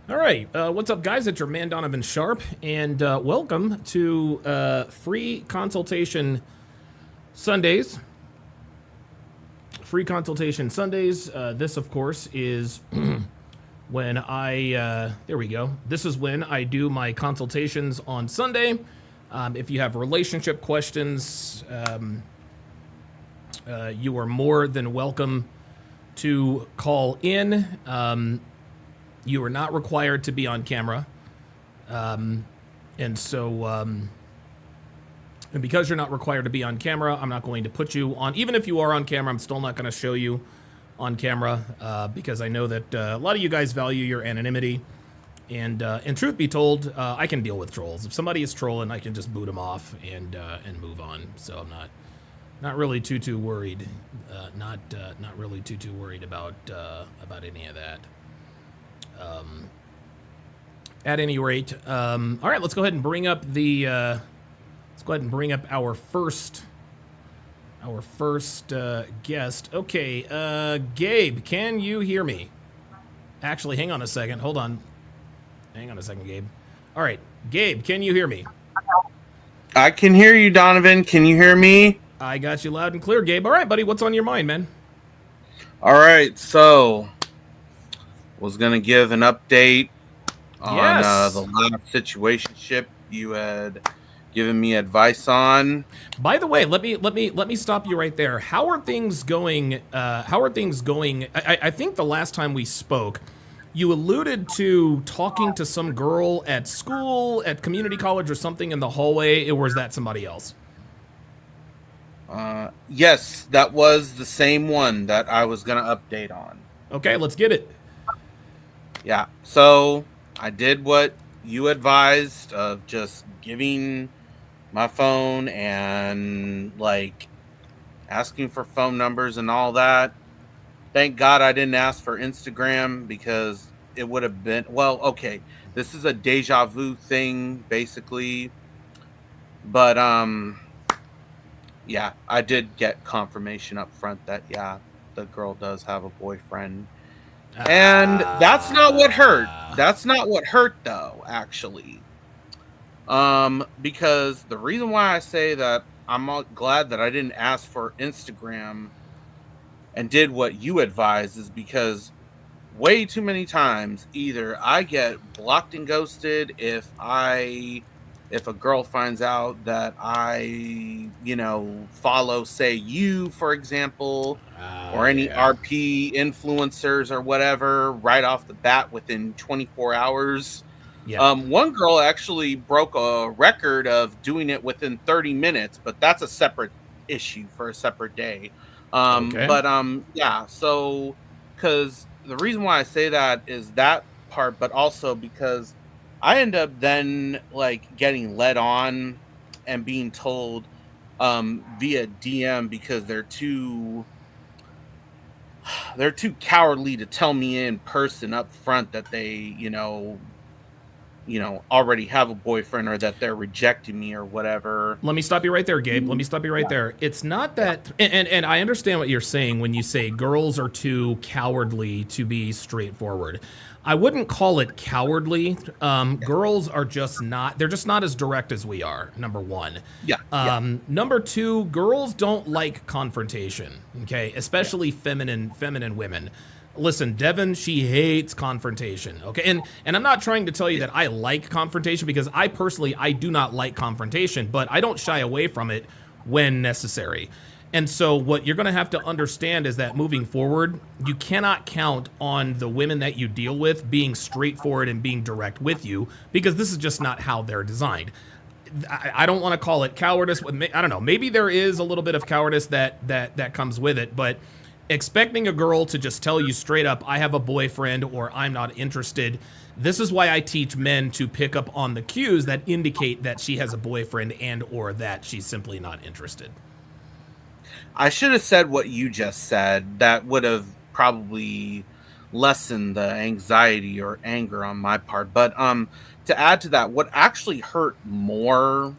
All right, what's up, guys? It's your man Donovan Sharp, and welcome to Free Consultation Sundays. Free Consultation Sundays. This, of course, is when there we go. This is when I do my consultations on Sunday. If you have relationship questions, you are more than welcome to call in. You are not required to be on camera. And because you're not required to be on camera, I'm not going to put you on. Even if you are on camera, I'm still not going to show you on camera because I know that a lot of you guys value your anonymity. And truth be told, I can deal with trolls. If somebody is trolling, I can just boot them off and move on. So I'm not really too worried. Not really too worried about any of that. At any rate, all right, let's go ahead and bring up our first guest. Okay, Gabe, can you hear me? Actually, hang on a second. Hold on. Hang on a second, Gabe. All right, Gabe, can you hear me? I can hear you, Donovan. Can you hear me? I got you loud and clear, Gabe. All right, buddy, what's on your mind, man? All right, so was going to give an update on the last situationship you had given me advice on. By the way, let me stop you right there. How are things going? I think the last time we spoke, you alluded to talking to some girl at school, at community college, or something in the hallway. Or was that somebody else? Yes, that was the same one that I was going to update on. Okay, let's get it. Yeah, so I did what you advised of just giving my phone and like asking for phone numbers and all that. Thank God I didn't ask for Instagram because it would have been, well, okay, this is a deja vu thing basically. But yeah, I did get confirmation up front that yeah, the girl does have a boyfriend. And that's not what hurt. That's not what hurt though, actually. Because the reason why I say that I'm glad that I didn't ask for Instagram and did what you advised is because way too many times either I get blocked and ghosted if a girl finds out that I, follow, say, you, for example, or any RP influencers or whatever, right off the bat within 24 hours. Yeah. One girl actually broke a record of doing it within 30 minutes, but that's a separate issue for a separate day. Okay. But yeah, so because the reason why I say that is that part, but also because I end up then like getting led on and being told via DM because they're too cowardly to tell me in person up front that they, already have a boyfriend or that they're rejecting me or whatever. Let me stop you right there, Gabe. Let me stop you right there. It's not that, and I understand what you're saying when you say girls are too cowardly to be straightforward. I wouldn't call it cowardly. Girls are just not, they're just not as direct as we are, number one. Yeah. Number two, girls don't like confrontation, okay? Especially feminine women. Listen, Devin, she hates confrontation, okay? And I'm not trying to tell you that I like confrontation because I do not like confrontation, but I don't shy away from it when necessary. And so what you're going to have to understand is that moving forward, you cannot count on the women that you deal with being straightforward and being direct with you because this is just not how they're designed. I don't want to call it cowardice. I don't know. Maybe there is a little bit of cowardice that comes with it, but expecting a girl to just tell you straight up, I have a boyfriend or I'm not interested. This is why I teach men to pick up on the cues that indicate that she has a boyfriend and or that she's simply not interested. I should have said what you just said. That would have probably lessened the anxiety or anger on my part. But to add to that, what actually hurt more,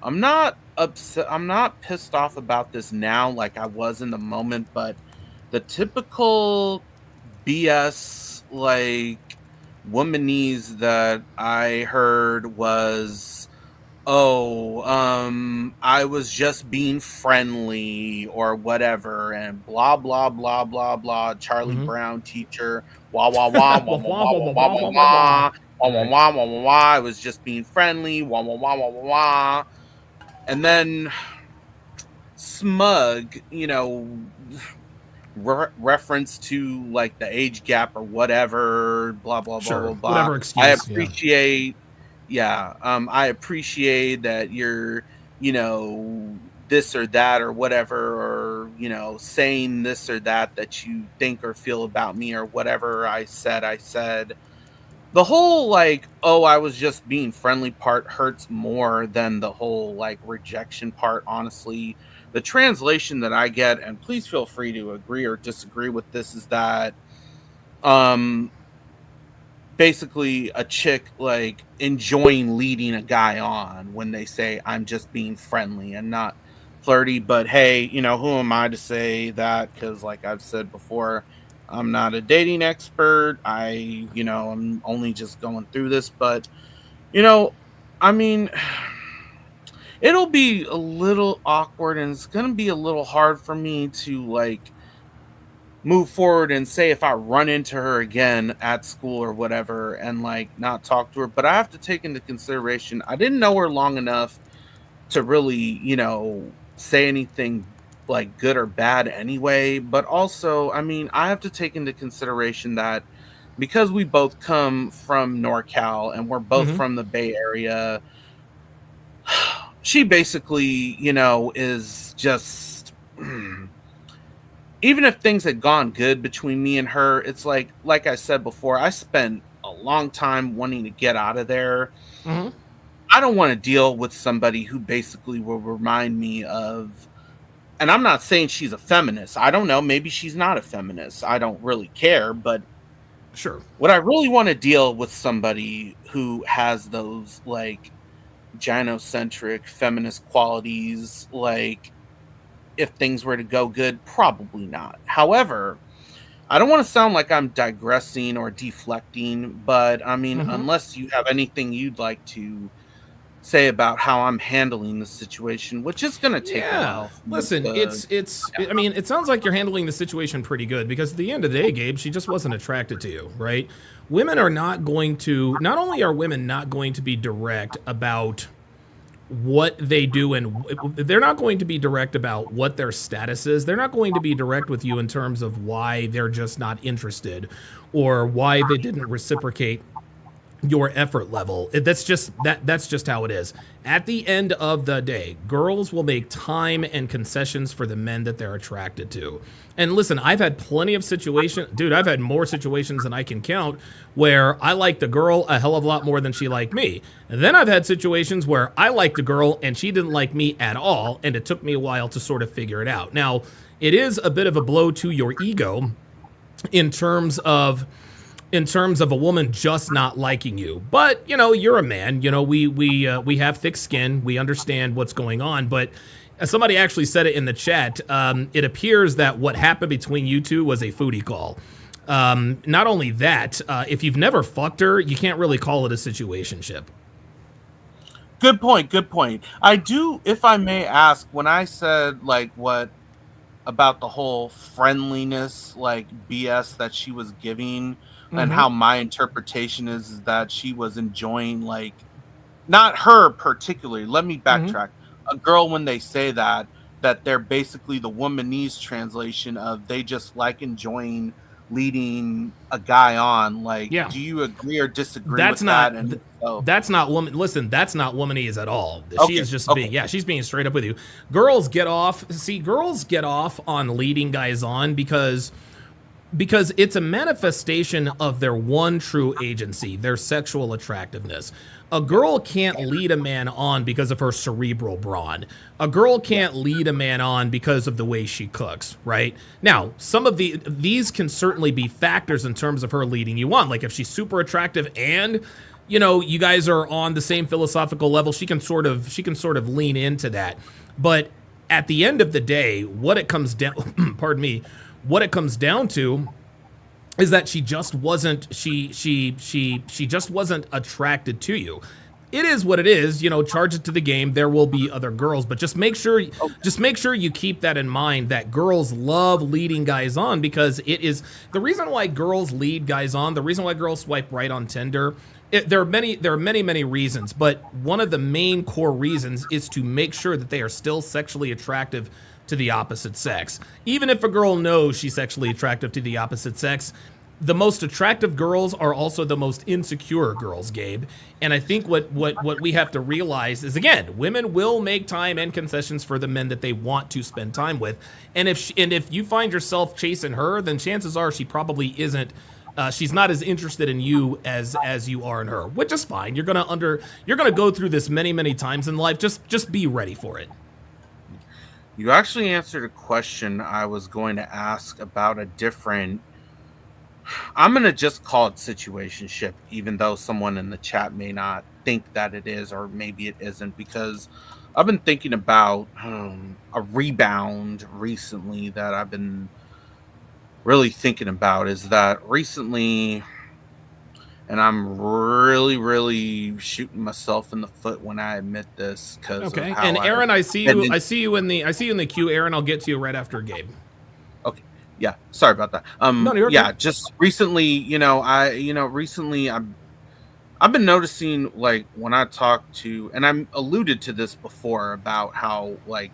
I'm not upset, I'm not pissed off about this now like I was in the moment, but the typical BS, like womanese that I heard was, oh, I was just being friendly or whatever, and blah blah blah blah blah. Charlie Mm-hmm. Brown teacher, wah wah wah wah Wah, wah wah, wah wah, wah wah, wah wah, wah wah, wah, wah. wah wah wah Right. wah wah wah wah. I was just being friendly, wah wah wah wah wah wah. And then smug, reference to like the age gap or whatever, blah blah blah Sure. blah blah. Whatever I excuse. Yeah. appreciate, yeah, I appreciate that you're, you know, this or that or whatever, or saying this or that you think or feel about me or whatever I said. The whole like, oh, I was just being friendly part hurts more than the whole like rejection part, honestly. The translation that I get, and please feel free to agree or disagree with this, is that um basically a chick like enjoying leading a guy on when they say I'm just being friendly and not flirty. But hey, who am I to say that? Because like I've said before, I'm not a dating expert. I'm only just going through this. But you know I mean, it'll be a little awkward, and it's gonna be a little hard for me to like move forward and say if I run into her again at school or whatever and like not talk to her. But I have to take into consideration I didn't know her long enough to really, say anything like good or bad anyway. But also, I mean, I have to take into consideration that because we both come from NorCal and we're both Mm-hmm. from the Bay Area, she basically, is just even if things had gone good between me and her, it's like I said before, I spent a long time wanting to get out of there. Mm-hmm. I don't want to deal with somebody who basically will remind me of, and I'm not saying she's a feminist. I don't know, maybe she's not a feminist. I don't really care, but Sure. would I really want to deal with somebody who has those like gynocentric feminist qualities, like if things were to go good? Probably not. However, I don't want to sound like I'm digressing or deflecting, but I mean, Mm-hmm. unless you have anything you'd like to say about how I'm handling the situation, which is going to take a Yeah. while for me Listen, to. I mean, it sounds like you're handling the situation pretty good because at the end of the day, Gabe, she just wasn't attracted to you, right? Women are not going to, not only are women not going to be direct about what they do, and they're not going to be direct about what their status is. They're not going to be direct with you in terms of why they're just not interested or why they didn't reciprocate your effort level. That's just how it is. At the end of the day, girls will make time and concessions for the men that they're attracted to. And listen, I've had plenty of situations, dude, I've had more situations than I can count where I liked a girl a hell of a lot more than she liked me. And then I've had situations where I liked a girl and she didn't like me at all, and it took me a while to sort of figure it out. Now, it is a bit of a blow to your ego in terms of a woman just not liking you. But you're a man. We have thick skin. We understand what's going on. But somebody actually said it in the chat. It appears that what happened between you two was a foodie call. Not only that, if you've never fucked her, you can't really call it a situationship. Good point. Good point. I do, if I may ask, when I said like what about the whole friendliness, like BS that she was giving, and Mm-hmm. how my interpretation is that she was enjoying like, not her particularly. Let me Mm-hmm. backtrack. A girl, when they say that they're basically the womanese translation of they just like enjoying leading a guy on. Like, Yeah. do you agree or disagree That's with that? not And so, that's not woman. Listen, that's not womanese at all. She okay, is just okay, being, yeah, she's being straight up with you. Girls get off. See, girls get off on leading guys on because it's a manifestation of their one true agency, their sexual attractiveness. A girl can't lead a man on because of her cerebral brawn. A girl can't lead a man on because of the way she cooks, right? Now, some of these can certainly be factors in terms of her leading you on. Like if she's super attractive and you guys are on the same philosophical level, she can sort of lean into that. But at the end of the day, what it comes down pardon me, what it comes down to is that she just wasn't she just wasn't attracted to you. It is what it is, charge it to the game. There will be other girls, but just make sure you keep that in mind, that girls love leading guys on, because it is the reason why girls lead guys on, the reason why girls swipe right on Tinder. There are many reasons, but one of the main core reasons is to make sure that they are still sexually attractive to the opposite sex. Even if a girl knows she's sexually attractive to the opposite sex, the most attractive girls are also the most insecure girls, Gabe. And I think what we have to realize is, again, women will make time and concessions for the men that they want to spend time with. And if you find yourself chasing her, then chances are she probably isn't. She's not as interested in you as you are in her, which is fine. You're gonna go through this many times in life. Just be ready for it. You actually answered a question I was going to ask about a different. I'm going to just call it situationship, even though someone in the chat may not think that it is, or maybe it isn't, because I've been thinking about a rebound recently that I've been really thinking about. Is that recently, and I'm really shooting myself in the foot when I admit this, because okay. And Aaron, I see you in the queue. Aaron, I'll get to you right after Gabe. Okay. Yeah, sorry about that. No, you're yeah, okay. just recently, recently I've been noticing, like, when I talk to, and I alluded to this before about how, like,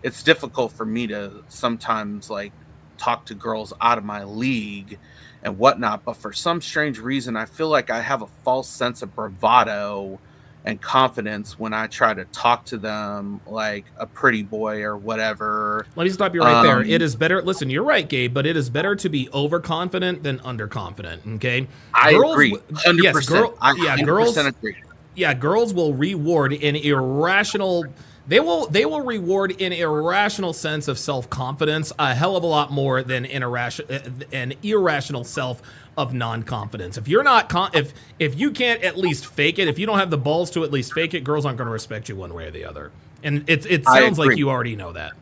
it's difficult for me to sometimes, like, talk to girls out of my league and whatnot, but for some strange reason, I feel like I have a false sense of bravado and confidence when I try to talk to them like a pretty boy or whatever. Let me stop you right there. It is better. Listen, you're right, Gabe, but it is better to be overconfident than underconfident. Okay, I agree. 100%. Yes, I 100% agree. Yeah, girls will reward an irrational. They will reward an irrational sense of self-confidence a hell of a lot more than an irrational self of non-confidence. If you're not if you can't at least fake it, if you don't have the balls to at least fake it, girls aren't going to respect you one way or the other. And it sounds like you already know that.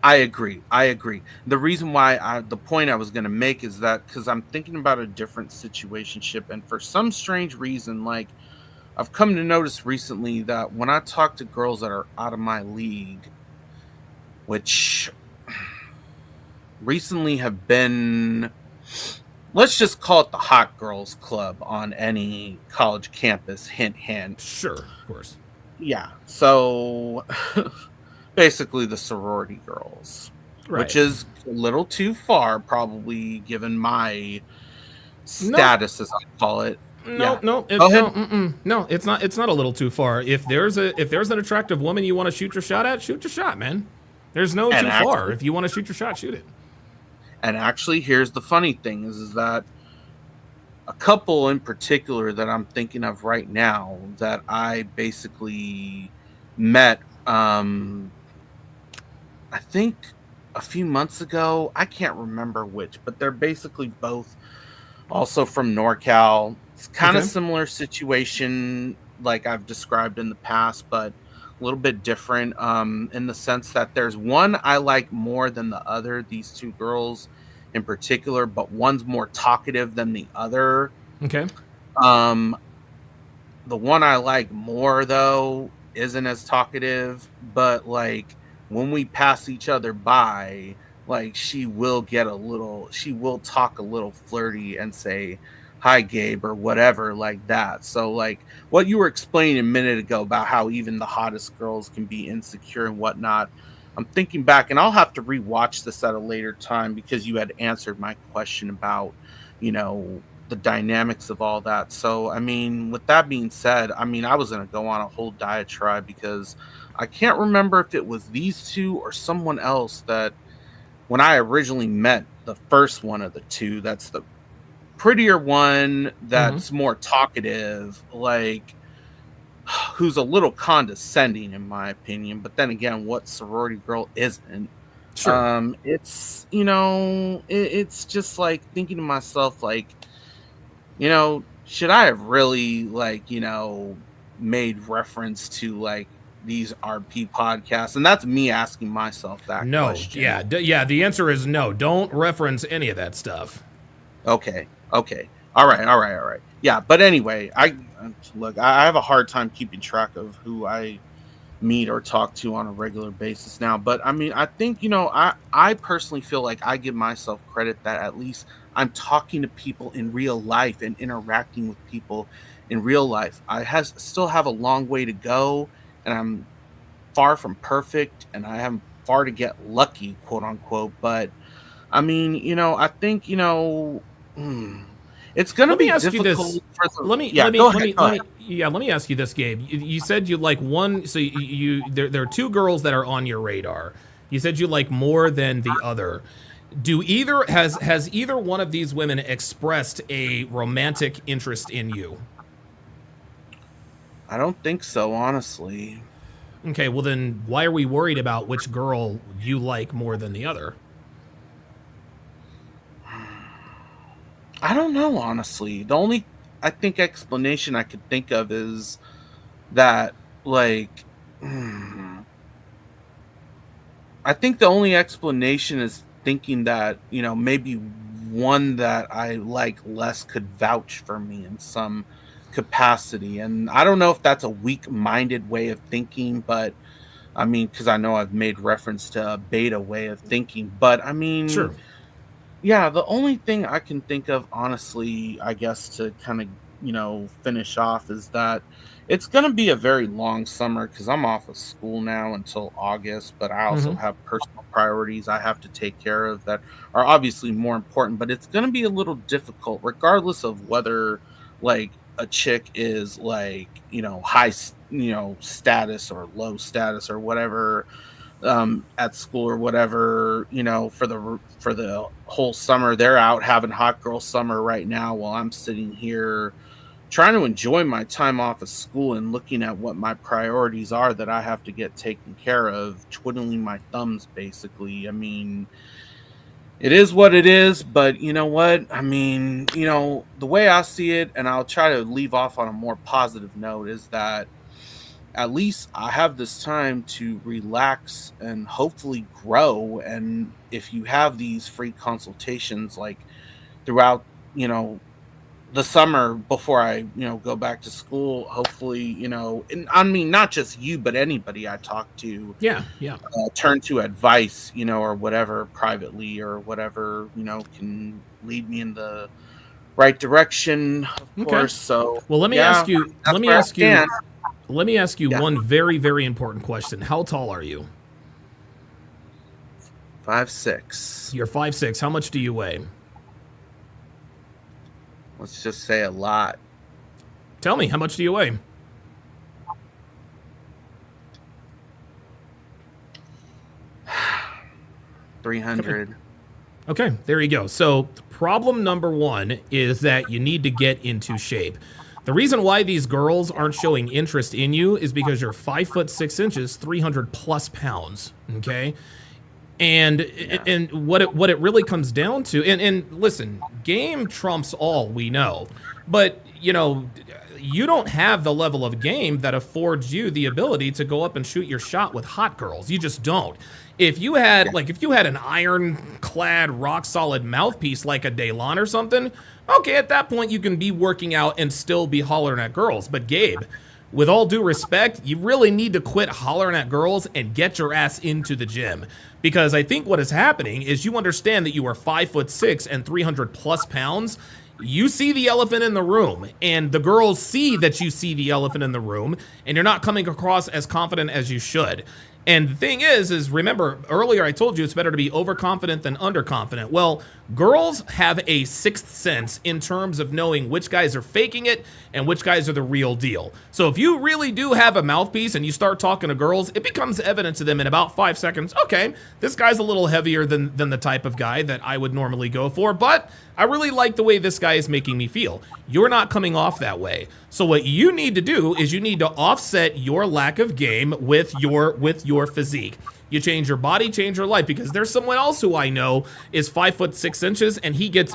I agree. The reason why the point I was going to make is that because I'm thinking about a different situationship, and for some strange reason, like, I've come to notice recently that when I talk to girls that are out of my league, which recently have been, let's just call it the hot girls club on any college campus, hint, hint. Sure, of course. Yeah. So basically the sorority girls, right, which is a little too far, probably, given my status, as I call it. No, it's not. It's not a little too far. If there's an attractive woman you want to shoot your shot at, shoot your shot, man. There's no too far. If you want to shoot your shot, shoot it. And actually, here's the funny thing: is that a couple in particular that I'm thinking of right now that I basically met, I think a few months ago. I can't remember which, but they're basically both also from NorCal. It's kind of similar situation like I've described in the past, but a little bit different in the sense that there's one I like more than the other, these two girls in particular, but one's more talkative than the other. Okay. The one I like more, though, isn't as talkative, but, like, when we pass each other by, like, she will talk a little flirty and say, "Hi, Gabe," or whatever, like that. So, like, what you were explaining a minute ago about how even the hottest girls can be insecure and whatnot, I'm thinking back, and I'll have to rewatch this at a later time because you had answered my question about, the dynamics of all that. So, I mean, with that being said, I mean, I was going to go on a whole diatribe because I can't remember if it was these two or someone else that, when I originally met the first one of the two, that's the prettier one, that's more talkative, like, who's a little condescending in my opinion, but then again, what sorority girl isn't? Sure. It's it's just like thinking to myself, like, should I have really, like, made reference to, like, these RP podcasts? And that's me asking myself that No. question. Yeah. The answer is no. Don't reference any of that stuff. Okay. All right. Yeah, but anyway, I have a hard time keeping track of who I meet or talk to on a regular basis now. But I mean, I think, I personally feel like I give myself credit that at least I'm talking to people in real life and interacting with people in real life. Still have a long way to go, and I'm far from perfect, and I have far to get lucky, quote unquote. But I mean, I think, hmm, it's going to Let me be ask you difficult this. for the. Let me Yeah, let me go let ahead. me Go let ahead. me yeah, let me ask you this, Gabe. You said you like one, so there are two girls that are on your radar. You said you like more than the other. Do either has either one of these women expressed a romantic interest in you? I don't think so, honestly. Okay, well then why are we worried about which girl you like more than the other? I don't know, honestly. The only, I think, explanation I could think of is that, like, hmm, I think the only explanation is thinking that, maybe one that I like less could vouch for me in some capacity. And I don't know if that's a weak minded way of thinking, but I mean, because I know I've made reference to a beta way of thinking, but I mean, Sure. yeah, the only thing I can think of, honestly, I guess to kind of, finish off is that it's going to be a very long summer because I'm off of school now until August, but I also Mm-hmm. have personal priorities I have to take care of that are obviously more important, but it's going to be a little difficult, regardless of whether, like, a chick is like, status or low status or whatever, at school or whatever, for the whole summer. They're out having hot girl summer right now while I'm sitting here trying to enjoy my time off of school and looking at what my priorities are that I have to get taken care of, twiddling my thumbs basically. I mean, it is what it is, but you know what? I mean, the way I see it, and I'll try to leave off on a more positive note, is that at least I have this time to relax and hopefully grow. And if you have these free consultations like throughout, you know, the summer before I, go back to school, hopefully, and I mean, not just you, but anybody I talk to, Yeah, yeah. turn to advice, or whatever privately or whatever, can lead me in the right direction, of Okay. course. So, Well, yeah, that's let me where I ask you stand. let me ask you Yeah. one very, very important question. How tall are you? 5'6". You're 5'6". How much do you weigh? Let's just say a lot. Tell me, how much do you weigh? 300. Okay, there you go. So, problem number one is that you need to get into shape. The reason why these girls aren't showing interest in you is because you're 5'6", 300 plus pounds. Okay, and Yeah. and what it really comes down to, and listen, game trumps all, we know, but you don't have the level of game that affords you the ability to go up and shoot your shot with hot girls. You just don't. If you Yeah. had if you had an ironclad, rock solid mouthpiece like a Daylon or something, okay, at that point you can be working out and still be hollering at girls. But Gabe, with all due respect, you really need to quit hollering at girls and get your ass into the gym. Because I think what is happening is you understand that you are 5'6" and 300 plus pounds. You see the elephant in the room, and the girls see that you see the elephant in the room, and you're not coming across as confident as you should. And the thing is remember, earlier I told you it's better to be overconfident than underconfident. Well, girls have a sixth sense in terms of knowing which guys are faking it and which guys are the real deal. So if you really do have a mouthpiece and you start talking to girls, it becomes evident to them in about 5 seconds, okay, this guy's a little heavier than the type of guy that I would normally go for, but I really like the way this guy is making me feel. You're not coming off that way. So what you need to do is you need to offset your lack of game with your physique. You change your body, change your life. Because there's someone else who I know is 5'6"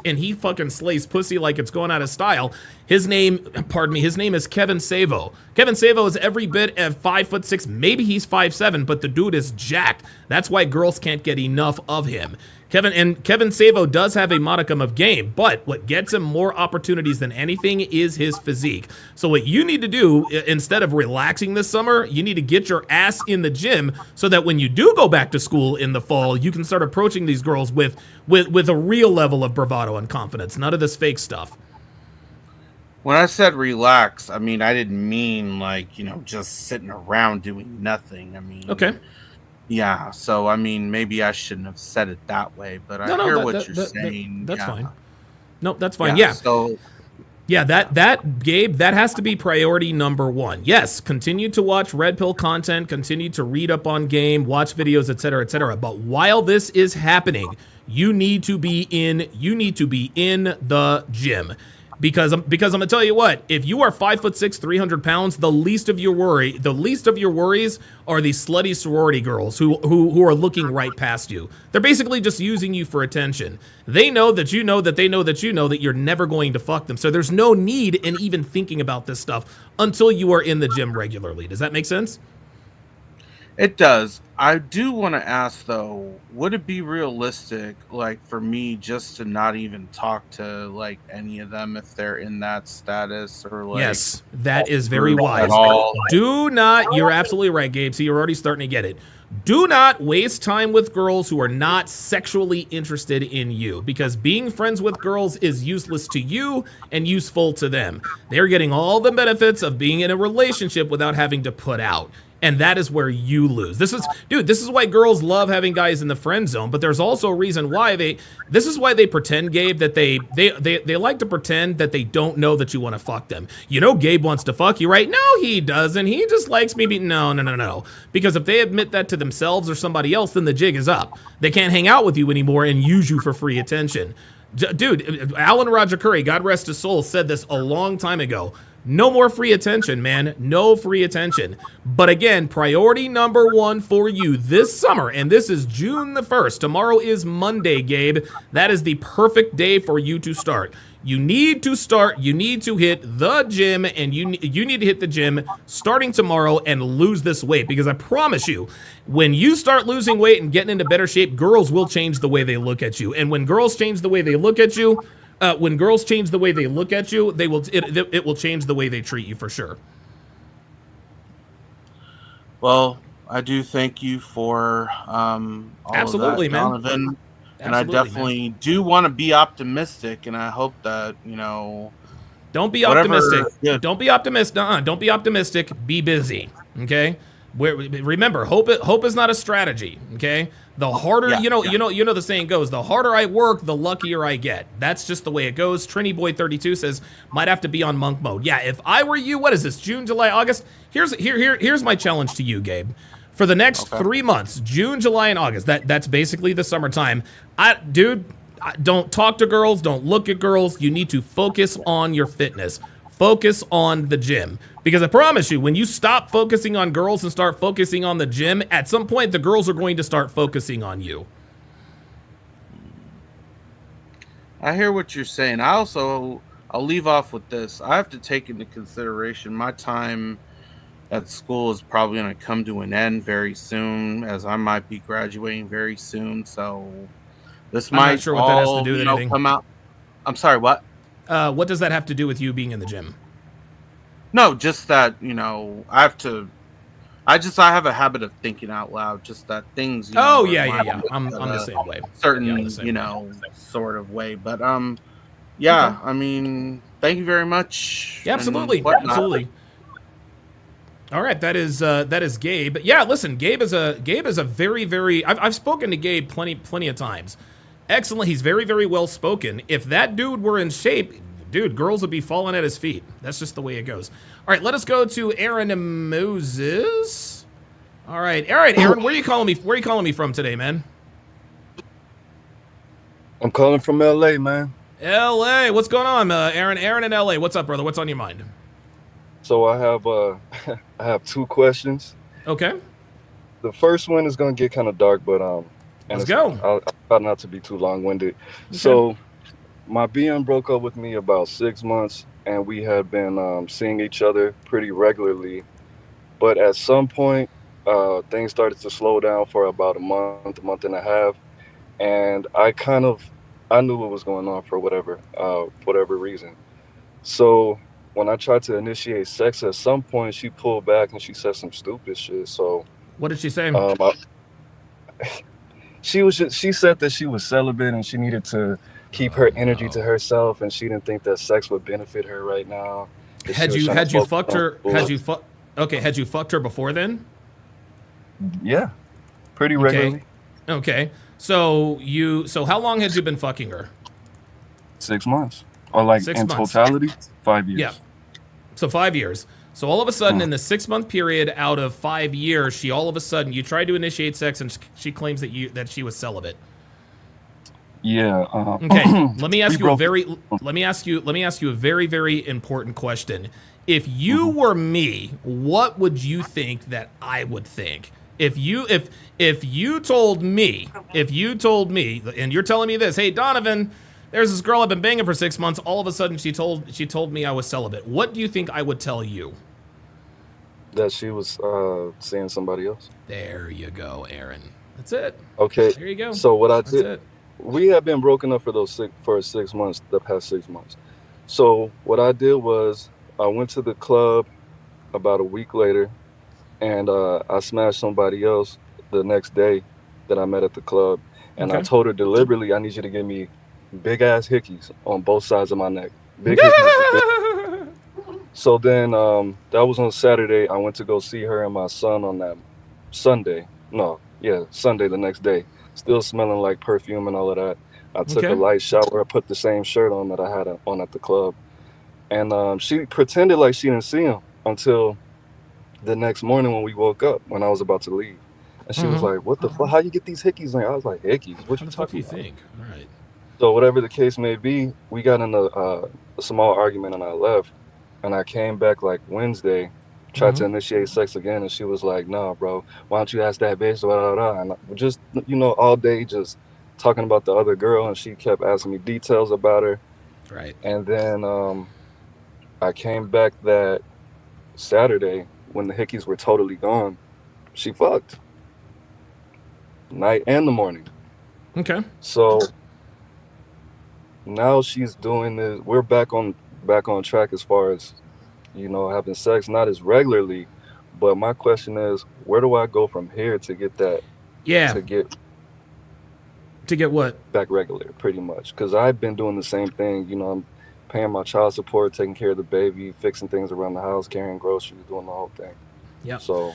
and he fucking slays pussy like it's going out of style. His name is Kevin Savo. Kevin Savo is every bit of 5'6". Maybe he's 5'7", but the dude is jacked. That's why girls can't get enough of him. Kevin Savo does have a modicum of game, but what gets him more opportunities than anything is his physique. So what you need to do, instead of relaxing this summer, you need to get your ass in the gym so that when you do go back to school in the fall, you can start approaching these girls with a real level of bravado and confidence. None of this fake stuff. When I said relax, I mean, I didn't mean like, just sitting around doing nothing. I mean, okay. Yeah, so I mean, maybe I shouldn't have said it that way, but I hear what you're saying. That's yeah. fine. No, that's fine. Yeah. So, yeah, that Gabe, that has to be priority number one. Yes, continue to watch Red Pill content, continue to read up on game, watch videos, etc., etc. But while this is happening, you need to be in the gym. Because I'm gonna tell you what, if you are 5'6", 300 pounds, the least of your worries are these slutty sorority girls who are looking right past you. They're basically just using you for attention. They know that you know that they know that you know that you're never going to fuck them. So there's no need in even thinking about this stuff until you are in the gym regularly. Does that make sense? It does. I do want to ask though, would it be realistic, like for me, just to not even talk to like any of them if they're in that status, or like? Yes, that is very wise. Do not. You're absolutely right, Gabe. So you're already starting to get it. Do not waste time with girls who are not sexually interested in you, because being friends with girls is useless to you and useful to them. They're getting all the benefits of being in a relationship without having to put out. And that is where you lose. This is why girls love having guys in the friend zone, but there's also a reason why this is why they pretend, Gabe, that they like to pretend that they don't know that you want to fuck them. You know Gabe wants to fuck you, right? No, he doesn't. He just likes me. No. Because if they admit that to themselves or somebody else, then the jig is up. They can't hang out with you anymore and use you for free attention. Dude, Alan Roger Curry, God rest his soul, said this a long time ago. No more free attention, man. No free attention. But again, priority number one for you this summer, and this is June the 1st. Tomorrow is Monday, Gabe. That is the perfect day for you to start. You need to start. You need to hit the gym, and you need to hit the gym starting tomorrow and lose this weight, because I promise you, when you start losing weight and getting into better shape, girls will change the way they look at you. And when girls change the way they look at you, it will change the way they treat you for sure. Well, I do thank you for all absolutely, of that, man. Donovan. And Absolutely, I definitely do want to be optimistic, and I hope that, don't be optimistic. Don't be optimistic. Don't be optimistic. Be busy. Okay. Remember, hope is not a strategy. Okay. The harder, you know the saying goes, the harder I work, the luckier I get. That's just the way it goes. Trini Boy 32 says, might have to be on monk mode. Yeah, if I were you, what is this? June, July, August? Here's my challenge to you, Gabe. For the next 3 months, June, July, and August, that's basically the summertime. Don't talk to girls, don't look at girls. You need to focus on your fitness. Focus on the gym. Because I promise you, when you stop focusing on girls and start focusing on the gym, at some point the girls are going to start focusing on you. I hear what you're saying. I'll leave off with this. I have to take into consideration my time at school is probably going to come to an end very soon, as I might be graduating very soon. So this might not sure what that has to do with anything. Come out. I'm sorry, what? What does that have to do with you being in the gym? No, just that, I have a habit of thinking out loud, just that things. I'm the same way. Certain, sort of way. But, okay. I mean, thank you very much. Yeah, absolutely. Absolutely. All right, that is Gabe. Yeah, listen, Gabe is a very, very, I've spoken to Gabe plenty of times. Excellent. He's very, very well spoken. If that dude were in shape, dude, girls would be falling at his feet. That's just the way it goes. All right, let us go to Aaron and Moses. All right, Aaron, where are you calling me from today, man? I'm calling from LA, man. LA, what's going on, Aaron? Aaron in LA, what's up, brother? What's on your mind? So I have 2 questions. Okay. the first one is gonna get kind of dark, but and Let's it's go. I'll try not to be too long-winded. Okay. So my BM broke up with me about 6 months, and we had been seeing each other pretty regularly. But at some point, things started to slow down for about a month and a half, and I knew what was going on for whatever reason. So when I tried to initiate sex, at some point she pulled back and she said some stupid shit. So What did she say? I, she said that she was celibate and she needed to keep Oh her energy to no. herself, and she didn't think that sex would benefit her right now. That she Had was you trying to had you focus fucked on her? school. Had you fuck? Okay. Had you fucked her before then? Yeah, pretty Okay. regularly. Okay. So how long had you been fucking her? 6 months, or like Six in months. totality, five Yeah. years. So 5 years. So all of a sudden, Mm. in the 6 month period out of 5 years, she all of a sudden you tried to initiate sex, and she claims that she was celibate. Yeah. Okay. Let me We ask you a broke. very let me ask you a very very important question. If you were me, what would you think that I would think? If you told me, and you're telling me this, hey Donovan, there's this girl I've been banging for 6 months. All of a sudden, she told me I was celibate. What do you think I would tell you? That she was seeing somebody else. There you go, Aaron. That's it. Okay. There you go. So what I That's did, it. we had been broken up for 6 months, the past 6 months. So what I did was I went to the club about a week later, and I smashed somebody else the next day that I met at the club, and I Okay. told her deliberately, I need you to give me big ass hickeys on both sides of my neck, big hickeys. So then that was on Saturday. I went to go see her and my son on that Sunday. No, yeah, Sunday the next day. Still smelling like perfume and all of that. I took a Okay. light shower. I put the same shirt on that I had on at the club. And she pretended like she didn't see him until the next morning when we woke up, when I was about to leave. And she was Uh-huh. like, "What the fuck? How you get these hickeys?" I was like, "Hickeys? What How you the fuck do talking you about?" think? All right. So whatever the case may be, we got in a small argument and I left. And I came back like Wednesday, tried Uh-huh. to initiate sex again, and she was like, "Nah, bro, why don't you ask that bitch?" Blah, blah, blah. And just all day just talking about the other girl, and she kept asking me details about her. Right. And then I came back that Saturday when the hickeys were totally gone. She fucked night and the morning. Okay. So now she's doing this. We're back on track as far as having sex, not as regularly. But my question is, where do I go from here to get that Yeah. to get To get what? back regular, pretty much? Because I've been doing the same thing. I'm paying my child support, taking care of the baby, fixing things around the house, carrying groceries, doing the whole thing. Yep. So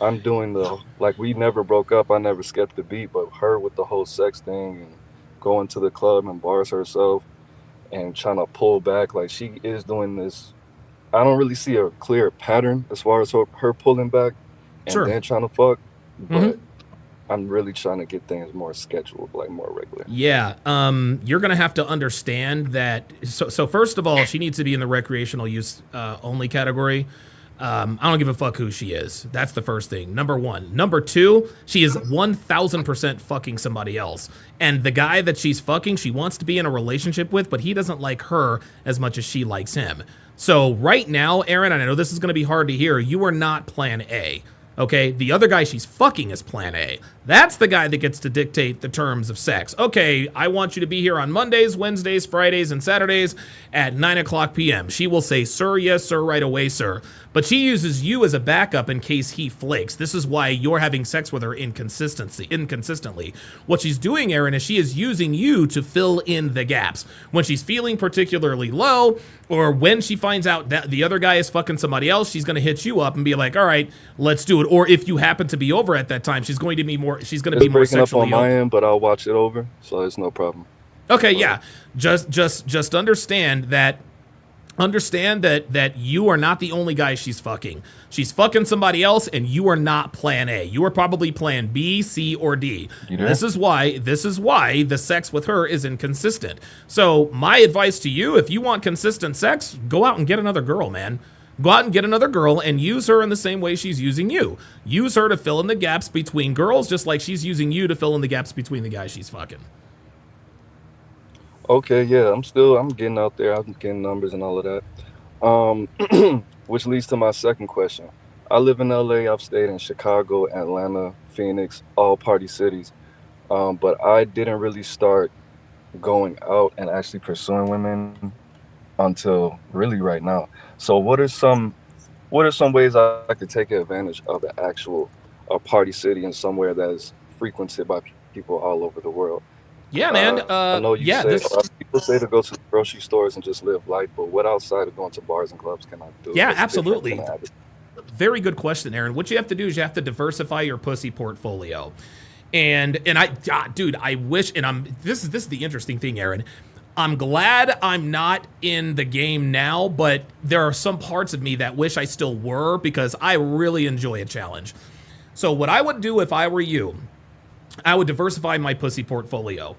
I'm doing like we never broke up. I never skipped the beat, but her with the whole sex thing and going to the club and bars herself and trying to pull back, like she is doing this. I don't really see a clear pattern as far as her pulling back and Sure. then trying to fuck, Mm-hmm. but I'm really trying to get things more scheduled, like more regular. Yeah. You're gonna have to understand that. So first of all, she needs to be in the recreational use only category. I don't give a fuck who she is. That's the first thing. Number one. Number two, she is 1000% fucking somebody else. And the guy that she's fucking, she wants to be in a relationship with, but he doesn't like her as much as she likes him. So right now, Aaron, and I know this is going to be hard to hear, you are not plan A. Okay, the other guy she's fucking is plan A. That's the guy that gets to dictate the terms of sex. Okay, I want you to be here on Mondays, Wednesdays, Fridays, and Saturdays at 9 o'clock p.m. She will say, sir, yes, sir, right away, sir. But she uses you as a backup in case he flakes. This is why you're having sex with her inconsistently. What she's doing, Aaron, is she is using you to fill in the gaps. When she's feeling particularly low, or when she finds out that the other guy is fucking somebody else, she's going to hit you up and be like, all right, let's do it. Or if you happen to be over at that time, she's going to be more It's more breaking up on sexually my open. end, but I'll watch it over, so it's no problem. Okay, yeah. Just understand that you are not the only guy she's fucking. She's fucking somebody else, and you are not plan A. You are probably plan B, C, or D. You there? This is why the sex with her is inconsistent. So my advice to you, if you want consistent sex, go out and get another girl, man. Go out and get another girl and use her in the same way she's using you. Use her to fill in the gaps between girls, just like she's using you to fill in the gaps between the guys she's fucking. Okay, yeah, I'm getting out there. I'm getting numbers and all of that. Which leads to my second question. I live in LA. I've stayed in Chicago, Atlanta, Phoenix, all party cities. But I didn't really start going out and actually pursuing women until really right now. So what are some ways I could take advantage of the actual party city and somewhere that is frequented by people all over the world? Yeah, man. I know you Yeah, say this. a lot of people say to go to the grocery stores and just live life, but what outside of going to bars and clubs can I do? Yeah, that's different absolutely. than the average? Very good question, Aaron. What you have to do is you have to diversify your pussy portfolio. And dude, I wish, and this is the interesting thing, Aaron. I'm glad I'm not in the game now, but there are some parts of me that wish I still were because I really enjoy a challenge. So what I would do if I were you, I would diversify my pussy portfolio.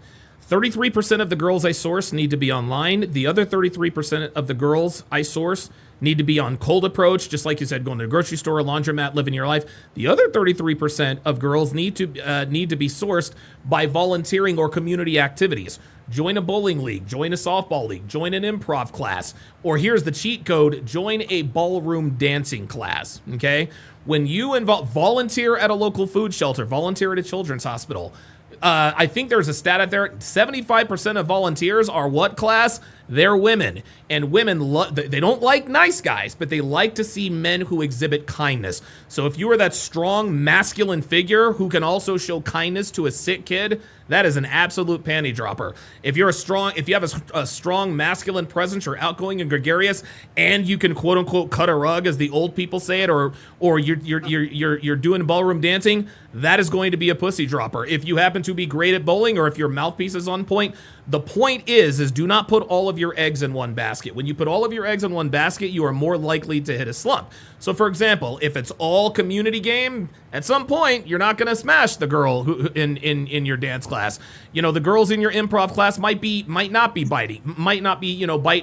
33% of the girls I source need to be online. The other 33% of the girls I source need to be on cold approach, just like you said, going to the grocery store, laundromat, living your life. The other 33% of girls need to be sourced by volunteering or community activities. Join a bowling league, join a softball league, join an improv class, or here's the cheat code, join a ballroom dancing class, okay? When you volunteer at a local food shelter, volunteer at a children's hospital, I think there's a stat out there, 75% of volunteers are what class? They're women. And women, they don't like nice guys, but they like to see men who exhibit kindness. So if you are that strong, masculine figure who can also show kindness to a sick kid, that is an absolute panty dropper. If you have a strong masculine presence, you're outgoing and gregarious, and you can quote unquote cut a rug, as the old people say it, or you're doing ballroom dancing, that is going to be a pussy dropper. If you happen to be great at bowling, or if your mouthpiece is on point, the point is do not put all of your eggs in one basket. When you put all of your eggs in one basket, you are more likely to hit a slump. So for example, if it's all community game, at some point you're not going to smash the girl who in your dance class. You know, the girls in your improv class might not be biting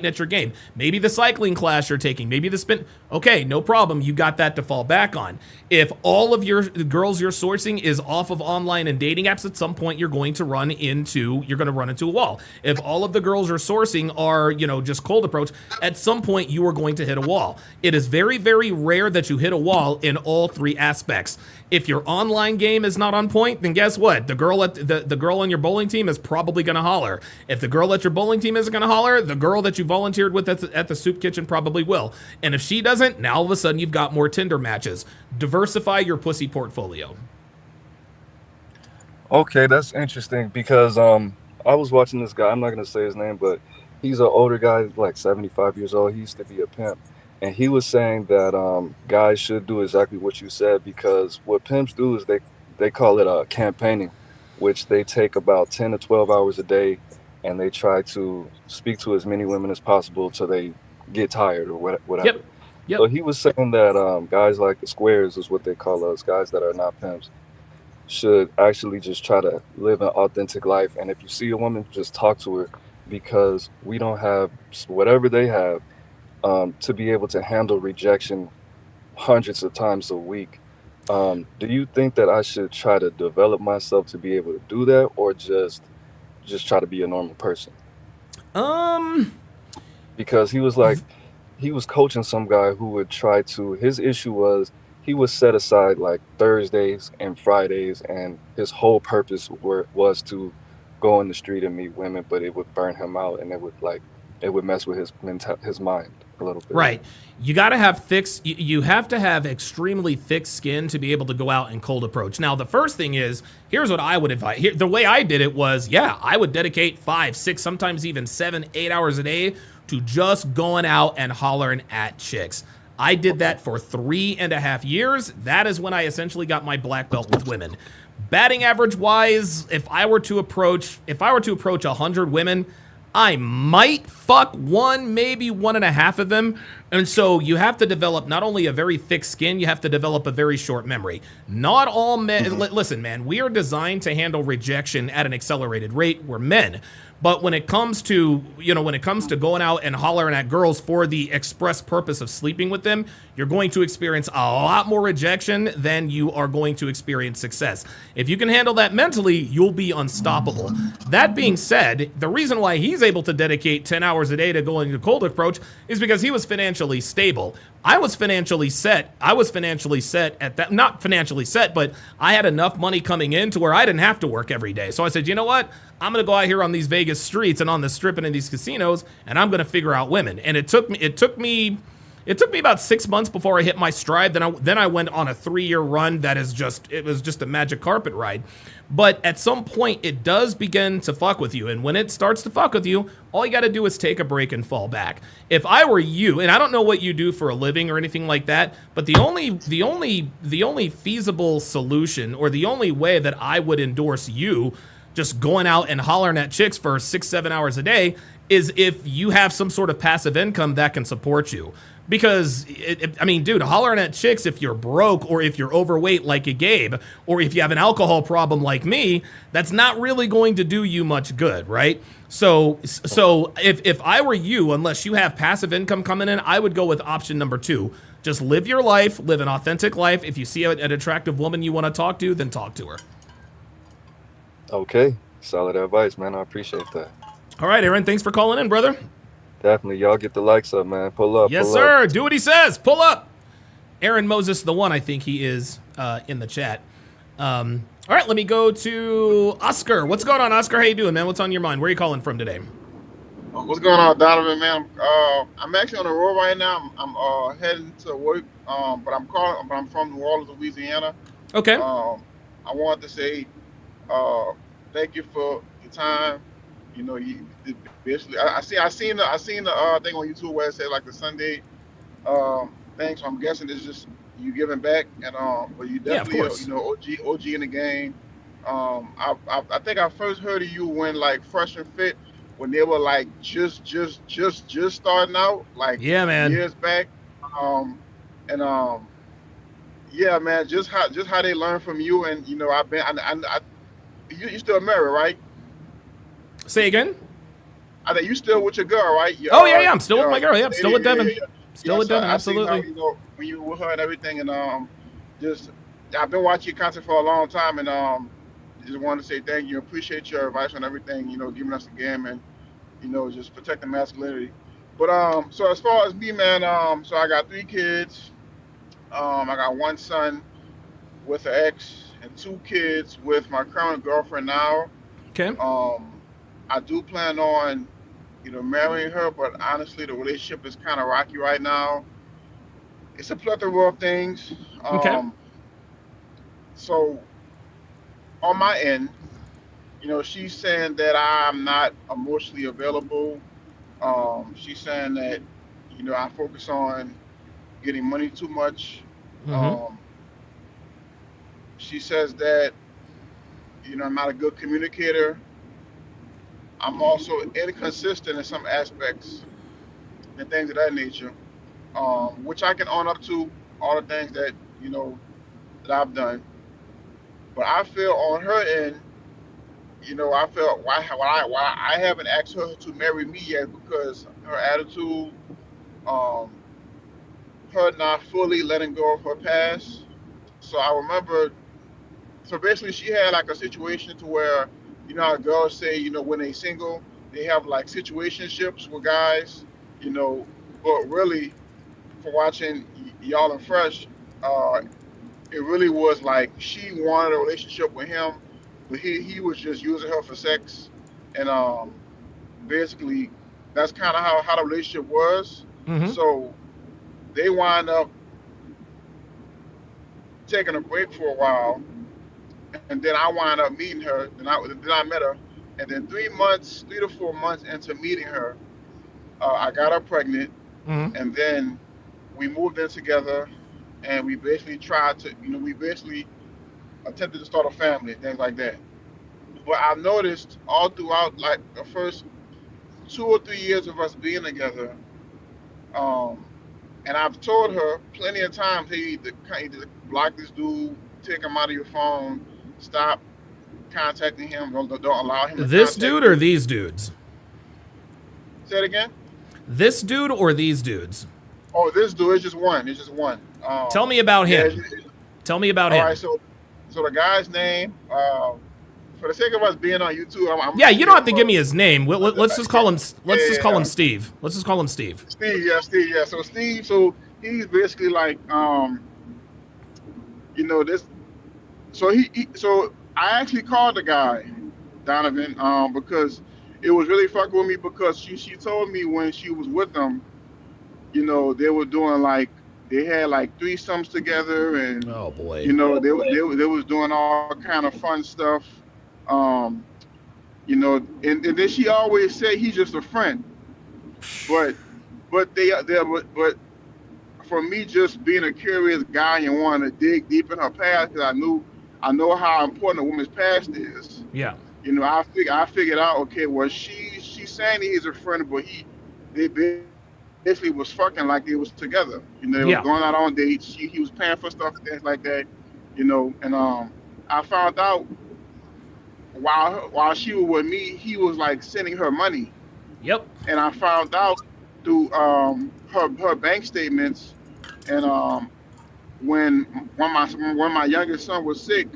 at your game. Maybe the cycling class you're taking, maybe the spin. Okay, no problem. You got that to fall back on. If all of the girls you're sourcing is off of online and dating apps, at some point you're going to run into a wall. If all of the girls you're sourcing are, just cold approach, at some point you are going to hit a wall. It is very, very rare that you hit a wall in all three aspects. If your online game is not on point, then guess what? The girl on your bowling team is probably going to holler. If the girl at your bowling team isn't going to holler, the girl that you volunteered with at the soup kitchen probably will. And if she doesn't, now all of a sudden you've got more Tinder matches. Diversify your pussy portfolio. Okay, that's interesting because I was watching this guy. I'm not gonna say his name, but he's an older guy, like 75 years old. He used to be a pimp, and he was saying that guys should do exactly what you said because what pimps do is they call it campaigning, which they take about 10 to 12 hours a day, and they try to speak to as many women as possible till they get tired or whatever. Yep. So he was saying that guys like the squares is what they call us, guys that are not pimps, should actually just try to live an authentic life. And if you see a woman, just talk to her because we don't have whatever they have to be able to handle rejection hundreds of times a week. Do you think that I should try to develop myself to be able to do that or just try to be a normal person? Because he was coaching some guy who would try to, his issue was he would set aside like Thursdays and Fridays, and his whole purpose was to go in the street and meet women, but it would burn him out and it would mess with his mind a little bit. Right. You got to have you have to have extremely thick skin to be able to go out and cold approach. Now, the first thing is, here's what I would advise. The way I did it was, I would dedicate 5, 6, sometimes even 7, 8 hours a day to just going out and hollering at chicks. I did that for 3.5 years. That is when I essentially got my black belt with women. Batting average wise, if I were to approach 100 women, I might fuck one, maybe 1.5 of them. And so you have to develop not only a very thick skin, you have to develop a very short memory. Not all men, listen, man, we are designed to handle rejection at an accelerated rate. We're men. But when it comes to, when it comes to going out and hollering at girls for the express purpose of sleeping with them, you're going to experience a lot more rejection than you are going to experience success. If you can handle that mentally, you'll be unstoppable. That being said, the reason why he's able to dedicate 10 hours a day to going to cold approach is because he was financially stable. I was financially set. At that, not financially set, but I had enough money coming in to where I didn't have to work every day. So I said, you know what? I'm going to go out here on these Vegas streets and on the strip and in these casinos, and I'm going to figure out women. And it took me about 6 months before I hit my stride. Then I went on a 3-year run that is it was just a magic carpet ride. But at some point, it does begin to fuck with you. And when it starts to fuck with you, all you got to do is take a break and fall back. If I were you, and I don't know what you do for a living or anything like that, but the only feasible solution, or the only way that I would endorse you just going out and hollering at chicks for 6-7 hours a day, is if you have some sort of passive income that can support you. Because, dude, hollering at chicks if you're broke or if you're overweight like a Gabe, or if you have an alcohol problem like me, that's not really going to do you much good, right? So if I were you, unless you have passive income coming in, I would go with option number 2. Just live your life, live an authentic life. If you see an attractive woman you want to talk to, then talk to her. Okay, solid advice, man. I appreciate that. All right, Aaron, thanks for calling in, brother. Definitely, y'all get the likes up, man. Pull up. Yes, sir. Do what he says. Pull up. Aaron Moses, the one, I think he is in the chat. All right, let me go to Oscar. What's going on, Oscar? How you doing, man? What's on your mind? Where are you calling from today? What's going on, Donovan, man? I'm actually on the road right now. I'm heading to work, but I'm from New Orleans, Louisiana. Okay. I wanted to say thank you for your time. You basically, I seen the thing on YouTube where it said like the Sunday thing. So I'm guessing it's just you giving back, and but you definitely OG in the game. I think I first heard of you when like Fresh and Fit, when they were like just starting out, like years back. Yeah, man, just how they learn from you, and you still married, right? Say again? I think you still with your girl, right? Yeah, I'm still with my girl. Yeah, I'm still with Devin. Still with Devin, absolutely. How, when you were with her and everything, and I've been watching your content for a long time, and just wanted to say thank you, appreciate your advice on everything, giving us the game, and just protecting masculinity. But so as far as me, man, so I got 3 kids. I got 1 son with an ex and 2 kids with my current girlfriend now. Okay. I do plan on, marrying her, but honestly, the relationship is kind of rocky right now. It's a plethora of things. Okay. So, on my end, she's saying that I'm not emotionally available. She's saying that, I focus on getting money too much. Mm-hmm. She says that, I'm not a good communicator. I'm also inconsistent in some aspects and things of that nature, which I can own up to, all the things that, that I've done. But I feel on her end, I feel why I haven't asked her to marry me yet, because her attitude, her not fully letting go of her past. So I remember, so basically she had like a situation to where, how girls say, when they single, they have like situationships with guys, but really, for watching y'all and Fresh, it really was like she wanted a relationship with him, but he was just using her for sex, and basically that's kind of how the relationship was. Mm-hmm. So they wind up taking a break for a while, and then I wound up meeting her. Then I met her, and then 3 to 4 months into meeting her, I got her pregnant, Mm-hmm. and then we moved in together, and we basically attempted to start a family, things like that. But I noticed all throughout like the first 2 or 3 years of us being together. And I've told her plenty of times, hey, you need to block this dude, take him out of your phone, stop contacting him, don't allow him to This contact dude you. or these dudes? Say it again. This dude or these dudes? Oh, this dude is just one. It's just one. Tell me about Yeah. him. Tell me about All him. right. So the guy's name. For the sake of us being on YouTube, I'm Yeah, you don't have to give me his name. Let's just call him. Let's just call yeah. him Steve. Let's just call him Steve. Steve. Yeah, Steve. Yeah. So Steve. So he's basically like, this. So I actually called the guy, Donovan, because it was really fucking with me because she told me when she was with them, they were doing like they had like threesomes together, and Oh boy. they was doing all kind of fun stuff. Um, and then she always said he's just a friend, but but for me just being a curious guy and wanting to dig deep in her past because I know how important a woman's past is. Yeah. I figured out, okay, well she's saying he's a friend, but they basically was fucking like they was together. They was Yeah. going out on dates. He was paying for stuff and things like that. And I found out while she was with me, he was like sending her money. Yep. And I found out through her bank statements. And when my youngest son was sick,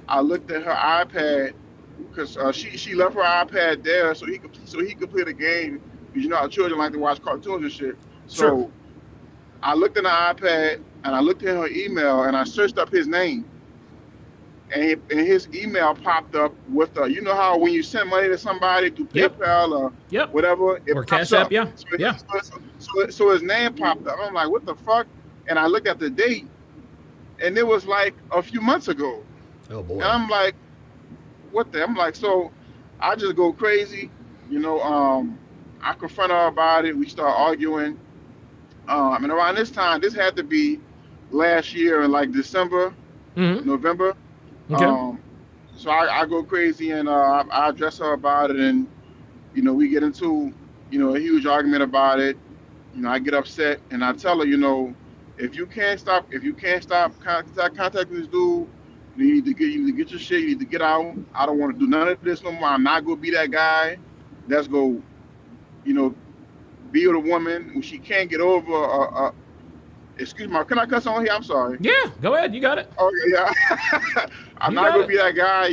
I looked at her iPad because she left her iPad there so he could play the game. Because how children like to watch cartoons and shit. So Sure. I looked in the iPad and I looked at her email and I searched up his name. And his email popped up with how when you send money to somebody through Yep. PayPal or Yep. whatever, it Or pops Cash up. App. Yeah. So, Yeah. so his name popped up. I'm like, what the fuck? And I looked at the date, and it was like a few months ago. Oh boy. And I'm like, what the? I'm like, so I just go crazy. I confront her about it. We start arguing. And around this time, this had to be last year in like December, Mm-hmm. November. Okay. So I go crazy and I address her about it, and we get into a huge argument about it. I get upset and I tell her, if you can't stop contacting this dude, you need to get your shit. You need to get out. I don't want to do none of this no more. I'm not gonna be that guy that's go, be with a woman when she can't get over. Excuse me, can I cuss on here? I'm sorry. Yeah. Go ahead. You got it. Oh yeah. I'm You not got gonna it. be that guy,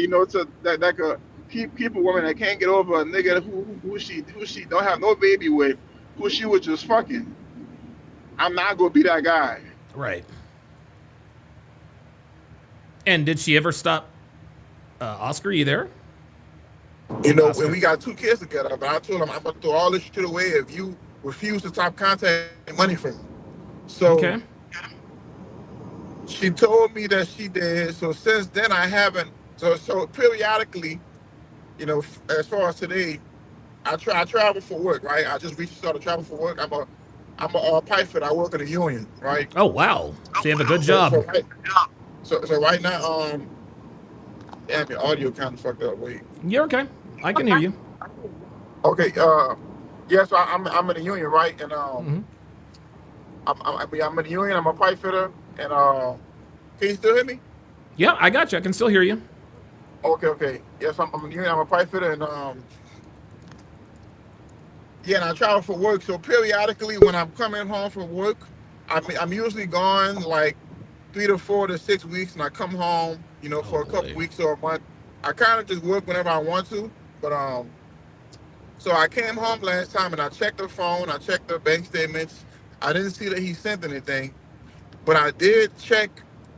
that could keep a woman that can't get over a nigga who she don't have no baby with, who she was just fucking. I'm not gonna be that guy. Right. And did she ever stop? Oscar, you there? When we got 2 kids together, but I told him I'm gonna throw all this shit away if you refuse to stop contacting money from me. So Okay. she told me that she did. So since then I haven't. So periodically, as far as today, I travel for work, right? I just recently started traveling for work. I'm a pipe fitter. I work in a union, right? Oh wow. So you have a good job. So right now, damn, your audio kind of fucked up. Wait. You're okay. I can hear you. Okay. Yeah. So I'm in a union, right? And Mhm. I'm in the union. I'm a pipe fitter, and can you still hear me? Yeah, I got you. I can still hear you. Okay. Yes, I'm in the union. I'm a pipe fitter, and yeah, and I travel for work. So periodically, when I'm coming home from work, I'm usually gone like 3 to 4 to 6 weeks, and I come home, for a couple boy. weeks or a month. I kind of just work whenever I want to, but so I came home last time and I checked the phone, I checked the bank statements. I didn't see that he sent anything, but I did check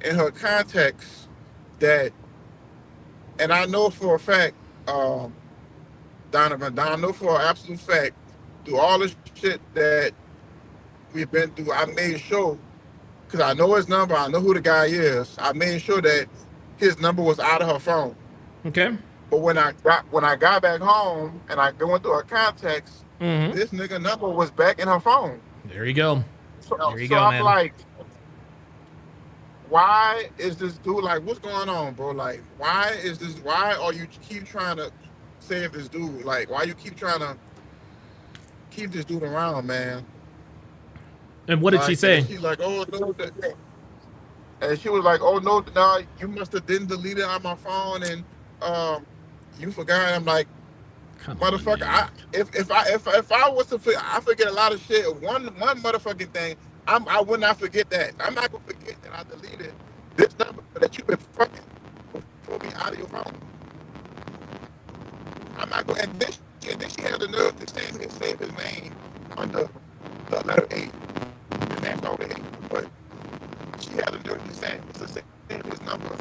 in her contacts that, and I know for a fact, Donovan, I know for an absolute fact, through all the shit that we've been through, I made sure, because I know his number, I know who the guy is, I made sure that his number was out of her phone. Okay. But when I got back home and I went through her contacts, Mm-hmm. this nigga number was back in her phone. There you go. So, There you so go, I'm man. like, why is this dude like, what's going on, bro? Like, why are you keep trying to save this dude? Like, why you keep trying to keep this dude around, man. And what did she Like, say? and she's like, oh no, and she was like, oh no, no, you must have didn't delete it on my phone, and um, you forgot. I'm like, Come on, motherfucker, man. if I was to I forget a lot of shit. One motherfucking thing, I would not forget that. I'm not gonna forget that I deleted this number that you've been fucking for me out of your phone. I'm not going. And then she had the nerve to save his name under the letter A. His name's not A, but she had the nerve to save his number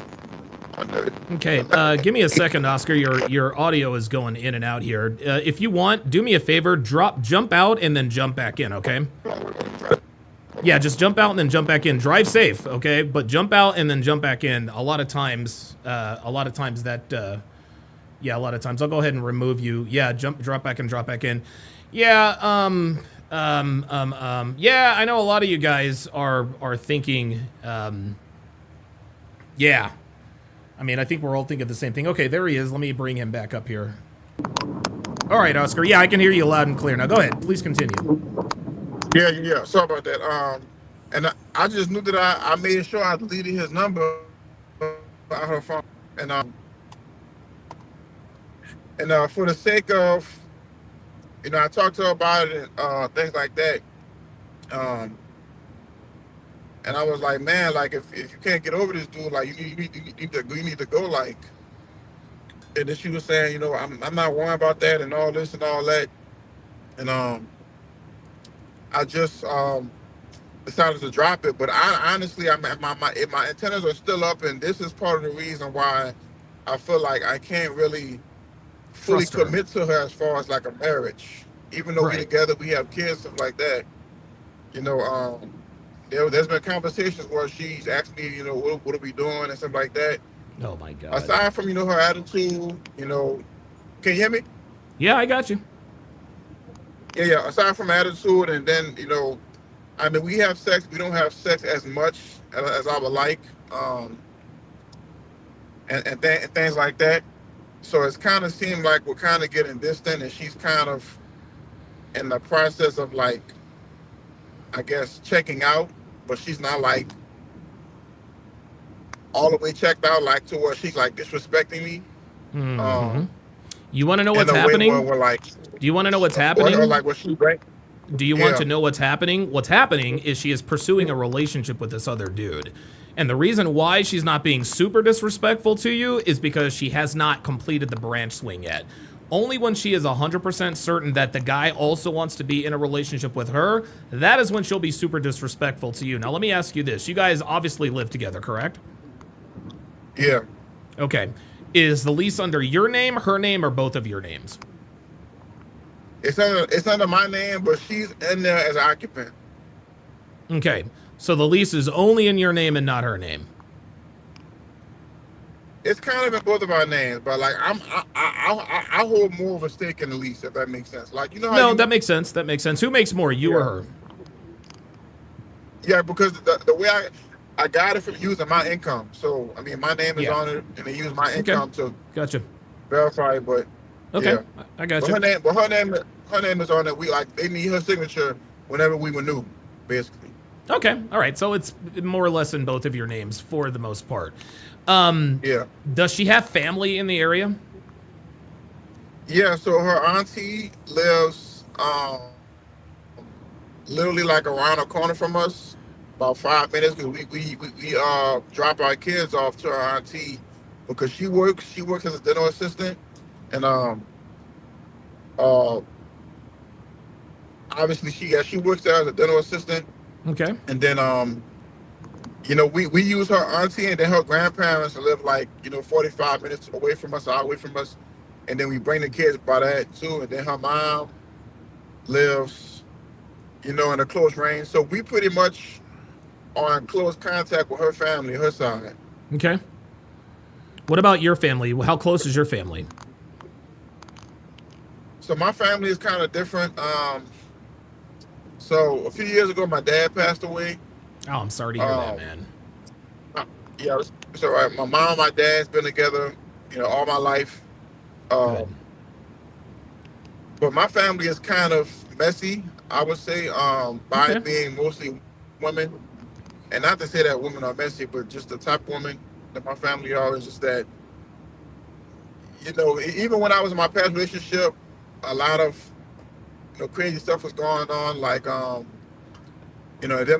under. Okay, give me a second, Oscar. Your audio is going in and out here. If you want, do me a favor, jump out and then jump back in, okay? Yeah, just jump out and then jump back in. Drive safe, okay? But jump out and then jump back in. A lot of times that. Yeah, a lot of times. I'll go ahead and remove you. Yeah, drop back in. Yeah, yeah, I know a lot of you guys are thinking, yeah. I mean, I think we're all thinking the same thing. Okay, there he is. Let me bring him back up here. All right, Oscar. Yeah, I can hear you loud and clear now. Go ahead. Please continue. Yeah. Sorry about that. And I just knew that I made sure I deleted his number on her phone. And for the sake of, I talked to her about it and things like that. And I was like, man, like if you can't get over this dude, like you need to go, like. And then she was saying, I'm not worrying about that and all this and all that. And I just decided to drop it. But I honestly, my antennas are still up, and this is part of the reason why I feel like I can't really fully commit to her as far as like a marriage. Even though we together, we have kids, stuff like that. There's been conversations where she's asked me, what are we doing and stuff like that. Oh my God. Aside from, her attitude, can you hear me? Yeah, I got you. Yeah. Aside from attitude, and then, I mean, we have sex. We don't have sex as much as I would like, and things like that. So it's kind of seemed like we're kind of getting distant, and she's kind of in the process of, like, I guess, checking out, but she's not like all the way checked out, like to where she's like disrespecting me. Mm-hmm. You want to know what's happening? Do you want to know what's happening? Or like what she right? Do you want to know what's happening? What's happening is she is pursuing a relationship with this other dude. And the reason why she's not being super disrespectful to you is because she has not completed the branch swing yet. Only when she is 100% certain that the guy also wants to be in a relationship with her, that is when she'll be super disrespectful to you. Now, let me ask you this. You guys obviously live together, correct? Yeah. Okay. Is the lease under your name, her name, or both of your names? It's under my name, but she's in there as an occupant. Okay. So the lease is only in your name and not her name. It's kind of in both of our names, but like I hold more of a stake in the lease, if that makes sense. Like how that makes sense. That makes sense. Who makes more, you or her? Yeah, because the way I got it from using my income. So I mean, my name is on it, and they use my income to verify it. But okay, I got you. Her name is on it. They need her signature whenever we renew, basically. Okay, all right. So it's more or less in both of your names for the most part. Yeah. Does she have family in the area? Yeah. So her auntie lives literally like around the corner from us, about 5 minutes. Cause we drop our kids off to her auntie because she works as a dental assistant, and obviously she works there as a dental assistant. Okay. And then we use her auntie, and then her grandparents live like 45 minutes away from us, away from us, and then we bring the kids by that too. And then her mom lives in a close range, so we pretty much are in close contact with her family, her side. Okay. What about your family? How close is your family? So my family is kind of different. So a few years ago, my dad passed away. Oh, I'm sorry to hear that, man. Yeah, it's all right. My mom and my dad's been together, all my life. But my family is kind of messy, I would say, by Okay. it being mostly women. And not to say that women are messy, but just the type of women that my family are is just that, even when I was in my past relationship, a lot of, crazy stuff was going on, like, them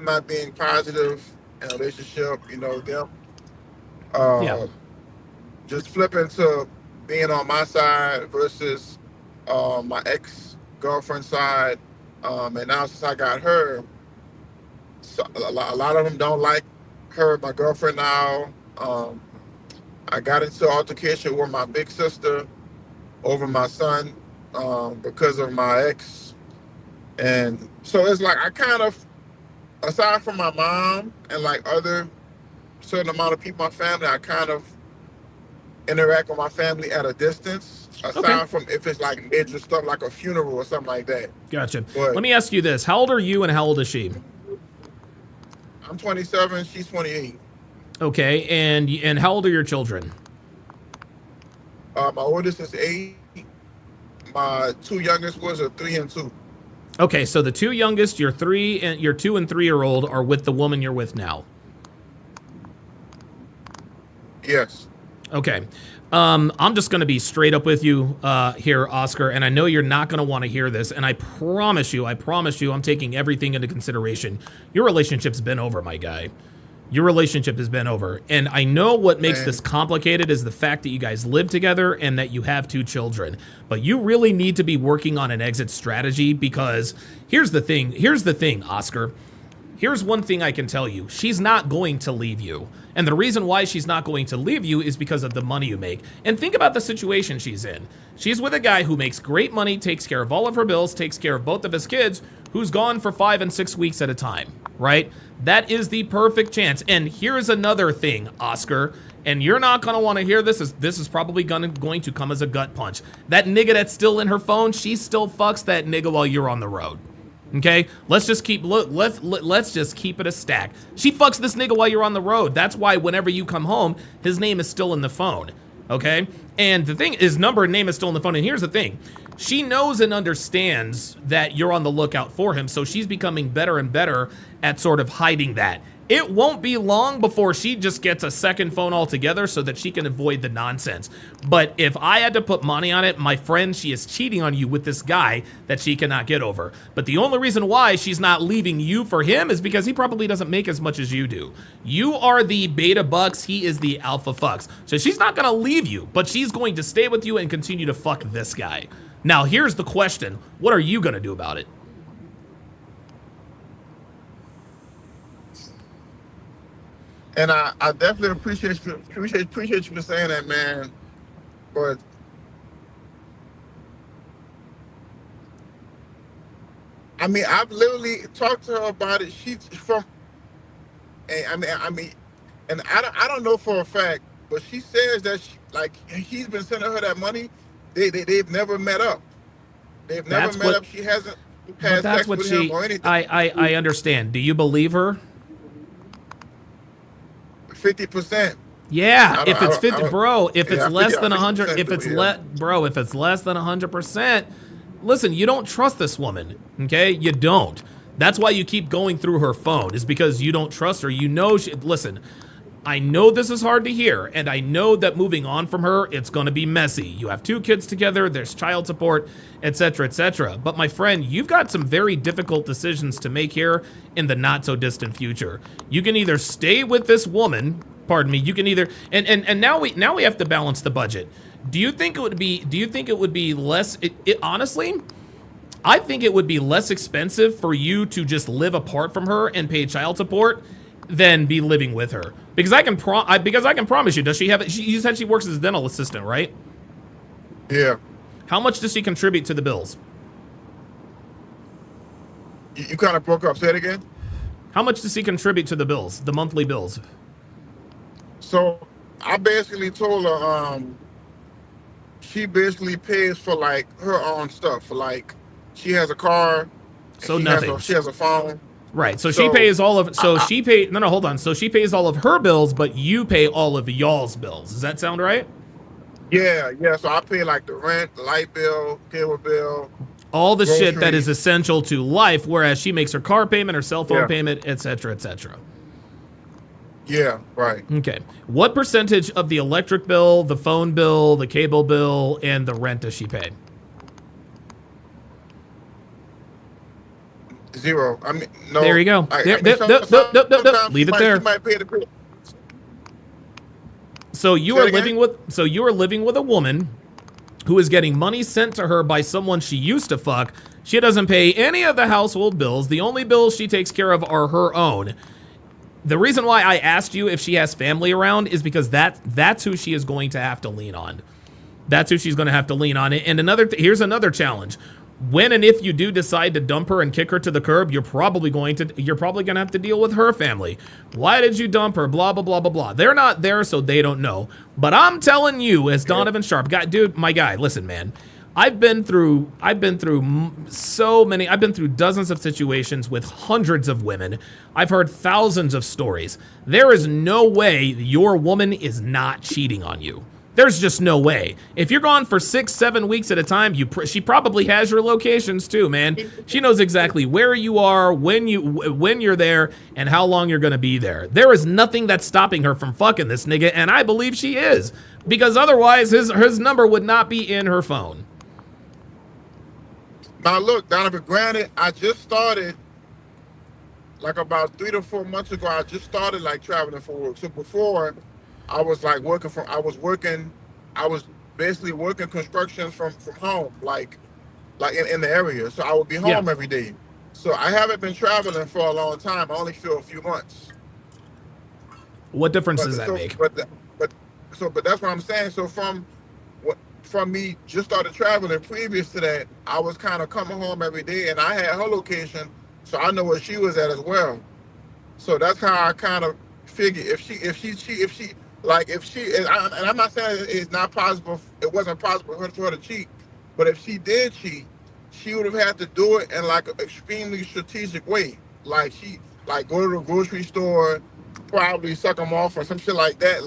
not being positive in a relationship, them Yeah. uh, just flipping to being on my side versus my ex girlfriend's side. And now since I got her, so a lot of them don't like her, my girlfriend now. I got into an altercation with my big sister over my son because of my ex. And so it's like I kind of, aside from my mom and like other certain amount of people in my family, I kind of interact with my family at a distance, aside Okay. from if it's like major stuff like a funeral or something like that. Gotcha. But Let me ask you this: how old are you, and how old is she? I'm 27, she's 28. Okay, and how old are your children? My oldest is 8. My two youngest ones are 3 and 2. Okay, so the two youngest, your 2 and 3-year-old, are with the woman you're with now. Yes. Okay. I'm just going to be straight up with you here, Oscar, and I know you're not going to want to hear this, and I promise you, I'm taking everything into consideration. Your relationship's been over, my guy. Your relationship has been over. And I know what makes this complicated is the fact that you guys live together and that you have 2 children. But you really need to be working on an exit strategy, because here's the thing, Oscar. Here's one thing I can tell you. She's not going to leave you. And the reason why she's not going to leave you is because of the money you make. And think about the situation she's in. She's with a guy who makes great money, takes care of all of her bills, takes care of both of his kids, who's gone for 5 and 6 weeks at a time, right? That is the perfect chance. And here's another thing, Oscar, and you're not going to want to hear this. This is probably going to come as a gut punch. That nigga that's still in her phone, she still fucks that nigga while you're on the road. Okay, let's just keep it a stack. She fucks this nigga while you're on the road. That's why whenever you come home, his name is still in the phone. Okay, and the thing, his number and name is still in the phone. And here's the thing: she knows and understands that you're on the lookout for him, so she's becoming better and better at sort of hiding that. It won't be long before she just gets a second phone altogether so that she can avoid the nonsense. But if I had to put money on it, my friend, she is cheating on you with this guy that she cannot get over. But the only reason why she's not leaving you for him is because he probably doesn't make as much as you do. You are the beta bucks, he is the alpha fucks. So she's not gonna leave you, but she's going to stay with you and continue to fuck this guy. Now, here's the question: what are you gonna do about it? And I definitely appreciate you for saying that, man. But I mean, I've literally talked to her about it. She's from, and and I don't know for a fact, but she says that he's been sending her that money. They've never met up. They've never met up. She hasn't had sex with him or anything. I understand. Do you believe her? 50%. Yeah, if it's 50, bro, if it's less than 100, if it's less than 100%, listen, you don't trust this woman, okay? You don't. That's why you keep going through her phone, is because you don't trust her. You know, listen, I know this is hard to hear, and I know that moving on from her, it's going to be messy. You have 2 kids together, there's child support, etc., etc. But my friend, you've got some very difficult decisions to make here in the not so distant future. You can either stay with this woman, pardon me, you can either, and now we have to balance the budget. Do you think it would be less, honestly, I think it would be less expensive for you to just live apart from her and pay child support than be living with her, because I can promise you. Does she have it? You said she works as a dental assistant, right? Yeah. How much does she contribute to the bills? You kind of broke up. Say it again. How much does she contribute to the bills, the monthly bills? So I basically told her she basically pays for like her own stuff. For like, she has a car. So nothing. She has a phone. Right. So she pays all of. So she pays. No, hold on. So she pays all of her bills, but you pay all of y'all's bills. Does that sound right? Yeah. So I pay like the rent, the light bill, cable bill. All the shit that Groceries. is essential to life, whereas she makes her car payment, her cell phone Yeah. payment, etc., etc. Yeah, right. Okay. What percentage of the electric bill, the phone bill, the cable bill, and the rent does she pay? 0. I mean, no. There you go. I There- mean, there- some- there- there- there- there- sometimes leave it she there. She might pay the bill. So you Say are it again? living with a woman who is getting money sent to her by someone she used to fuck. She doesn't pay any of the household bills. The only bills she takes care of are her own. The reason why I asked you if she has family around is because that's who she is going to have to lean on. That's who she's going to have to lean on. And here's another challenge. When and if you do decide to dump her and kick her to the curb, you're probably going to have to deal with her family. Why did you dump her? Blah blah blah blah blah. They're not there, so they don't know. But I'm telling you, as Donovan Sharp, my guy, listen, man. I've been through dozens of situations with hundreds of women. I've heard thousands of stories. There is no way your woman is not cheating on you. There's just no way. If you're gone for 6-7 weeks at a time, she probably has your locations too, man. She knows exactly where you are, when you're there, and how long you're gonna be there. There is nothing that's stopping her from fucking this nigga, and I believe she is, because otherwise his number would not be in her phone. Now look, Donovan, granted, I just started like about 3 to 4 months ago. I just started like traveling for work. So before, I was like I was basically working construction from home, like in the area. So I would be home every day. So I haven't been traveling for a long time. I only feel a few months. What difference does that make? But that's what I'm saying. So from me just started traveling previous to that, I was kind of coming home every day, and I had her location, so I know where she was at as well. So that's how I kind of figured if she and I'm not saying it's not possible. It wasn't possible for her to cheat, but if she did cheat, she would have had to do it in like an extremely strategic way. Like go to the grocery store, probably suck them off or some shit like that.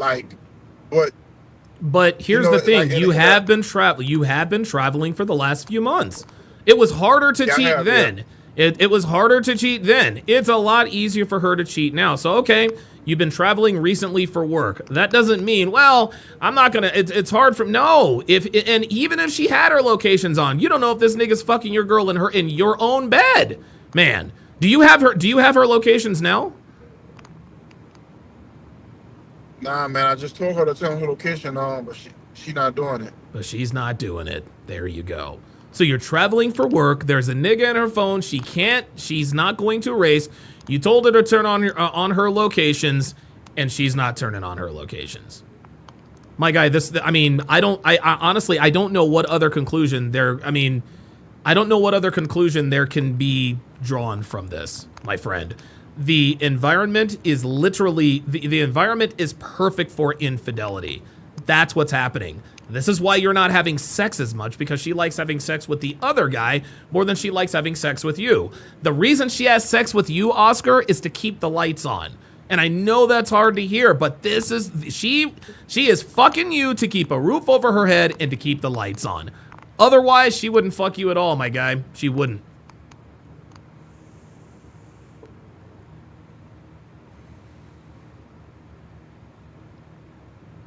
But here's the thing: you have been traveling for the last few months. It was harder to cheat then. It was harder to cheat then. It's a lot easier for her to cheat now. So okay, you've been traveling recently for work. That doesn't mean, well, I'm not gonna. It's hard for no. And even if she had her locations on, you don't know if this nigga's fucking your girl in your own bed, man. Do you have her locations now? Nah, man, I just told her to tell her location, but she not doing it. But she's not doing it. There you go. So you're traveling for work. There's a nigga in her phone. She's not going to erase. You told her to turn on her locations, and she's not turning on her locations. My guy, I honestly, I don't know what other conclusion there can be drawn from this, my friend. The environment is literally, the environment is perfect for infidelity. That's what's happening. This is why you're not having sex as much, because she likes having sex with the other guy more than she likes having sex with you. The reason she has sex with you, Oscar, is to keep the lights on. And I know that's hard to hear, but she is fucking you to keep a roof over her head and to keep the lights on. Otherwise, she wouldn't fuck you at all, my guy. She wouldn't.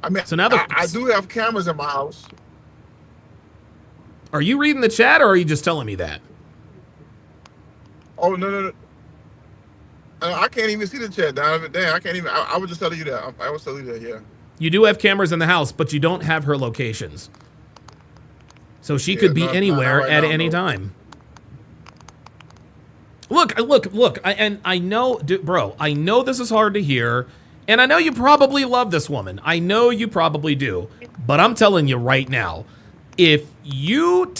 I mean, So now I do have cameras in my house. Are you reading the chat, or are you just telling me that? Oh, no. I can't even see the chat, Donovan. Damn, I can't even. I was just telling you that. I was telling you that, yeah. You do have cameras in the house, but you don't have her locations. So she could be anywhere right at now, any no. time. Look, I know, bro, I know this is hard to hear, and I know you probably love this woman. I know you probably do, but I'm telling you right now, if you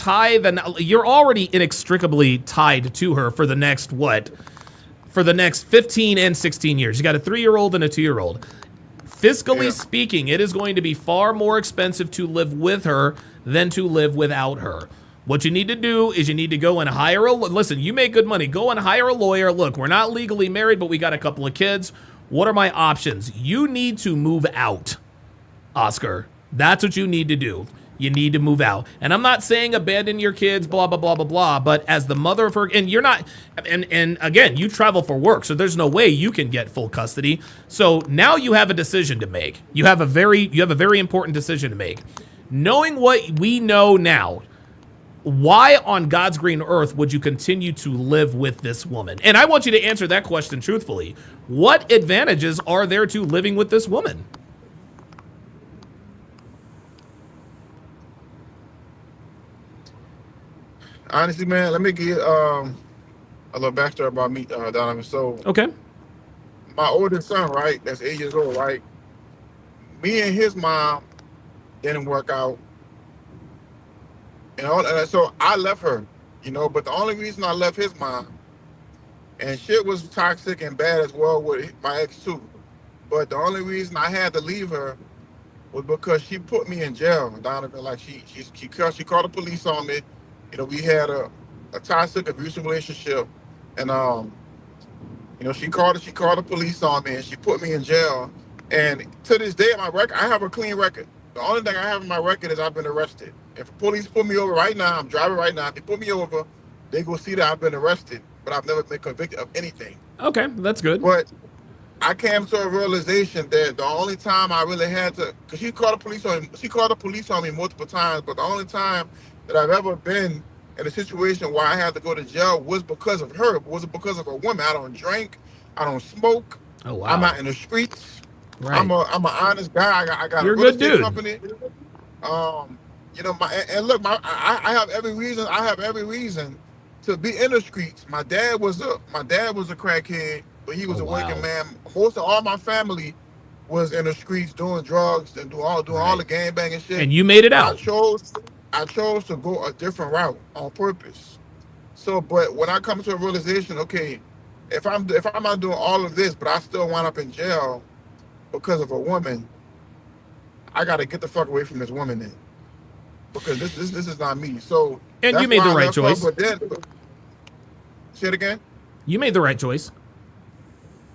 you're already inextricably tied to her for the next, for the next 15 and 16 years. You got a 3-year-old and a 2-year-old. Fiscally speaking, it is going to be far more expensive to live with her than to live without her. What you need to do is you need to go and hire listen, you make good money. Go and hire a lawyer. Look, we're not legally married, but we got a couple of kids. What are my options? You need to move out, Oscar. That's what you need to do. you need to move out. And I'm not saying abandon your kids, blah, blah, blah, blah, blah, but as the mother of her, and you're not, and again, you travel for work, so there's no way you can get full custody. So now you have a decision to make. You have a very important decision to make. Knowing what we know now, why on God's green earth would you continue to live with this woman? And I want you to answer that question truthfully. What advantages are there to living with this woman? Honestly, man, let me give a little backstory about me, Donovan. So, Okay. my oldest son, right, that's 8 years old, right? Me and his mom didn't work out. And so I left her, but the only reason I left his mom, and shit was toxic and bad as well with my ex too, but the only reason I had to leave her was because she put me in jail, Donovan. Like she called the police on me. We had a toxic, abusive relationship, and she called the police on me, and she put me in jail. And to this day, my record, I have a clean record. The only thing I have in my record is I've been arrested. If the police pull me over right now, I'm driving right now. If they pull me over, they go see that I've been arrested, but I've never been convicted of anything. Okay, that's good. But I came to a realization that the only time I really had to, because she called the police on me multiple times, but the only time that I've ever been in a situation where I had to go to jail was because of her. It wasn't because of a woman. I don't drink. I don't smoke. Oh, wow. I'm out in the streets. Right. I'm an honest guy. I got You're a real a good estate dude. company. I have every reason to be in the streets. My dad was a crackhead, but he was a working man. Most of all my family was in the streets doing drugs and doing all the gangbanging shit. And you made it out. I chose to go a different route on purpose. So, but when I come to a realization, okay, if I'm not doing all of this, but I still wind up in jail because of a woman, I got to get the fuck away from this woman then, because this is not me. So, and you made the right choice. Say it again. You made the right choice.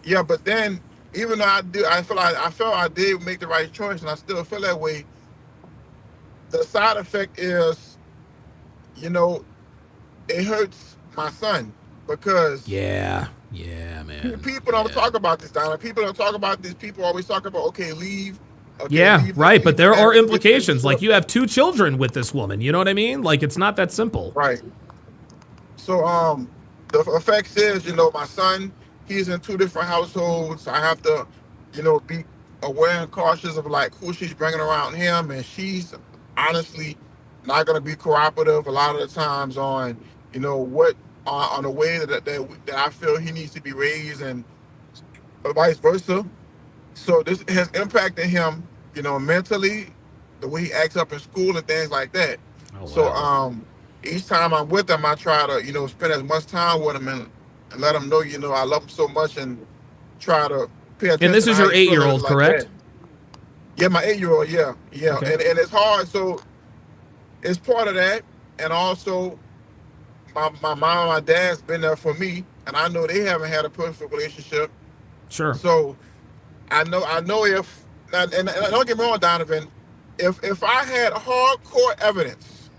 Yeah, but then even though I felt I did make the right choice, and I still feel that way. The side effect is, it hurts my son because Yeah, man. People don't talk about this, Donna. People don't talk about this. People always talk about, okay, leave. Okay, Yeah, leave, right. But there are leave, implications. Like, you have 2 children with this woman. You know what I mean? Like, it's not that simple. Right. So, the effects is, my son, he's in 2 different households. I have to, be aware and cautious of like who she's bringing around him, and she's honestly not going to be cooperative a lot of the times on, on the way that I feel he needs to be raised, and vice versa. So this has impacted him, mentally, the way he acts up in school and things like that. Oh, wow. So each time I'm with him, I try to, spend as much time with him and let him know, I love him so much, and try to pay attention. And this is your 8-year-old, like correct? That. Yeah, my 8-year-old, yeah. Okay. And it's hard, so it's part of that. And also, my mom and my dad's been there for me, and I know they haven't had a perfect relationship. Sure. So I know if, and don't get me wrong, Donovan, if I had hardcore evidence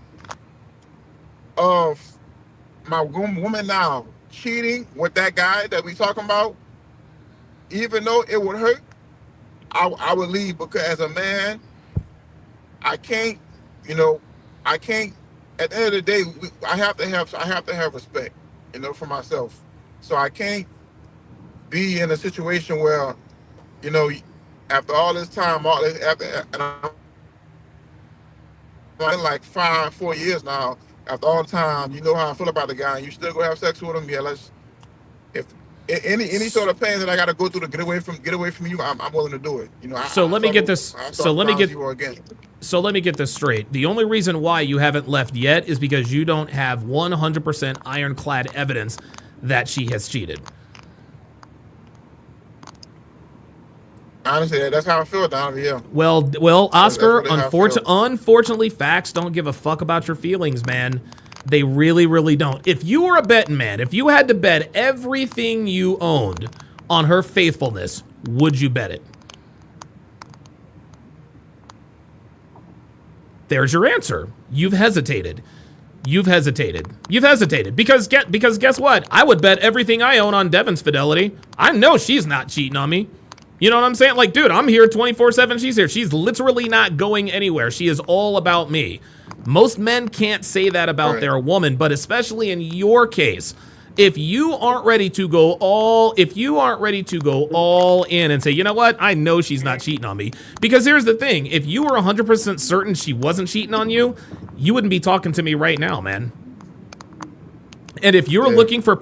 of my woman now cheating with that guy that we talking about, even though it would hurt, I would leave, because as a man, I can't, at the end of the day, I have to have respect, for myself. So I can't be in a situation where, after all this time, and I'm in like 4 years now, after all the time, you know how I feel about the guy, and you still go have sex with him, yeah, if any sort of pain that I got to go through to get away from you, I'm willing to do it. So let me get this straight. The only reason why you haven't left yet is because you don't have 100% ironclad evidence that she has cheated. Honestly, that's how I feel, Donovan. Yeah. Well, Oscar. That's really Unfortunately, facts don't give a fuck about your feelings, man. They really, really don't. If you were a betting man, if you had to bet everything you owned on her faithfulness, would you bet it? There's your answer. You've hesitated. You've hesitated. You've hesitated. Because guess what? I would bet everything I own on Devin's fidelity. I know she's not cheating on me. You know what I'm saying? Like, dude, I'm here 24/7. She's here. She's literally not going anywhere. She is all about me. Most men can't say that about their woman, but especially in your case, if you aren't ready to go all in and say, you know what? I know she's not cheating on me. Because here's the thing. If you were 100% certain she wasn't cheating on you, you wouldn't be talking to me right now, man. And if you're looking for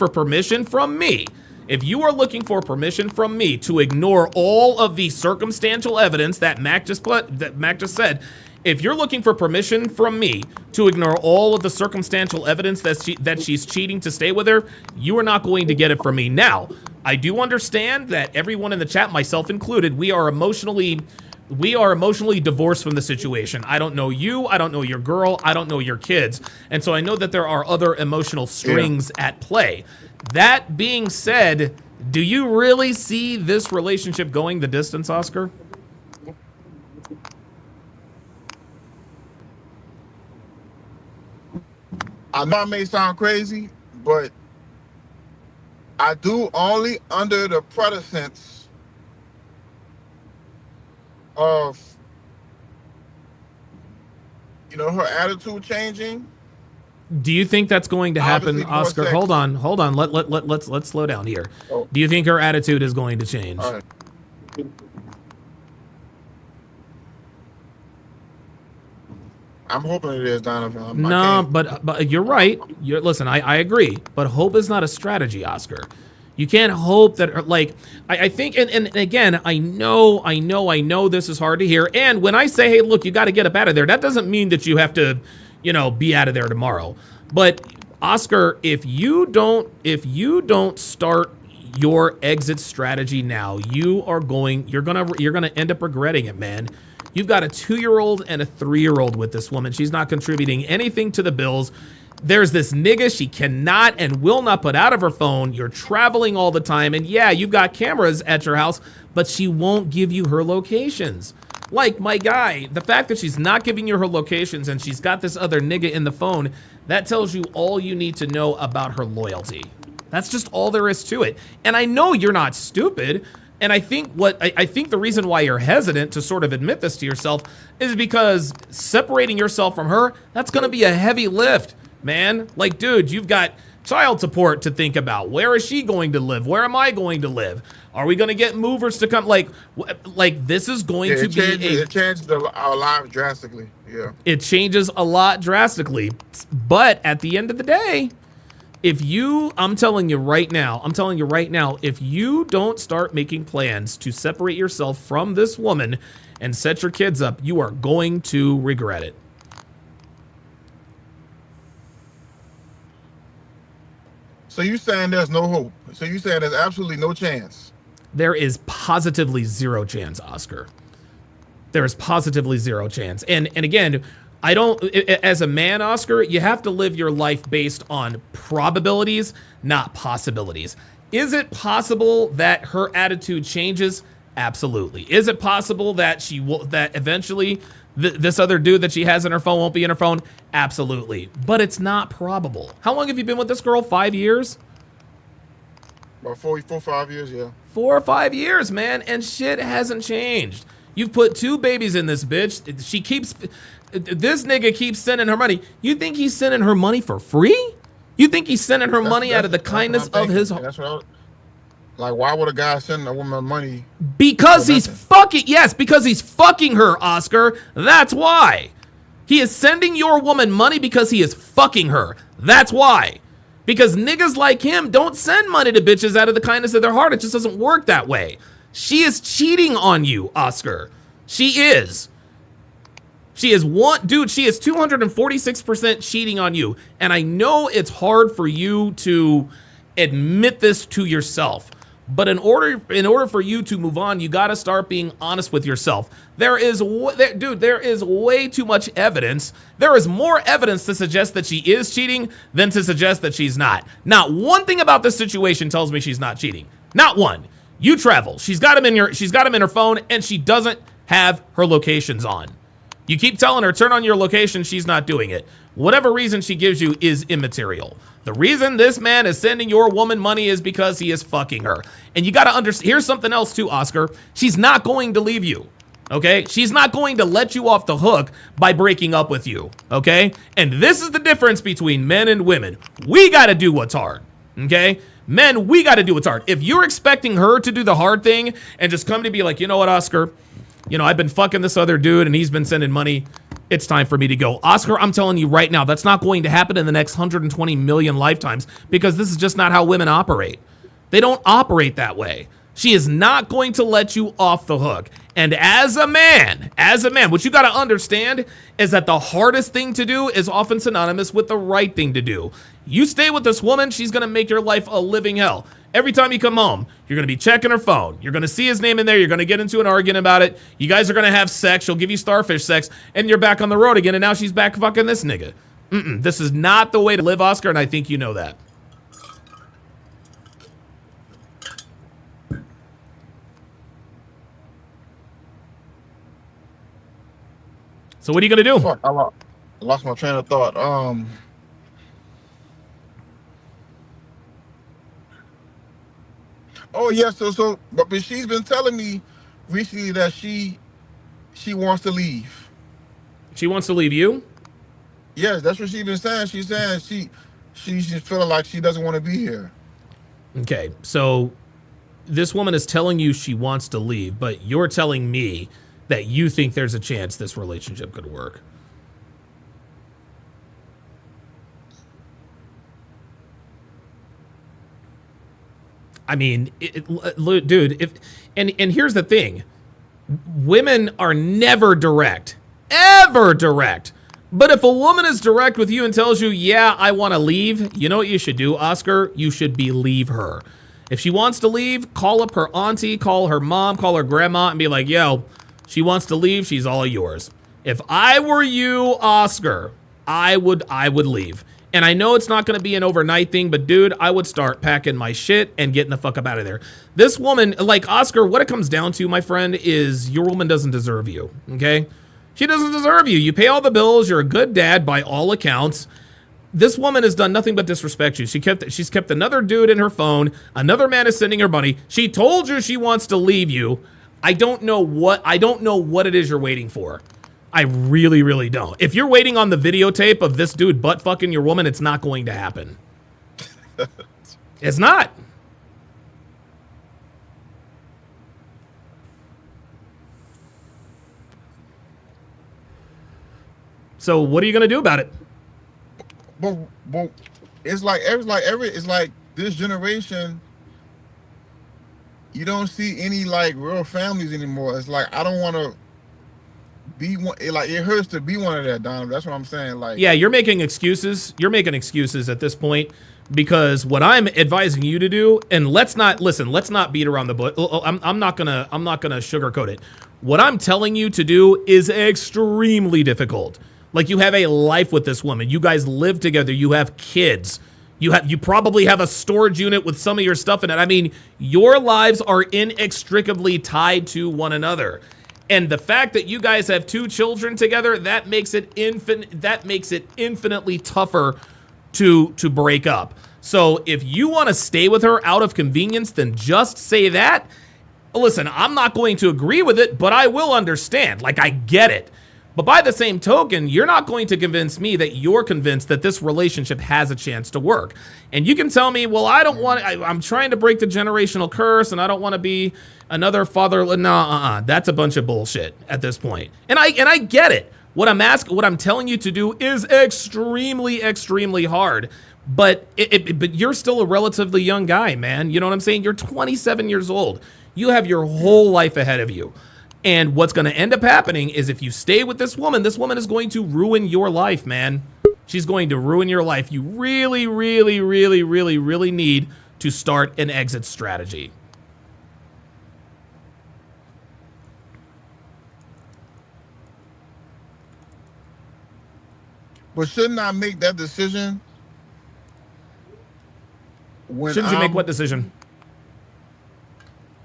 permission from me, if you are looking for permission from me to ignore all of the circumstantial evidence that Mac just said, if you're looking for permission from me to ignore all of the circumstantial evidence that she's cheating to stay with her, you are not going to get it from me. Now, I do understand that everyone in the chat, myself included, we are emotionally divorced from the situation. I don't know you, I don't know your girl, I don't know your kids. And so I know that there are other emotional strings at play. That being said, do you really see this relationship going the distance, Oscar? I know it may sound crazy, but I do only under the pretense of, her attitude changing. Do you think that's going to happen, Obviously, more Oscar? sex. Hold on. Let's slow down here. Oh. Do you think her attitude is going to change? All right. I'm hoping it is, Donovan. No, but you're right. Listen, I agree. But hope is not a strategy, Oscar. You can't hope that, like, I think, and again, I know this is hard to hear. And when I say, hey, look, you got to get up out of there, that doesn't mean that you have to, be out of there tomorrow. But Oscar, if you don't start your exit strategy now, you're gonna end up regretting it, man. You've got a 2-year-old and a 3-year-old with this woman. She's not contributing anything to the bills. There's this nigga she cannot and will not put out of her phone. You're traveling all the time. And yeah, you've got cameras at your house, but she won't give you her locations. Like, my guy, the fact that she's not giving you her locations and she's got this other nigga in the phone, that tells you all you need to know about her loyalty. That's just all there is to it. And I know you're not stupid. And I think the reason why you're hesitant to sort of admit this to yourself is because separating yourself from her, that's going to be a heavy lift, man. Like, dude, you've got child support to think about. Where is she going to live? Where am I going to live? Are we going to get movers to come? Like this is going to be it changed our lives drastically. Yeah. It changes a lot drastically. But at the end of the day, I'm telling you right now, if you don't start making plans to separate yourself from this woman and set your kids up, you are going to regret it. So you saying there's no hope? So you saying there's absolutely no chance? There is positively zero chance, Oscar. There is positively zero chance. And again, as a man, Oscar, you have to live your life based on probabilities, not possibilities. Is it possible that her attitude changes? Absolutely. Is it possible that that eventually this other dude that she has in her phone won't be in her phone? Absolutely. But it's not probable. How long have you been with this girl? 5 years? About 5 years, yeah. 4 or 5 years, man, and shit hasn't changed. You've put 2 babies in this bitch. This nigga keeps sending her money. You think he's sending her money for free? You think he's sending her money out of the kindness of his heart? That's what like, why would a guy send a woman money? Because he's fucking her, Oscar. That's why. He is sending your woman money because he is fucking her. That's why. Because niggas like him don't send money to bitches out of the kindness of their heart. It just doesn't work that way. She is cheating on you, Oscar. She is. She is 246% cheating on you. And I know it's hard for you to admit this to yourself. But in order for you to move on, you got to start being honest with yourself. There is way too much evidence. There is more evidence to suggest that she is cheating than to suggest that she's not. Not one thing about this situation tells me she's not cheating. Not one. You travel. She's got him in her phone, and she doesn't have her locations on. You keep telling her, turn on your location, she's not doing it. Whatever reason she gives you is immaterial. The reason this man is sending your woman money is because he is fucking her. And you got to understand, here's something else too, Oscar. She's not going to leave you. Okay? She's not going to let you off the hook by breaking up with you. Okay? And this is the difference between men and women. We got to do what's hard. Okay? Men, we got to do what's hard. If you're expecting her to do the hard thing and just come to be like, you know what, Oscar? You know, I've been fucking this other dude and he's been sending money. It's time for me to go. Oscar, I'm telling you right now, that's not going to happen in the next 120 million lifetimes because this is just not how women operate. They don't operate that way. She is not going to let you off the hook. And as a man, what you got to understand is that the hardest thing to do is often synonymous with the right thing to do. You stay with this woman, she's going to make your life a living hell. Every time you come home, you're going to be checking her phone. You're going to see his name in there. You're going to get into an argument about it. You guys are going to have sex. She'll give you starfish sex. And you're back on the road again. And now she's back fucking this nigga. This is not the way to live, Oscar. And I think you know that. So what are you going to do? Fuck, I lost my train of thought. Oh yeah, but she's been telling me recently that she wants to leave. She wants to leave you? Yes, that's what she's been saying. She's saying she's feeling like she doesn't want to be here. Okay, so this woman is telling you she wants to leave, but you're telling me that you think there's a chance this relationship could work. I mean, dude, and here's the thing. Women are never direct. Ever direct. But if a woman is direct with you and tells you, yeah, I want to leave, you know what you should do, Oscar? You should believe her. If she wants to leave, call up her auntie, call her mom, call her grandma, and be like, yo, she wants to leave, she's all yours. If I were you, Oscar, I would leave. And I know it's not going to be an overnight thing, but dude, I would start packing my shit and getting the fuck up out of there. This woman, like Oscar, what it comes down to, my friend, is your woman doesn't deserve you, okay? She doesn't deserve you. You pay all the bills. You're a good dad by all accounts. This woman has done nothing but disrespect you. She's kept another dude in her phone. Another man is sending her money. She told you she wants to leave you. I don't know what it is you're waiting for. I really, really don't. If you're waiting on the videotape of this dude butt fucking your woman, it's not going to happen. It's not. So what are you gonna do about it? But it's like this generation. You don't see any like real families anymore. It's like I don't want to be one. It hurts to be one of that, Donald. That's what I'm saying. Like, yeah, you're making excuses. You're making excuses at this point because what I'm advising you to do, and let's not beat around the bush. I'm not gonna sugarcoat it. What I'm telling you to do is extremely difficult. Like, you have a life with this woman. You guys live together. You have kids. You probably have a storage unit with some of your stuff in it. I mean, your lives are inextricably tied to one another. And the fact that you guys have 2 children together, that makes it infinitely tougher to break up. So if you want to stay with her out of convenience, then just say that. Listen, I'm not going to agree with it, but I will understand. Like, I get it. But by the same token, you're not going to convince me that you're convinced that this relationship has a chance to work. And you can tell me, well, I'm trying to break the generational curse and I don't want to be another father. No, that's a bunch of bullshit at this point. And I get it. What I'm telling you to do is extremely, extremely hard. But you're still a relatively young guy, man. You know what I'm saying? You're 27 years old. You have your whole life ahead of you. And what's going to end up happening is if you stay with this woman is going to ruin your life, man. She's going to ruin your life. You really, really, really, really, really need to start an exit strategy. But shouldn't I make that decision? Shouldn't you make what decision?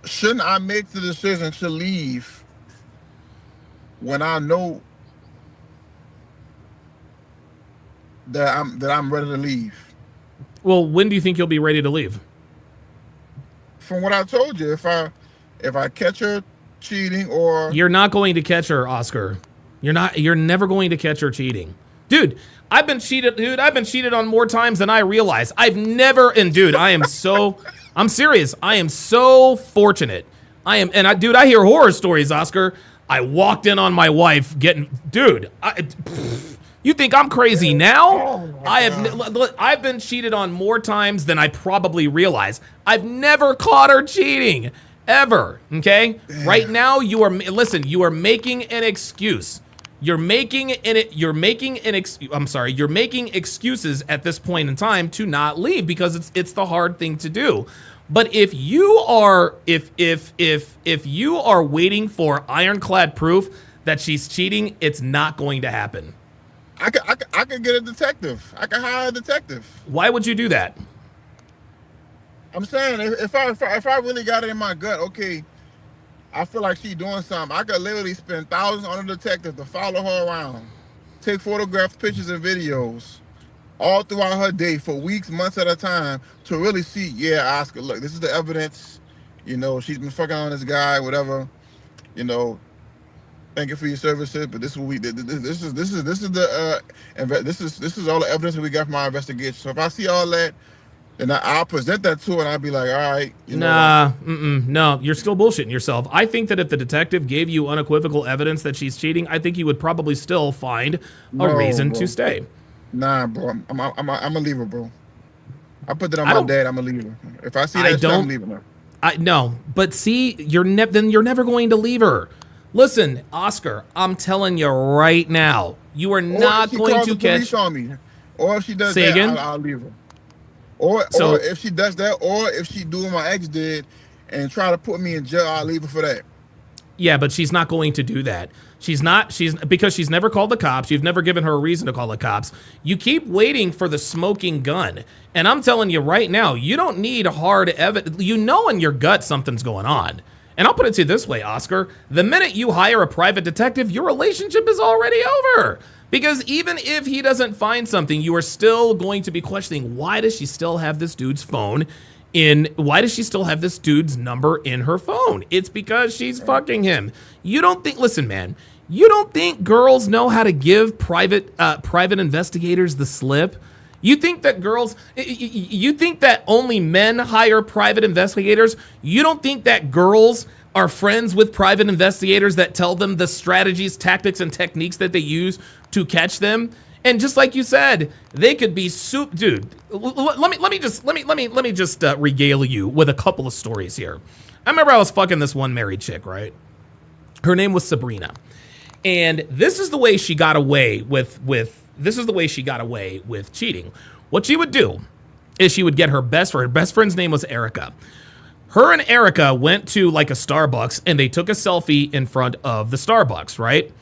Shouldn't I make the decision to leave when I know that I'm ready to leave. Well, when do you think you'll be ready to leave? From what I told you, if I catch her cheating or You're not going to catch her, Oscar. You're never going to catch her cheating. Dude, I've been cheated on more times than I realize. Dude, I'm serious. I am so fortunate. Dude, I hear horror stories, Oscar. I walked in on my wife you think I'm crazy now? I've been cheated on more times than I probably realize. I've never caught her cheating. Ever, okay? Damn. Right now, you are making an excuse. You're making excuses at this point in time to not leave because it's the hard thing to do. But if you are waiting for ironclad proof that she's cheating, it's not going to happen. I could get a detective. I can hire a detective. Why would you do that? I'm saying if I really got it in my gut, okay, I feel like she's doing something. I could literally spend thousands on a detective to follow her around, take photographs, pictures, and videos all throughout her day for weeks, months at a time to really see, yeah, Oscar, look, this is the evidence. You know, she's been fucking on this guy, whatever. You know, thank you for your services, but this is what we did. This is all the evidence that we got from our investigation. So if I see all that, then I'll present that to her and I'll be like, all right. No, you're still bullshitting yourself. I think that if the detective gave you unequivocal evidence that she's cheating, I think you would probably still find a reason to stay. Nah, bro, I'm a leaver, bro. I put that on my dad. I'm a leaver. If I see that shit, I'm leaving her. No, but see, then you're never going to leave her. Listen, Oscar, I'm telling you right now, you are not going to catch. On me. Or if she does Say that, again? I'll leave her. Or if she does that, or if she do what my ex did and try to put me in jail, I'll leave her for that. Yeah, but she's not going to do that. Because she's never called the cops. You've never given her a reason to call the cops. You keep waiting for the smoking gun. And I'm telling you right now, you don't need hard evidence. You know in your gut something's going on. And I'll put it to you this way, Oscar. The minute you hire a private detective, your relationship is already over. Because even if he doesn't find something, you are still going to be questioning, why does she still have this dude's why does she still have this dude's number in her phone? It's because she's fucking him. Listen, man, you don't think girls know how to give private investigators the slip? You think that only men hire private investigators? You don't think that girls are friends with private investigators that tell them the strategies, tactics, and techniques that they use to catch them? And just like you said, they could be dude. Let me just regale you with a couple of stories here. I remember I was fucking this one married chick, right? Her name was Sabrina, and this is the way she got away with cheating. What she would do is she would get her best friend's name was Erica. Her and Erica went to like a Starbucks and they took a selfie in front of the Starbucks, right?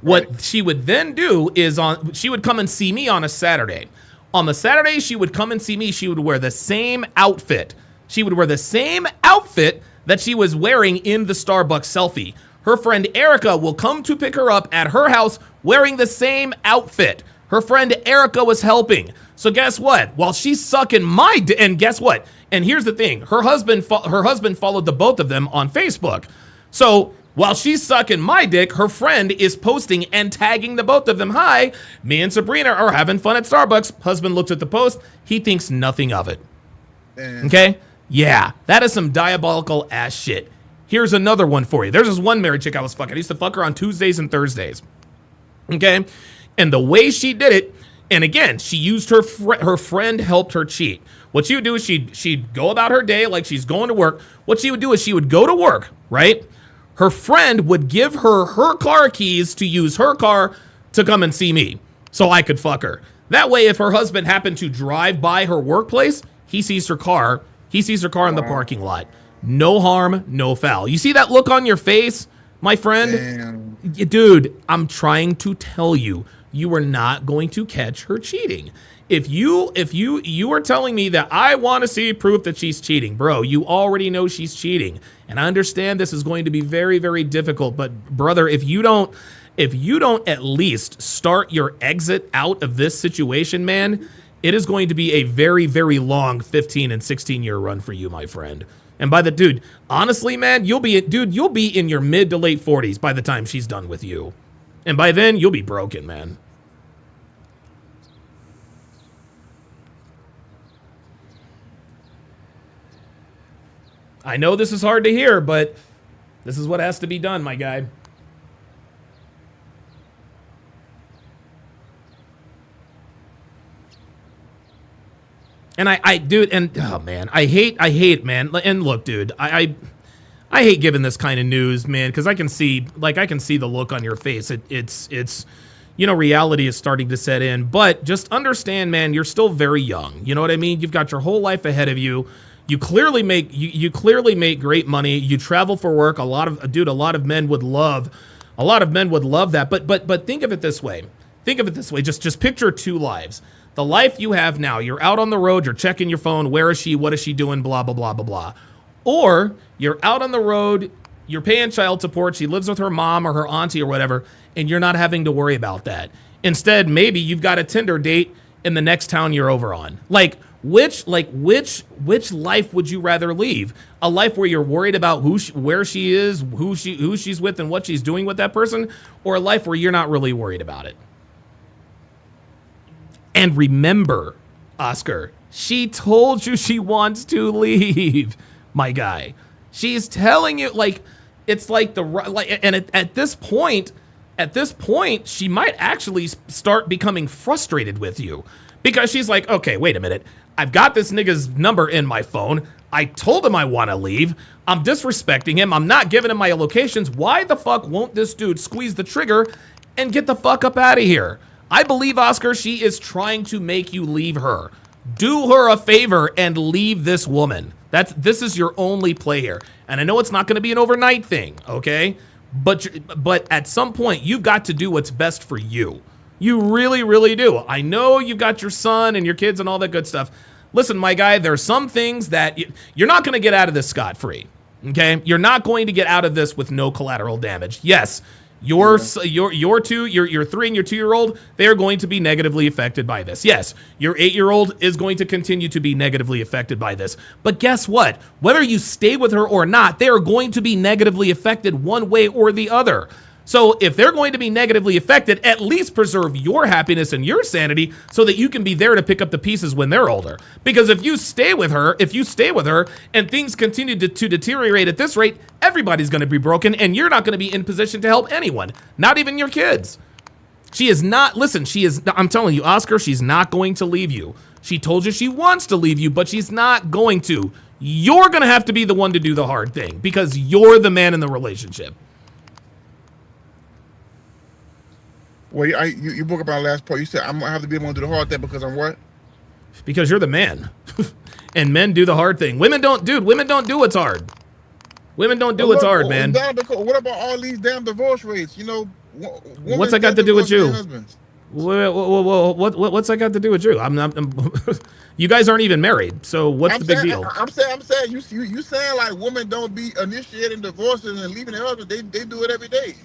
What she would then do is she would come and see me on a Saturday. On the Saturday, she would come and see me. She would wear the same outfit. She would wear the same outfit that she was wearing in the Starbucks selfie. Her friend Erica will come to pick her up at her house wearing the same outfit. Her friend Erica was helping. So guess what? While she's sucking my dick, and guess what? And here's the thing. Her husband followed the both of them on Facebook. So while she's sucking my dick, her friend is posting and tagging the both of them. Hi, me and Sabrina are having fun at Starbucks. Husband looks at the post. He thinks nothing of it. Okay? Yeah, that is some diabolical ass shit. Here's another one for you. There's this one married chick I was fucking. I used to fuck her on Tuesdays and Thursdays. Okay? And the way she did it, and again, she used her friend helped her cheat. What she would do is she'd go about her day like she's going to work. What she would do is she would go to work, right? Her friend would give her her car keys to use her car to come and see me so I could fuck her. That way, if her husband happened to drive by her workplace, he sees her car. He sees her car in the parking lot. No harm, no foul. You see that look on your face, my friend? Damn. Dude, I'm trying to tell you, you are not going to catch her cheating. If you are telling me that I want to see proof that she's cheating, bro, you already know she's cheating. And I understand this is going to be very, very difficult, but brother, if you don't if you don't at least start your exit out of this situation, man, it is going to be a very, very long 15 and 16-year run for you, my friend. And dude, honestly, man, you'll be in your mid to late 40s by the time she's done with you. And by then, you'll be broken, man. I know this is hard to hear, but this is what has to be done, my guy. And dude, and oh man, I hate, man. And look, dude, I hate giving this kind of news, man, because I can see the look on your face. It's reality is starting to set in. But just understand, man, you're still very young. You know what I mean? You've got your whole life ahead of you. You clearly make great money. You travel for work. A lot of men would love that. But think of it this way. Just picture two lives. The life you have now, you're out on the road, you're checking your phone, where is she, what is she doing, blah, blah, blah, blah, blah. Or you're out on the road, you're paying child support, she lives with her mom or her auntie or whatever, and you're not having to worry about that. Instead, maybe you've got a Tinder date in the next town you're over on. Which life would you rather leave? A life where you're worried about where she is, who she's with, and what she's doing with that person, or a life where you're not really worried about it? And remember, Oscar, she told you she wants to leave, my guy. She's telling you, it's like and at this point, she might actually start becoming frustrated with you because she's like, okay, wait a minute. I've got this nigga's number in my phone. I told him I want to leave. I'm disrespecting him. I'm not giving him my locations. Why the fuck won't this dude squeeze the trigger and get the fuck up out of here? I believe, Oscar, she is trying to make you leave her. Do her a favor and leave this woman. This is your only play here. And I know it's not going to be an overnight thing, okay? But at some point, you've got to do what's best for you. You really, really do. I know you've got your son and your kids and all that good stuff. Listen, my guy, there are some things that you're not going to get out of this scot-free, okay? You're not going to get out of this with no collateral damage. Yes, your 3 and your 2-year-old, they are going to be negatively affected by this. Yes, your 8-year-old is going to continue to be negatively affected by this. But guess what? Whether you stay with her or not, they are going to be negatively affected one way or the other. So if they're going to be negatively affected, at least preserve your happiness and your sanity so that you can be there to pick up the pieces when they're older. Because if you stay with her and things continue to deteriorate at this rate, everybody's going to be broken and you're not going to be in position to help anyone, not even your kids. I'm telling you, Oscar, she's not going to leave you. She told you she wants to leave you, but she's not going to. You're going to have to be the one to do the hard thing because you're the man in the relationship. Well, you broke up our last part. You said I'm gonna have to be the one to do the hard thing because I'm what? Because you're the man, and men do the hard thing. Women don't do what's hard. Women don't do what's hard, man. What about all these damn divorce rates? What's that got to do with you? What's that got to do with you? You guys aren't even married, so what's the big deal? I'm saying you saying like women don't be initiating divorces and leaving their husband. They do it every day.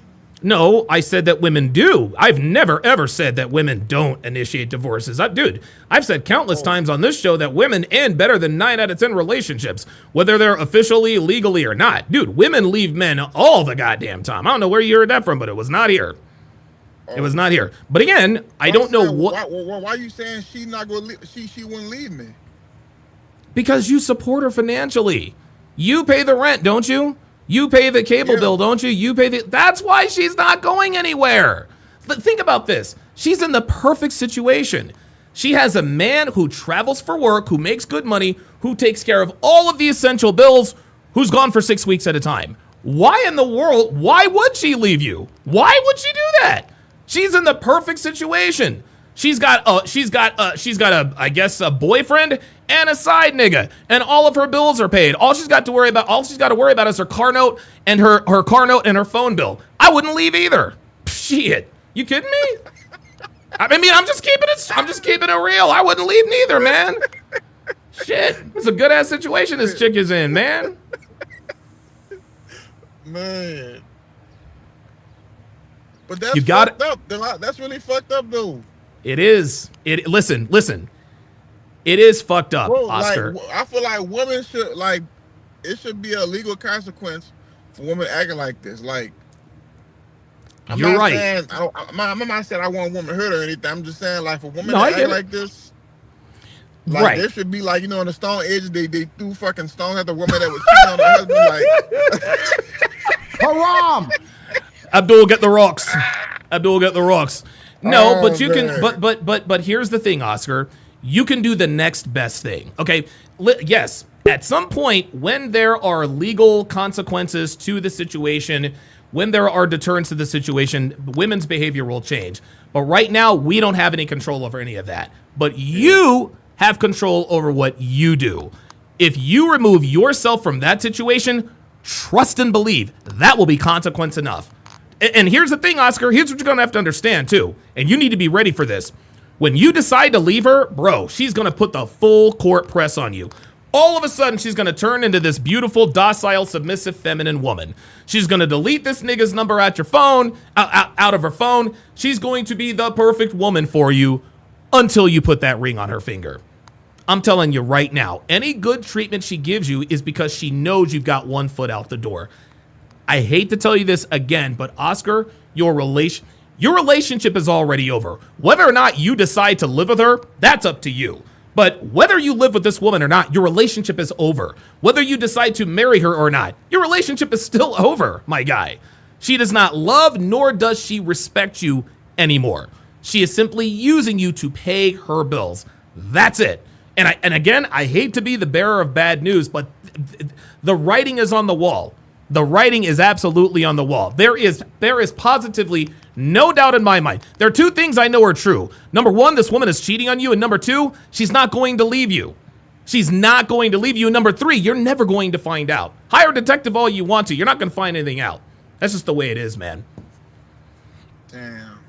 No, I said that women do. I've never, ever said that women don't initiate divorces. I've said countless times on this show that women end better than 9 out of 10 relationships, whether they're officially, legally, or not. Dude, women leave men all the goddamn time. I don't know where you heard that from, but it was not here. It was not here. But again, I don't know what... Why are you saying she not gonna she wouldn't leave me? Because you support her financially. You pay the rent, don't you? You pay the cable bill, don't you? That's why she's not going anywhere. But think about this. She's in the perfect situation. She has a man who travels for work, who makes good money, who takes care of all of the essential bills, who's gone for 6 weeks at a time. Why in the world, why would she leave you? Why would she do that? She's in the perfect situation. She's got a I boyfriend and a side nigga, and all of her bills are paid. All she's got to worry about is her car note and her phone bill. I wouldn't leave either. Shit, you kidding me? I mean, I'm just keeping it real. I wouldn't leave neither, man. Shit, it's a good ass situation this chick is in, man. But that's You got fucked up. That's really fucked up, though. It is. Listen. It is fucked up, Bro, Oscar. like, I feel like women should, like, it should be a legal consequence for women acting like this. Like, You're right. Saying, I'm not saying I want a woman hurt or anything. I'm just saying, like, for women to I act get it. like this, like, Right. there should be, like, in the Stone Age, they threw fucking stones at the woman that was cheating on her husband. Like, Haram. Abdul, get the rocks. Abdul, get the rocks. No, Oh, but you man. can. But here's the thing, Oscar. You can do the next best thing. Okay. Yes. At some point, when there are legal consequences to the situation, when there are deterrents to the situation, women's behavior will change. But right now, we don't have any control over any of that. But you have control over what you do. If you remove yourself from that situation, trust and believe that will be consequence enough. And here's the thing, Oscar. Here's what you're going to have to understand, too. And you need to be ready for this. When you decide to leave her, bro, she's going to put the full court press on you. All of a sudden, she's going to turn into this beautiful, docile, submissive, feminine woman. She's going to delete this nigga's number out your phone, out of her phone. She's going to be the perfect woman for you until you put that ring on her finger. I'm telling you right now, any good treatment she gives you is because she knows you've got one foot out the door. I hate to tell you this again, but Oscar, your relationship is already over. Whether or not you decide to live with her, that's up to you. But whether you live with this woman or not, your relationship is over. Whether you decide to marry her or not, your relationship is still over, my guy. She does not love nor does she respect you anymore. She is simply using you to pay her bills. That's it. And again, I hate to be the bearer of bad news, but the writing is on the wall. The writing is absolutely on the wall. There is positively no doubt in my mind. There are two things I know are true. Number one, this woman is cheating on you. And number two, she's not going to leave you. She's not going to leave you. And number three, you're never going to find out. Hire a detective all you want to. You're not going to find anything out. That's just the way it is, man. damn.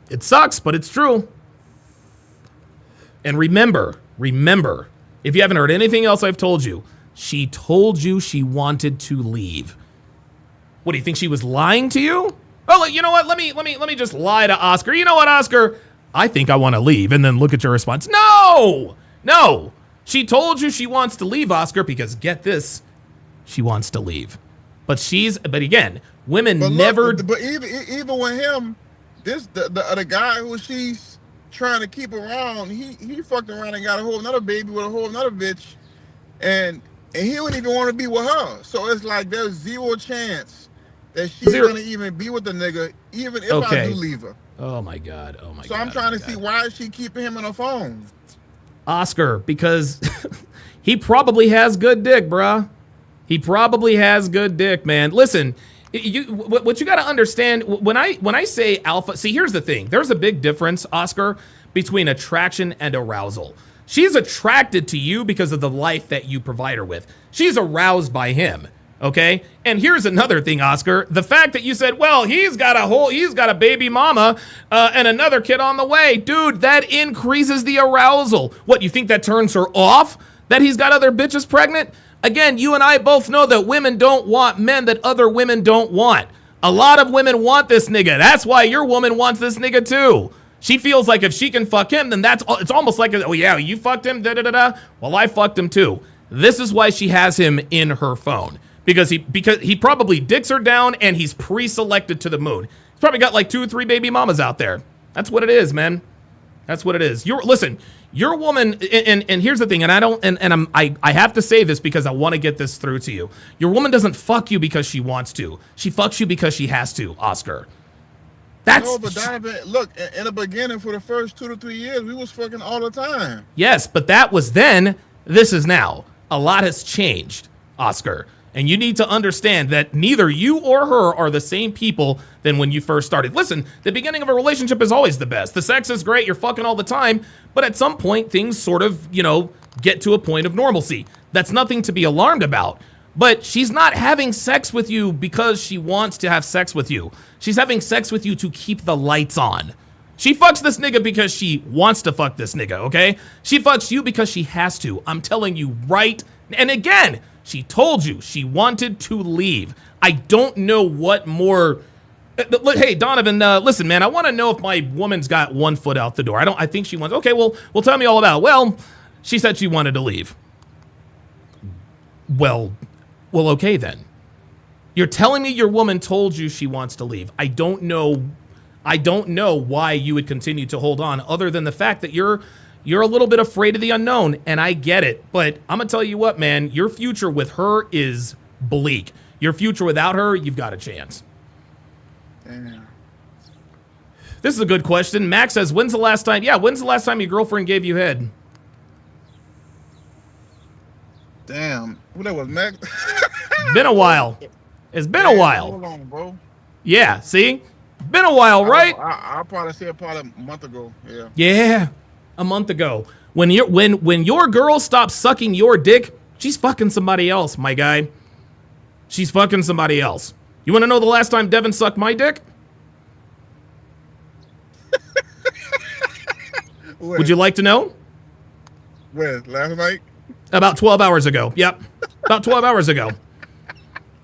It sucks, but it's true. And remember, if you haven't heard anything else I've told you, she told you she wanted to leave. What, do you think she was lying to you? Oh, you know what? Let me just lie to Oscar. You know what, Oscar? I think I want to leave. And then look at your response. No. She told you she wants to leave, Oscar, because get this, she wants to leave. But again, women never. But even with him, the guy who she's trying to keep around, he fucked around and got a whole another baby with a whole another bitch, and he wouldn't even want to be with her. So it's like there's zero chance that she's gonna even be with the nigga, even if I do leave her. Oh my God. So I'm trying to see why is she keeping him on the phone? Oscar, because he probably has good dick, bruh. He probably has good dick, man. Listen, what you got to understand, when I say alpha, see, here's the thing. There's a big difference, Oscar, between attraction and arousal. She's attracted to you because of the life that you provide her with. She's aroused by him, okay? And here's another thing, Oscar. The fact that you said, well, he's got a baby mama and another kid on the way. Dude, that increases the arousal. What, you think that turns her off? That he's got other bitches pregnant? Again, you and I both know that women don't want men that other women don't want. A lot of women want this nigga. That's why your woman wants this nigga too. She feels like if she can fuck him, then it's almost like, oh yeah, you fucked him, da-da-da-da. Well, I fucked him too. This is why she has him in her phone. Because he probably dicks her down and he's pre-selected to the moon. He's probably got like 2 or 3 baby mamas out there. That's what it is, man. That's what it is. Your woman, and here's the thing, and I have to say this because I want to get this through to you. Your woman doesn't fuck you because she wants to. She fucks you because she has to, Oscar. No, but Donovan, look, in the beginning, for the first 2 to 3 years, we was fucking all the time. Yes, but that was then. This is now. A lot has changed, Oscar. And you need to understand that neither you or her are the same people than when you first started. Listen, the beginning of a relationship is always the best. The sex is great, you're fucking all the time, but at some point, things sort of, get to a point of normalcy. That's nothing to be alarmed about. But she's not having sex with you because she wants to have sex with you. She's having sex with you to keep the lights on. She fucks this nigga because she wants to fuck this nigga, okay? She fucks you because she has to. I'm telling you right. And again, she told you she wanted to leave. I don't know what more Hey, Donovan, listen, man, I want to know if my woman's got one foot out the door. I think she wants. Okay, well, tell me all about it. Well, she said she wanted to leave. Well, okay then. You're telling me your woman told you she wants to leave. I don't know why you would continue to hold on, other than the fact that you're a little bit afraid of the unknown, and I get it. But I'm gonna tell you what, man, your future with her is bleak. Your future without her, you've got a chance. Damn. This is a good question. Max says, when's the last time your girlfriend gave you head? Damn. Who that was, Max? Been a while. It's been a while. Hold on, bro. Yeah, see? Been a while, right? I'll probably say probably a month ago. Yeah. Yeah, a month ago. When your girl stops sucking your dick, she's fucking somebody else, my guy. She's fucking somebody else. You want to know the last time Devin sucked my dick? Would you like to know? When? Last night? About 12 hours ago. Yep. About 12 hours ago.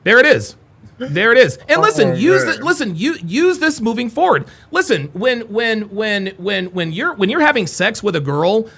There it is. There it is. And listen, use this moving forward. Listen, when you're having sex with a girl,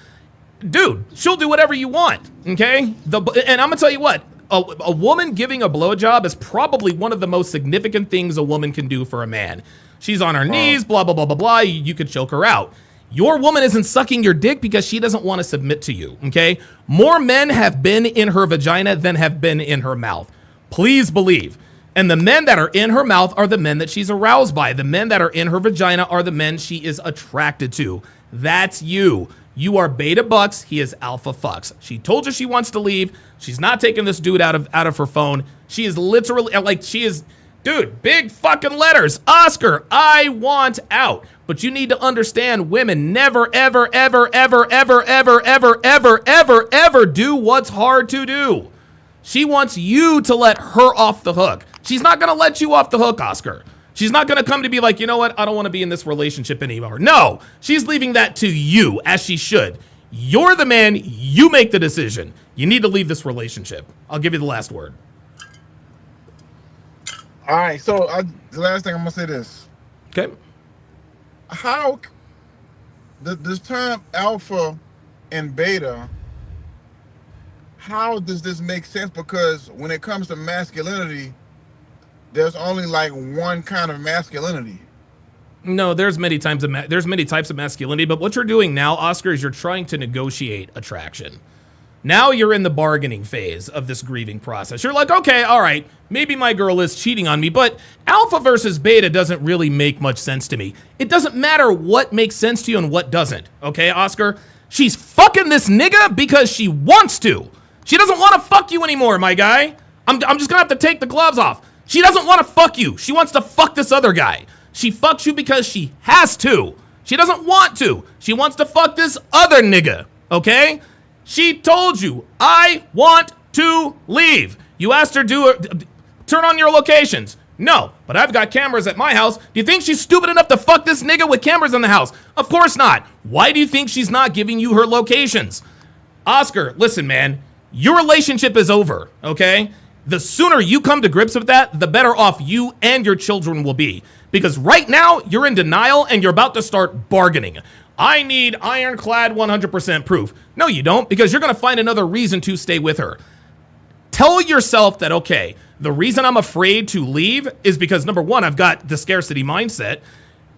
dude, she'll do whatever you want. Okay? And I'm gonna tell you what, a woman giving a blowjob is probably one of the most significant things a woman can do for a man. She's on her knees, blah blah blah blah blah. You could choke her out. Your woman isn't sucking your dick because she doesn't want to submit to you. Okay? More men have been in her vagina than have been in her mouth. Please believe. And the men that are in her mouth are the men that she's aroused by. The men that are in her vagina are the men she is attracted to. That's you. You are beta bucks. He is alpha fucks. She told you she wants to leave. She's not taking this dude out of her phone. She is literally dude, big fucking letters. Oscar, I want out. But you need to understand, women never, ever, ever, ever, ever, ever, ever, ever, ever, ever do what's hard to do. She wants you to let her off the hook. She's not going to let you off the hook, Oscar. She's not going to come to be like, you know what? I don't want to be in this relationship anymore. No, she's leaving that to you, as she should. You're the man. You make the decision. You need to leave this relationship. I'll give you the last word. All right. So the last thing I'm going to say this. Okay. How this term alpha and beta, how does this make sense? Because when it comes to masculinity, there's only like one kind of masculinity. No, there's many types of masculinity, but what you're doing now, Oscar, is you're trying to negotiate attraction. Now you're in the bargaining phase of this grieving process. You're like, okay, all right, maybe my girl is cheating on me, but alpha versus beta doesn't really make much sense to me. It doesn't matter what makes sense to you and what doesn't, okay, Oscar? She's fucking this nigga because she wants to. She doesn't want to fuck you anymore, my guy. I'm just gonna have to take the gloves off. She doesn't want to fuck you. She wants to fuck this other guy. She fucks you because she has to. She doesn't want to. She wants to fuck this other nigga, okay? She told you, I want to leave. You asked her turn on your locations. No, but I've got cameras at my house. Do you think she's stupid enough to fuck this nigga with cameras in the house? Of course not. Why do you think she's not giving you her locations? Oscar, listen, man. Your relationship is over, okay? The sooner you come to grips with that, the better off you and your children will be. Because right now, you're in denial and you're about to start bargaining. I need ironclad 100% proof. No, you don't, because you're going to find another reason to stay with her. Tell yourself that, okay, the reason I'm afraid to leave is because, number one, I've got the scarcity mindset.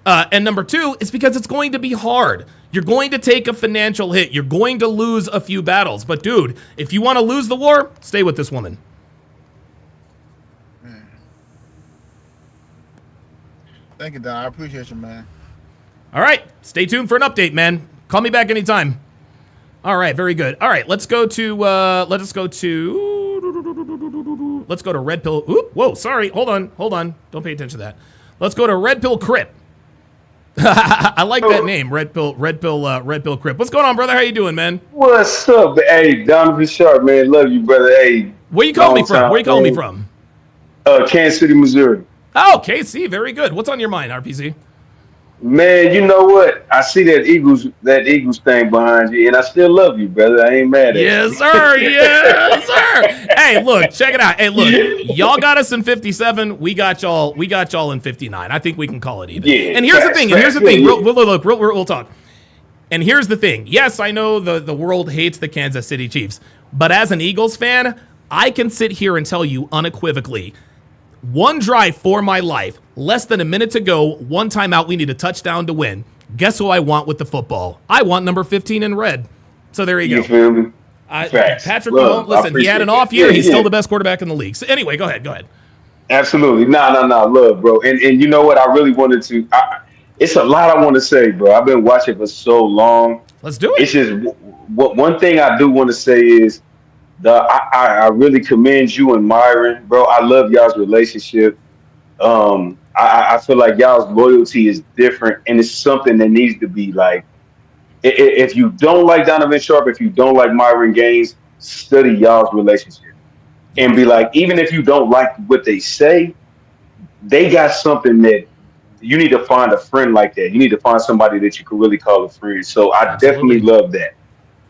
And number two, it's because it's going to be hard. You're going to take a financial hit. You're going to lose a few battles. But dude, if you want to lose the war, stay with this woman. Thank you, Don. I appreciate you, man. All right. Stay tuned for an update, man. Call me back anytime. All right. Very good. All right. Let's go to Red Pill. Oop, whoa, sorry. Hold on. Don't pay attention to that. Let's go to Red Pill Crip. I like that name, Red Pill Crip. What's going on, brother? How you doing, man? What's up? Hey, Donovan Sharp, man. Love you, brother. Hey. Where you calling me from? Kansas City, Missouri. Oh, KC. Very good. What's on your mind, RPC? Man, you know what? I see that Eagles thing behind you, and I still love you, brother. I ain't mad at Yes, you. sir. Yes, sir. Hey, look, check it out. Hey, look, y'all got us in 57. We got y'all. We got y'all in 59. I think we can call it even. Yeah, And here's the facts, thing. And here's facts. the Yeah, thing. yeah. We'll talk. And here's the thing. Yes, I know the world hates the Kansas City Chiefs, but as an Eagles fan, I can sit here and tell you unequivocally, one drive for my life, less than a minute to go, one timeout, we need a touchdown to win. Guess who I want with the football? I want number 15 in red. So there you You go. feel me? Facts. Patrick Mahomes, Love. I listen, he had appreciate an that. off Yeah, year. He's yeah. still the best quarterback in the league. So anyway, go ahead. Absolutely. Nah. Love, bro. And you know what? I really wanted to. It's a lot I want to say, bro. I've been watching for so long. Let's do It's it. just what one thing I do want to say is I really commend you and Myron, bro. I love y'all's relationship. I feel like y'all's loyalty is different, and it's something that needs to be like. If you don't like Donovan Sharp, if you don't like Myron Gaines, study y'all's relationship Yeah, and be like, even if you don't like what they say, they got something that you need to find a friend like that. You need to find somebody that you can really call a friend. So I definitely absolutely. love that.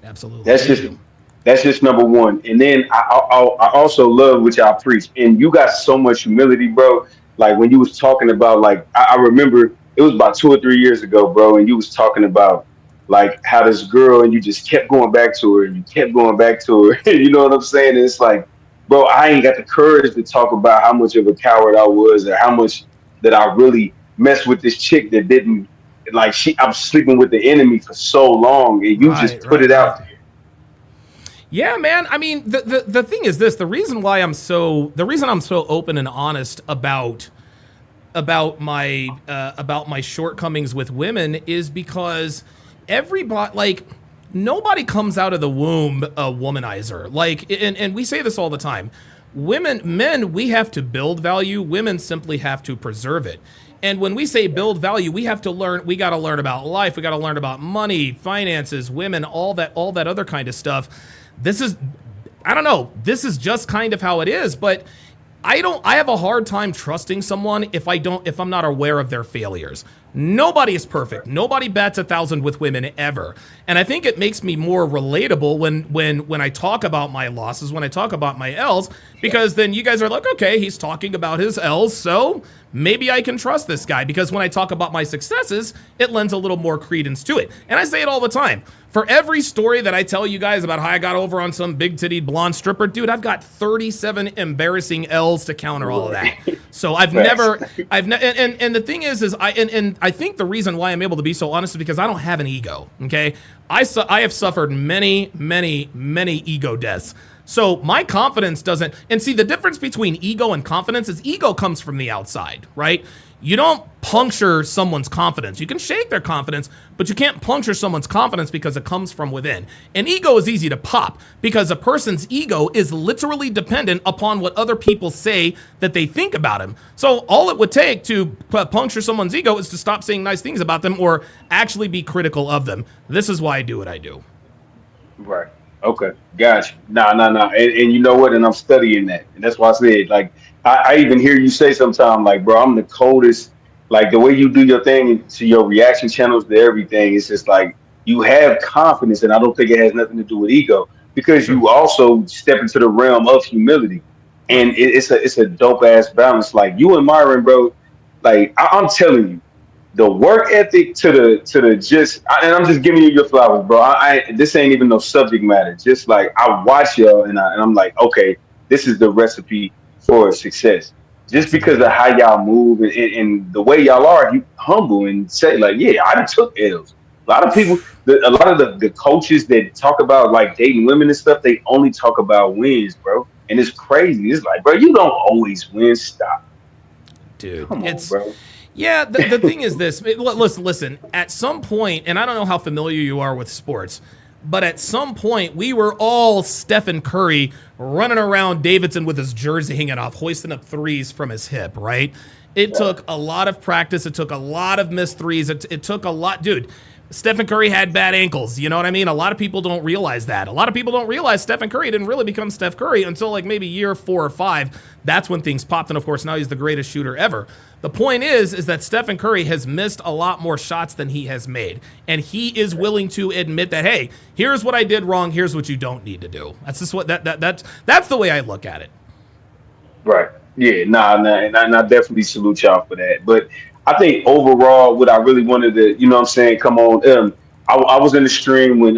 Absolutely. That's Thank just you. that's just number one. And then I also love what y'all preach. And you got so much humility, bro. Like when you was talking about like I remember it was about 2 or 3 years ago, bro, and you was talking about like how this girl and you just kept going back to her and you kept going back to her. You know what I'm saying? And it's like, bro, I ain't got the courage to talk about how much of a coward I was or how much that I really messed with this chick that didn't like I'm sleeping with the enemy for so long and you Right, just put right, it right. out there. Yeah, man. I mean, the thing is this: the reason I'm so open and honest about my shortcomings with women is because everybody like nobody comes out of the womb a womanizer. Like, and we say this all the time. Men, we have to build value. Women simply have to preserve it. And when we say build value, we have to learn. We got to learn about life. We got to learn about money, finances, women, all that other kind of stuff. This is, I don't know. This is just kind of how it is. But I have a hard time trusting someone if I'm not aware of their failures. Nobody is perfect. Nobody bats 1,000 with women ever. And I think it makes me more relatable when I talk about my losses, when I talk about my L's, because then you guys are like, okay, he's talking about his L's, so maybe I can trust this guy, because when I talk about my successes, it lends a little more credence to it. And I say it all the time. For every story that I tell you guys about how I got over on some big-titted blonde stripper, dude, I've got 37 embarrassing L's to counter all of that. So and the thing is I think the reason why I'm able to be so honest is because I don't have an ego. Okay, I have suffered many ego deaths. So my confidence doesn't, and see the difference between ego and confidence is ego comes from the outside, right? You don't puncture someone's confidence. You can shake their confidence, but you can't puncture someone's confidence because it comes from within. And ego is easy to pop because a person's ego is literally dependent upon what other people say that they think about him. So all it would take to puncture someone's ego is to stop saying nice things about them or actually be critical of them. This is why I do what I do. Right. Okay. Gotcha. Nah. And you know what? And I'm studying that. And that's why I said, like, I even hear you say sometimes, like, bro, I'm the coldest. Like, the way you do your thing to your reaction channels to everything, it's just like you have confidence. And I don't think it has nothing to do with ego because Sure. you also step into the realm of humility. Right. And it's a dope ass balance. Like, you and Myron, bro, like, I'm telling you the work ethic to the just and I'm just giving you your flowers, bro. I this ain't even no subject matter. Just like I watch y'all and I'm like, okay, this is the recipe for success. Just because of Absolutely. how y'all move and the way y'all are, you humble and say like, yeah, I done took L's. A lot of people, a lot of the coaches that talk about like dating women and stuff, they only talk about wins, bro. And it's crazy. It's like, bro, you don't always win. Stop. Dude, Come on, it's bro. yeah, the thing is this. Listen, at some point, and I don't know how familiar you are with sports, but at some point, we were all Stephen Curry running around Davidson with his jersey hanging off, hoisting up threes from his hip, right? It took a lot of practice. It took a lot of missed threes. It took a lot. Dude, Stephen Curry had bad ankles. You know what I mean? A lot of people don't realize that. A lot of people don't realize Stephen Curry didn't really become Steph Curry until like maybe year 4 or 5. That's when things popped. And of course, now he's the greatest shooter ever. The point is that Stephen Curry has missed a lot more shots than he has made. And he is willing to admit that, hey, here's what I did wrong. Here's what you don't need to do. That's just what that's the way I look at it. Right. Yeah. And I definitely salute y'all for that. But I think overall, what I really wanted to, you know what I'm saying, come on. I was in the stream when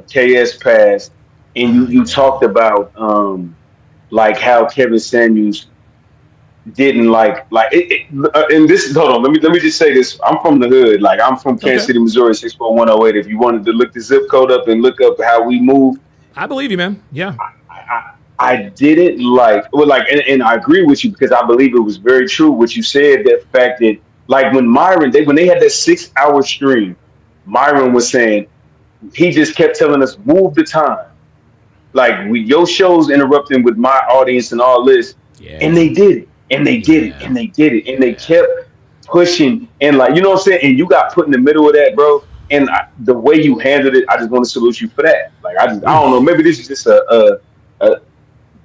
KS passed, and you talked about like how Kevin Samuels didn't and this is, hold on, let me just say this. I'm from the hood. Like, I'm from Kansas City, Missouri, 64108. If you wanted to look the zip code up and look up how we move, I believe you, man. Yeah. I didn't and I agree with you, because I believe it was very true what you said, that fact that, like, when when they had that 6-hour stream, Myron was saying, he just kept telling us, move the time. Like, your show's interrupting with my audience and all this. Yeah. And they did it. And they did it. And they did it. And they kept pushing. And, like, you know what I'm saying? And you got put in the middle of that, bro. And the way you handled it, I just want to salute you for that. Like, I don't know. Maybe this is just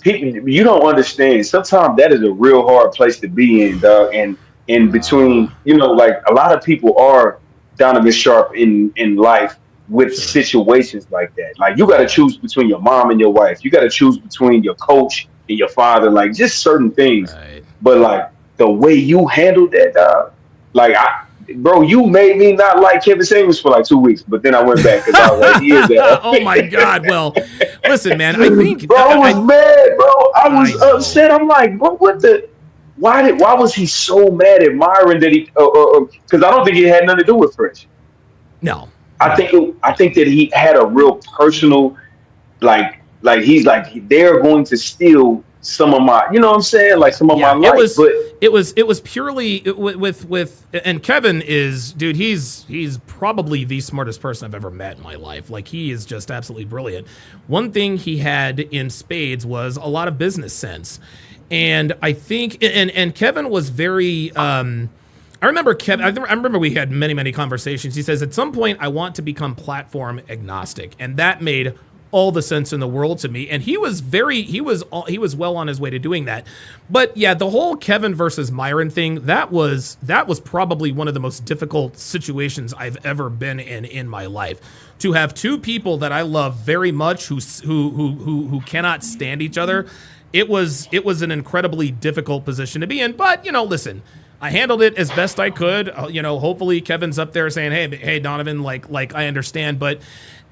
people, you don't understand. Sometimes that is a real hard place to be in, dog. And in between, like, a lot of people are Donovan Sharp in life with situations like that. Like, you got to choose between your mom and your wife. You got to choose between your coach and your father. Like, just certain things. Right. But, like, the way you handled that, dog, like, bro, you made me not like Kevin Samuels for like 2 weeks, but then I went back because I was like, he is that. Oh my God. Well, listen, man, I think, bro, I was mad, bro. I was upset. I'm like, bro, why was he so mad at Myron that he, because I don't think it had nothing to do with Fresh. No. I think that he had a real personal, like he's like, they're going to steal some of my, you know what I'm saying? Like, some of my life. It was purely with and Kevin is, dude, he's probably the smartest person I've ever met in my life. Like, he is just absolutely brilliant. One thing he had in spades was a lot of business sense. And I think, and Kevin was very, I remember we had many conversations. He says, at some point I want to become platform agnostic. And that made all the sense in the world to me. And he was well on his way to doing that. But yeah, the whole Kevin versus Myron thing, that was probably one of the most difficult situations I've ever been in my life. To have two people that I love very much who cannot stand each other. It was an incredibly difficult position to be in. But, listen, I handled it as best I could. Hopefully Kevin's up there saying, hey, Donovan, like I understand, but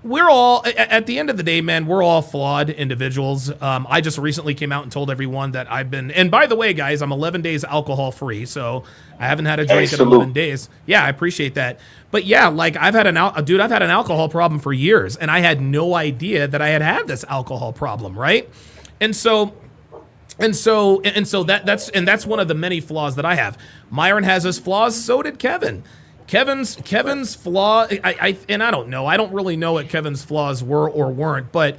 we're all, at the end of the day, man, we're all flawed individuals. I just recently came out and told everyone that I've been, and by the way, guys, I'm 11 days alcohol free, so I haven't had a drink in 11 days. Yeah, I appreciate that. But yeah, like, I've had an alcohol problem for years, and I had no idea that I had this alcohol problem, right? That's one of the many flaws that I have. Myron has his flaws, so did Kevin. Kevin's flaw, I don't know. I don't really know what Kevin's flaws were or weren't, but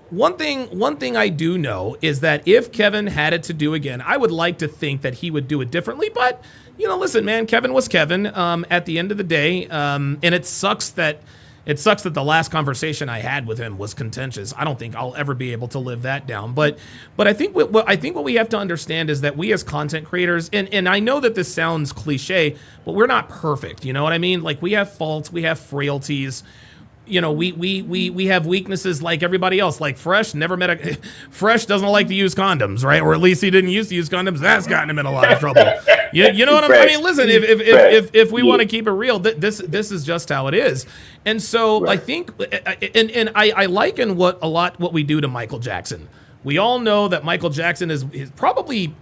one thing I do know is that if Kevin had it to do again, I would like to think that he would do it differently. But, listen, man, Kevin was Kevin at the end of the day, and it sucks that the last conversation I had with him was contentious. I don't think I'll ever be able to live that down. But I think what we have to understand is that we as content creators, and I know that this sounds cliche, but we're not perfect. You know what I mean? Like, we have faults, we have frailties. We have weaknesses like everybody else. Like, Fresh doesn't like to use condoms, right? Or at least he didn't used to use condoms. That's gotten him in a lot of trouble. You know what I mean? Listen, if we want to keep it real, this is just how it is. And so I think, and I liken what we do to Michael Jackson. We all know that Michael Jackson is probably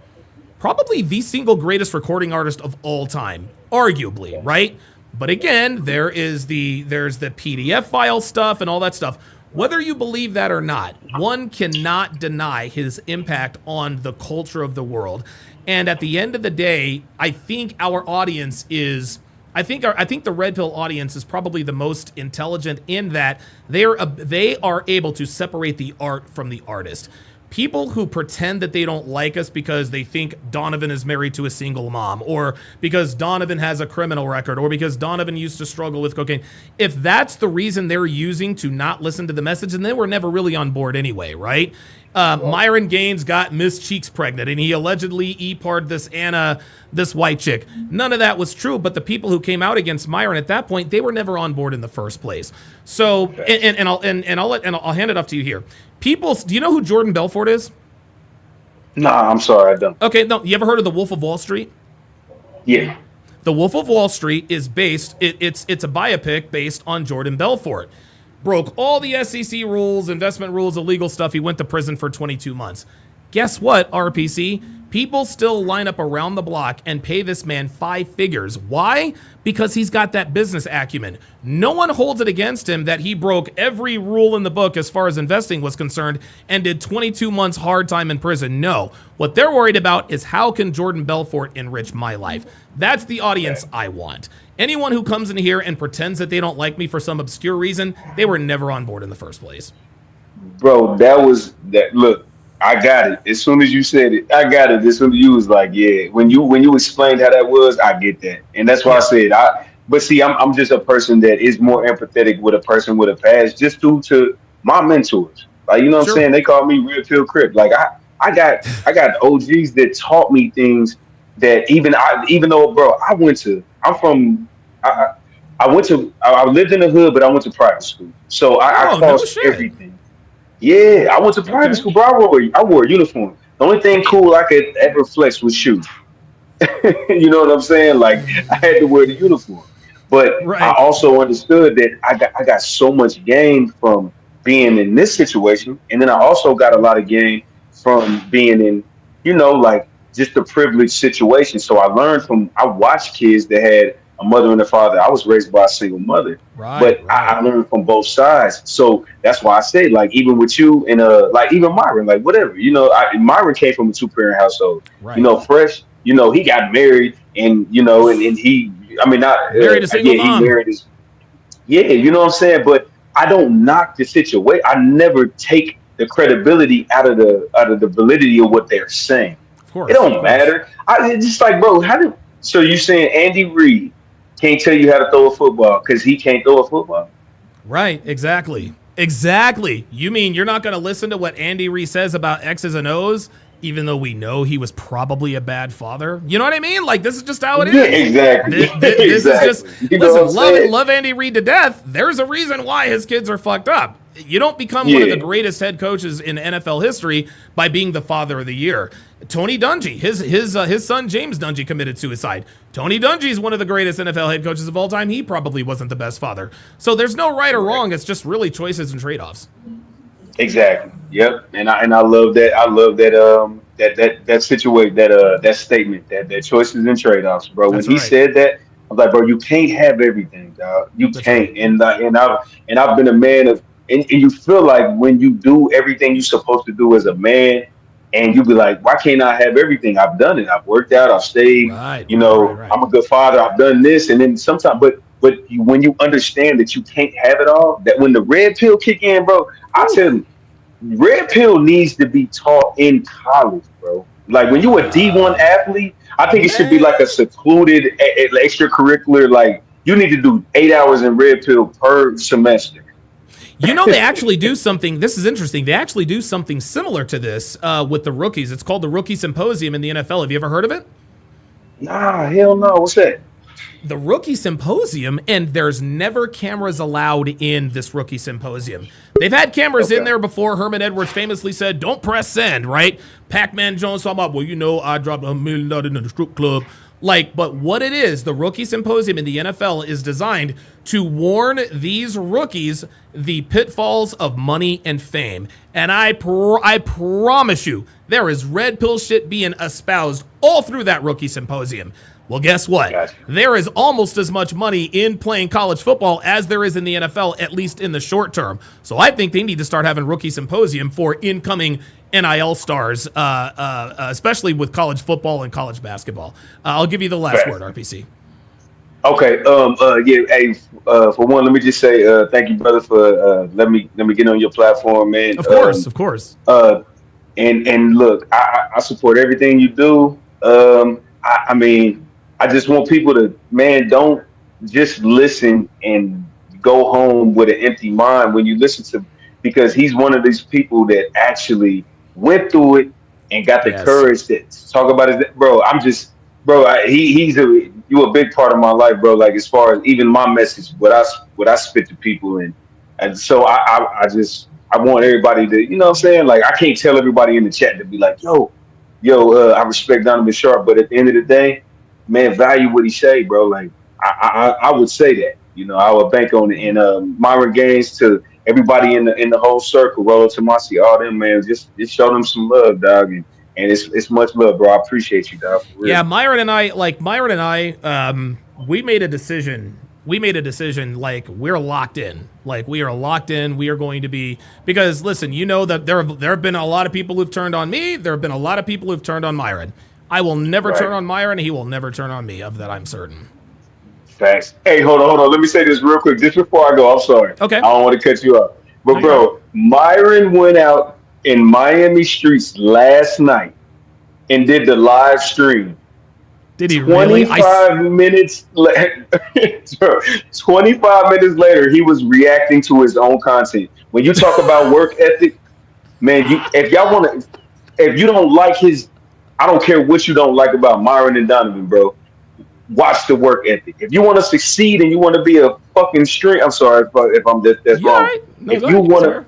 the single greatest recording artist of all time, arguably, right? But again, there's the PDF file stuff and all that stuff. Whether you believe that or not, one cannot deny his impact on the culture of the world. And at the end of the day, I think our audience is, I think the Red Pill audience is probably the most intelligent in that they are able to separate the art from the artist. people who pretend that they don't like us because they think Donovan is married to a single mom, or because Donovan has a criminal record, or because Donovan used to struggle with cocaine, if that's the reason they're using to not listen to the message, then they were never really on board anyway, right? Myron Gaines got Miss Cheeks pregnant, and he allegedly e-parred this white chick. None of that was true, but the people who came out against Myron at that point, they were never on board in the first place. So, I'll hand it off to you here. People, do you know who Jordan Belfort is? Nah, I'm sorry, I don't. Okay, no, you ever heard of The Wolf of Wall Street? Yeah. The Wolf of Wall Street is based, it's a biopic based on Jordan Belfort. Broke all the SEC rules, investment rules, illegal stuff. He went to prison for 22 months. Guess what, RPC? People still line up around the block and pay this man 5 figures. Why? Because he's got that business acumen. No one holds it against him that he broke every rule in the book as far as investing was concerned and did 22 months hard time in prison. No. What they're worried about is how can Jordan Belfort enrich my life? That's the audience I want. Anyone who comes in here and pretends that they don't like me for some obscure reason, they were never on board in the first place. Bro, look, I got it. As soon as you said it, I got it. As soon as you was like, yeah. When you explained how that was, I get that. And that's why I said but see, I'm just a person that is more empathetic with a person with a past just due to my mentors. Like, you know what I'm saying? They call me Real Pill Crip. Like I got OGs that taught me things that even though, bro, I lived in the hood, but I went to private school. So I crossed everything. Yeah, I went to private school, bro. I wore a uniform. The only thing cool I could ever flex was shoes. You know what I'm saying? Like, I had to wear the uniform. But I also understood that I got so much gain from being in this situation. And then I also got a lot of gain from being in, like just a privileged situation. So I watched kids that had a mother and a father. I was raised by a single mother, I learned from both sides. So that's why I say, like, even with you and like even Myron, like whatever, Myron came from a 2-parent household. Fresh, he got married, and and he, not married a single mom. He married his, you know what I'm saying. But I don't knock the situation. I never take the credibility out of the validity of what they're saying. Of course, it don't matter. It's just like, bro, so you saying Andy Reid can't tell you how to throw a football because he can't throw a football? Right, exactly. You mean you're not going to listen to what Andy Reid says about X's and O's, even though we know he was probably a bad father? You know what I mean? Like, this is just how it is. Yeah, exactly. This is just, listen, love Andy Reid to death. There's a reason why his kids are fucked up. You don't become one of the greatest head coaches in NFL history by being the father of the year. Tony Dungy, his son James Dungy committed suicide. Tony Dungy is one of the greatest NFL head coaches of all time. He probably wasn't the best father. So there's no right or wrong. It's just really choices and trade-offs. Exactly. Yep. And I love that. I love that that situation, that statement, that choices and trade-offs, bro. When he said that, I was like, bro, you can't have everything, dog. You can't. Right. And I've been a man of, and you feel like when you do everything you're supposed to do as a man, and you be like, why can't I have everything? I've done it. I've worked out. I've stayed. Right. I'm a good father. I've done this. And then sometimes, but when you understand that you can't have it all, that when the red pill kick in, bro, I tell you, red pill needs to be taught in college, bro. Like when you're a D1 athlete, I think it should be like a secluded extracurricular. Like you need to do 8 hours in red pill per semester. They actually do something. This is interesting. They actually do something similar to this with the rookies. It's called the Rookie Symposium in the NFL. Have you ever heard of it? Nah, hell no. What's that? The Rookie Symposium, and there's never cameras allowed in this Rookie Symposium. They've had cameras in there before. Herman Edwards famously said, don't press send, right? Pac-Man Jones talking about, I dropped $1 million in the strip club. But what it is, the Rookie Symposium in the NFL is designed to warn these rookies the pitfalls of money and fame. And I promise you, there is red pill shit being espoused all through that Rookie Symposium. Well, guess what? Gotcha. There is almost as much money in playing college football as there is in the NFL, at least in the short term. So I think they need to start having Rookie Symposium for incoming NIL stars, especially with college football and college basketball. I'll give you the last word, RPC. Okay. Hey, for one, let me just say thank you, brother, for let me get on your platform, man. Of course. And look, I support everything you do. I mean, I just want people to, man, don't just listen and go home with an empty mind when you listen to, because he's one of these people that actually went through it and got the Yes. courage to talk about it. Bro, I'm just, bro, you a big part of my life, bro. Like as far as even my message, what I spit to people, and so I want everybody to, you know what I'm saying? Like, I can't tell everybody in the chat to be like, I respect Donovan Sharp, but at the end of the day, man, value what he say, bro. Like, I would say that, I would bank on it. And Myron Gaines, to everybody in the whole circle, Rolo Tomasi, all them, man, just show them some love, dog. And it's much love, bro. I appreciate you, dog, for real. Yeah, Myron and I, we made a decision. We made a decision. Like, we're locked in. Like, we are locked in. We are going to be, because listen, you know that there have been a lot of people who've turned on me. There have been a lot of people who've turned on Myron. I will never turn on Myron, and he will never turn on me. Of that, I'm certain. Facts. Hey, hold on. Let me say this real quick, just before I go. I'm sorry. Okay. I don't want to cut you off. But, bro, Myron went out in Miami streets last night and did the live stream. Did he really? 25 minutes 25 minutes later, he was reacting to his own content. When you talk about work ethic, man, if you don't like I don't care what you don't like about Myron and Donovan, bro. Watch the work ethic. If you want to succeed and you want to be a fucking string, I'm sorry if I'm that's wrong. Right. No,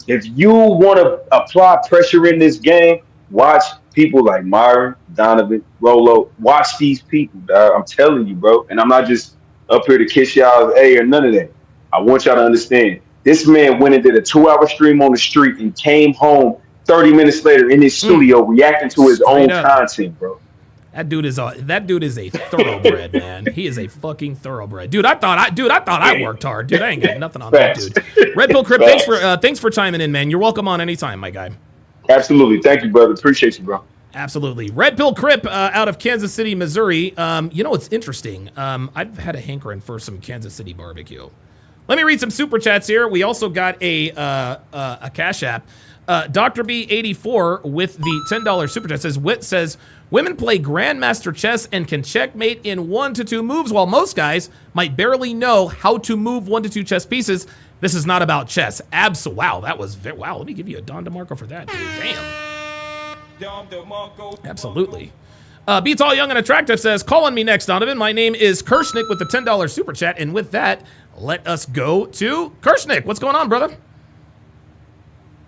if you want to apply pressure in this game, watch people like Myron, Donovan, Rolo. Watch these people, dog. I'm telling you, bro. And I'm not just up here to kiss y'all's A or none of that. I want y'all to understand. This man went and did a 2-hour stream on the street and came home 30 minutes later in his studio reacting to his own content, bro. That dude is a thoroughbred, man. He is a fucking thoroughbred, dude. I thought I worked hard, dude. I ain't got nothing on that, dude. Red Pill Crip, thanks for chiming in, man. You're welcome on anytime, my guy. Absolutely, thank you, brother. Appreciate you, bro. Absolutely. Red Pill Crip out of Kansas City, Missouri. You know what's interesting? I've had a hankering for some Kansas City barbecue. Let me read some super chats here. We also got a Cash App. Dr. B84 with the $10 super chat says, women play Grandmaster chess and can checkmate in 1 to 2 moves, while most guys might barely know how to move 1 to 2 chess pieces. This is not about chess. Wow, that was wow. Let me give you a Don DeMarco for that, dude. Damn. Absolutely. Beats All Young and Attractive says, call on me next, Donovan. My name is Kirschnick with the $10 super chat. And with that, let us go to Kirschnick. What's going on, brother?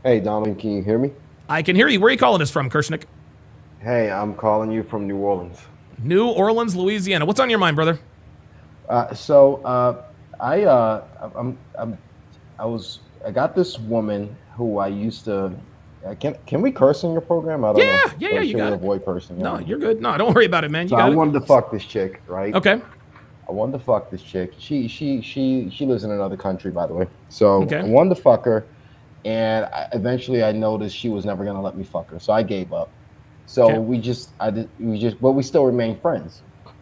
Hey, Donovan, can you hear me? I can hear you. Where are you calling us from, Kirschnick? Hey, I'm calling you from New Orleans. New Orleans, Louisiana. What's on your mind, brother? I got this woman who I used to. Can we curse in your program? I don't know. Yeah, you got it. Avoid cursing. No, you're good. No, don't worry about it, man. So I wanted to fuck this chick, right? Okay. I wanted to fuck this chick. She lives in another country, by the way. So I wanted to fuck her, and eventually I noticed she was never gonna let me fuck her, so I gave up. So but we still remain friends.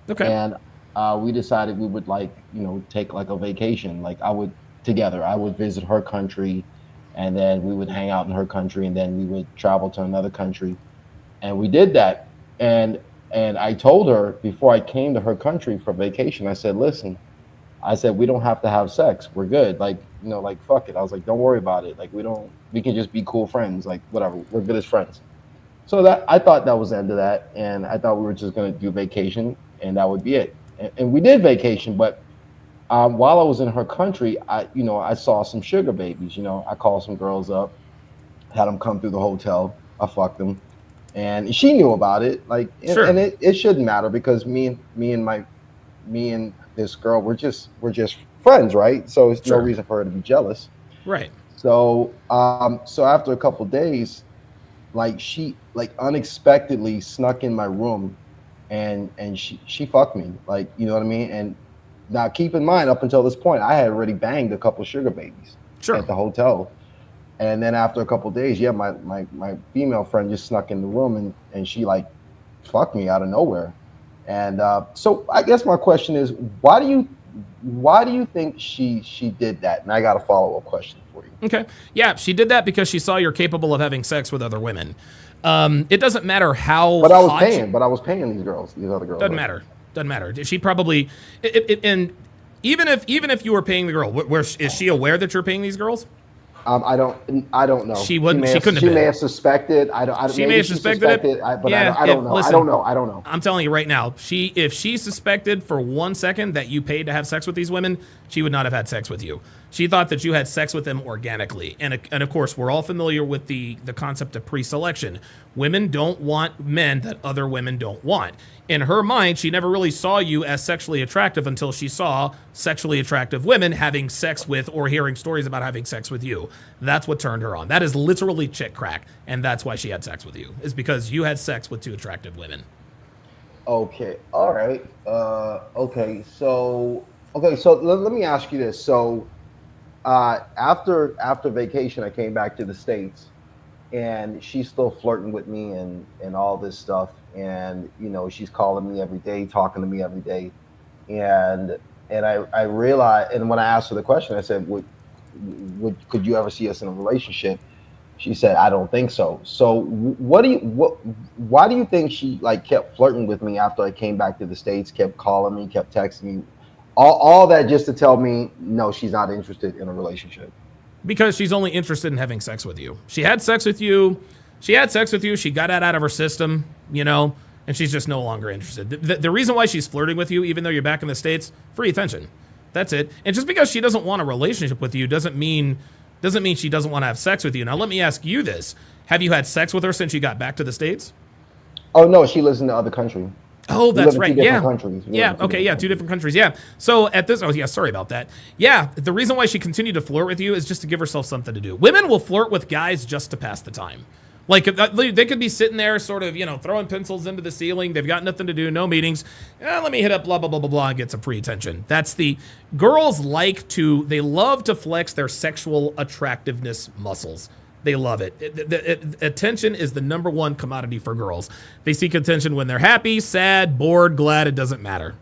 Okay. And we decided we would take like a vacation. Like I would visit her country, and then we would hang out in her country, and then we would travel to another country. And we did that. And I told her before I came to her country for vacation, I said, listen, we don't have to have sex. We're good. Fuck it. I was like, don't worry about it. We can just be cool friends. Like, whatever. We're good as friends. So I thought that was the end of that. And I thought we were just going to do vacation and that would be it. And we did vacation. But while I was in her country, I saw some sugar babies. I called some girls up, had them come through the hotel. I fucked them. And she knew about it. And it shouldn't matter because me and this girl, we're just friends, right? So it's no reason for her to be jealous. Right. So after a couple of days, she unexpectedly snuck in my room and she fucked me. You know what I mean? And now keep in mind, up until this point, I had already banged a couple sugar babies at the hotel. And then after a couple of days, my female friend just snuck in the room and she fucked me out of nowhere. And so I guess my question is, why do why do you think she did that? And I got a follow-up question for you. Okay. Yeah, she did that because she saw you're capable of having sex with other women. It doesn't matter how. But I was paying. But I was paying these other girls. Doesn't matter. Doesn't matter. She probably and even if you were paying the girl, where is she aware that you're paying these girls? I don't know. She wouldn't. She couldn't have She been. may have suspected. She may have suspected it. But yeah, I don't know. Listen, I don't know. I'm telling you right now. If she suspected for 1 second that you paid to have sex with these women, she would not have had sex with you. She thought that you had sex with them organically. And of course, we're all familiar with the concept of pre-selection. Women don't want men that other women don't want. In her mind, she never really saw you as sexually attractive until she saw sexually attractive women having sex with or hearing stories about having sex with you. That's what turned her on. That is literally chick crack. And that's why she had sex with you, is because you had sex with 2 attractive women. Okay. All right. Okay. So let me ask you this. So after vacation, I came back to the States, and she's still flirting with me and all this stuff. And she's calling me every day, talking to me every day. And I realized, and when I asked her the question, I said, could you ever see us in a relationship? She said, I don't think so. So why do you think she kept flirting with me after I came back to the States, kept calling me, kept texting me, all that just to tell me, no, she's not interested in a relationship? Because she's only interested in having sex with you. She had sex with you. She got that out of her system, and she's just no longer interested. The reason why she's flirting with you, even though you're back in the States, free attention. That's it. And just because she doesn't want a relationship with you doesn't mean she doesn't want to have sex with you. Now, let me ask you this. Have you had sex with her since you got back to the States? Oh, no, she lives in the other country. Oh, that's right. Yeah. Countries. Yeah. Okay. Yeah. 2 different countries. Yeah. So at this, sorry about that. Yeah. The reason why she continued to flirt with you is just to give herself something to do. Women will flirt with guys just to pass the time. Like they could be sitting there sort of, throwing pencils into the ceiling. They've got nothing to do, no meetings. Let me hit up blah, blah, blah, blah, blah, and get some free attention. That's girls they love to flex their sexual attractiveness muscles. They love it. Attention is the number one commodity for girls. They seek attention when they're happy, sad, bored, glad. It doesn't matter.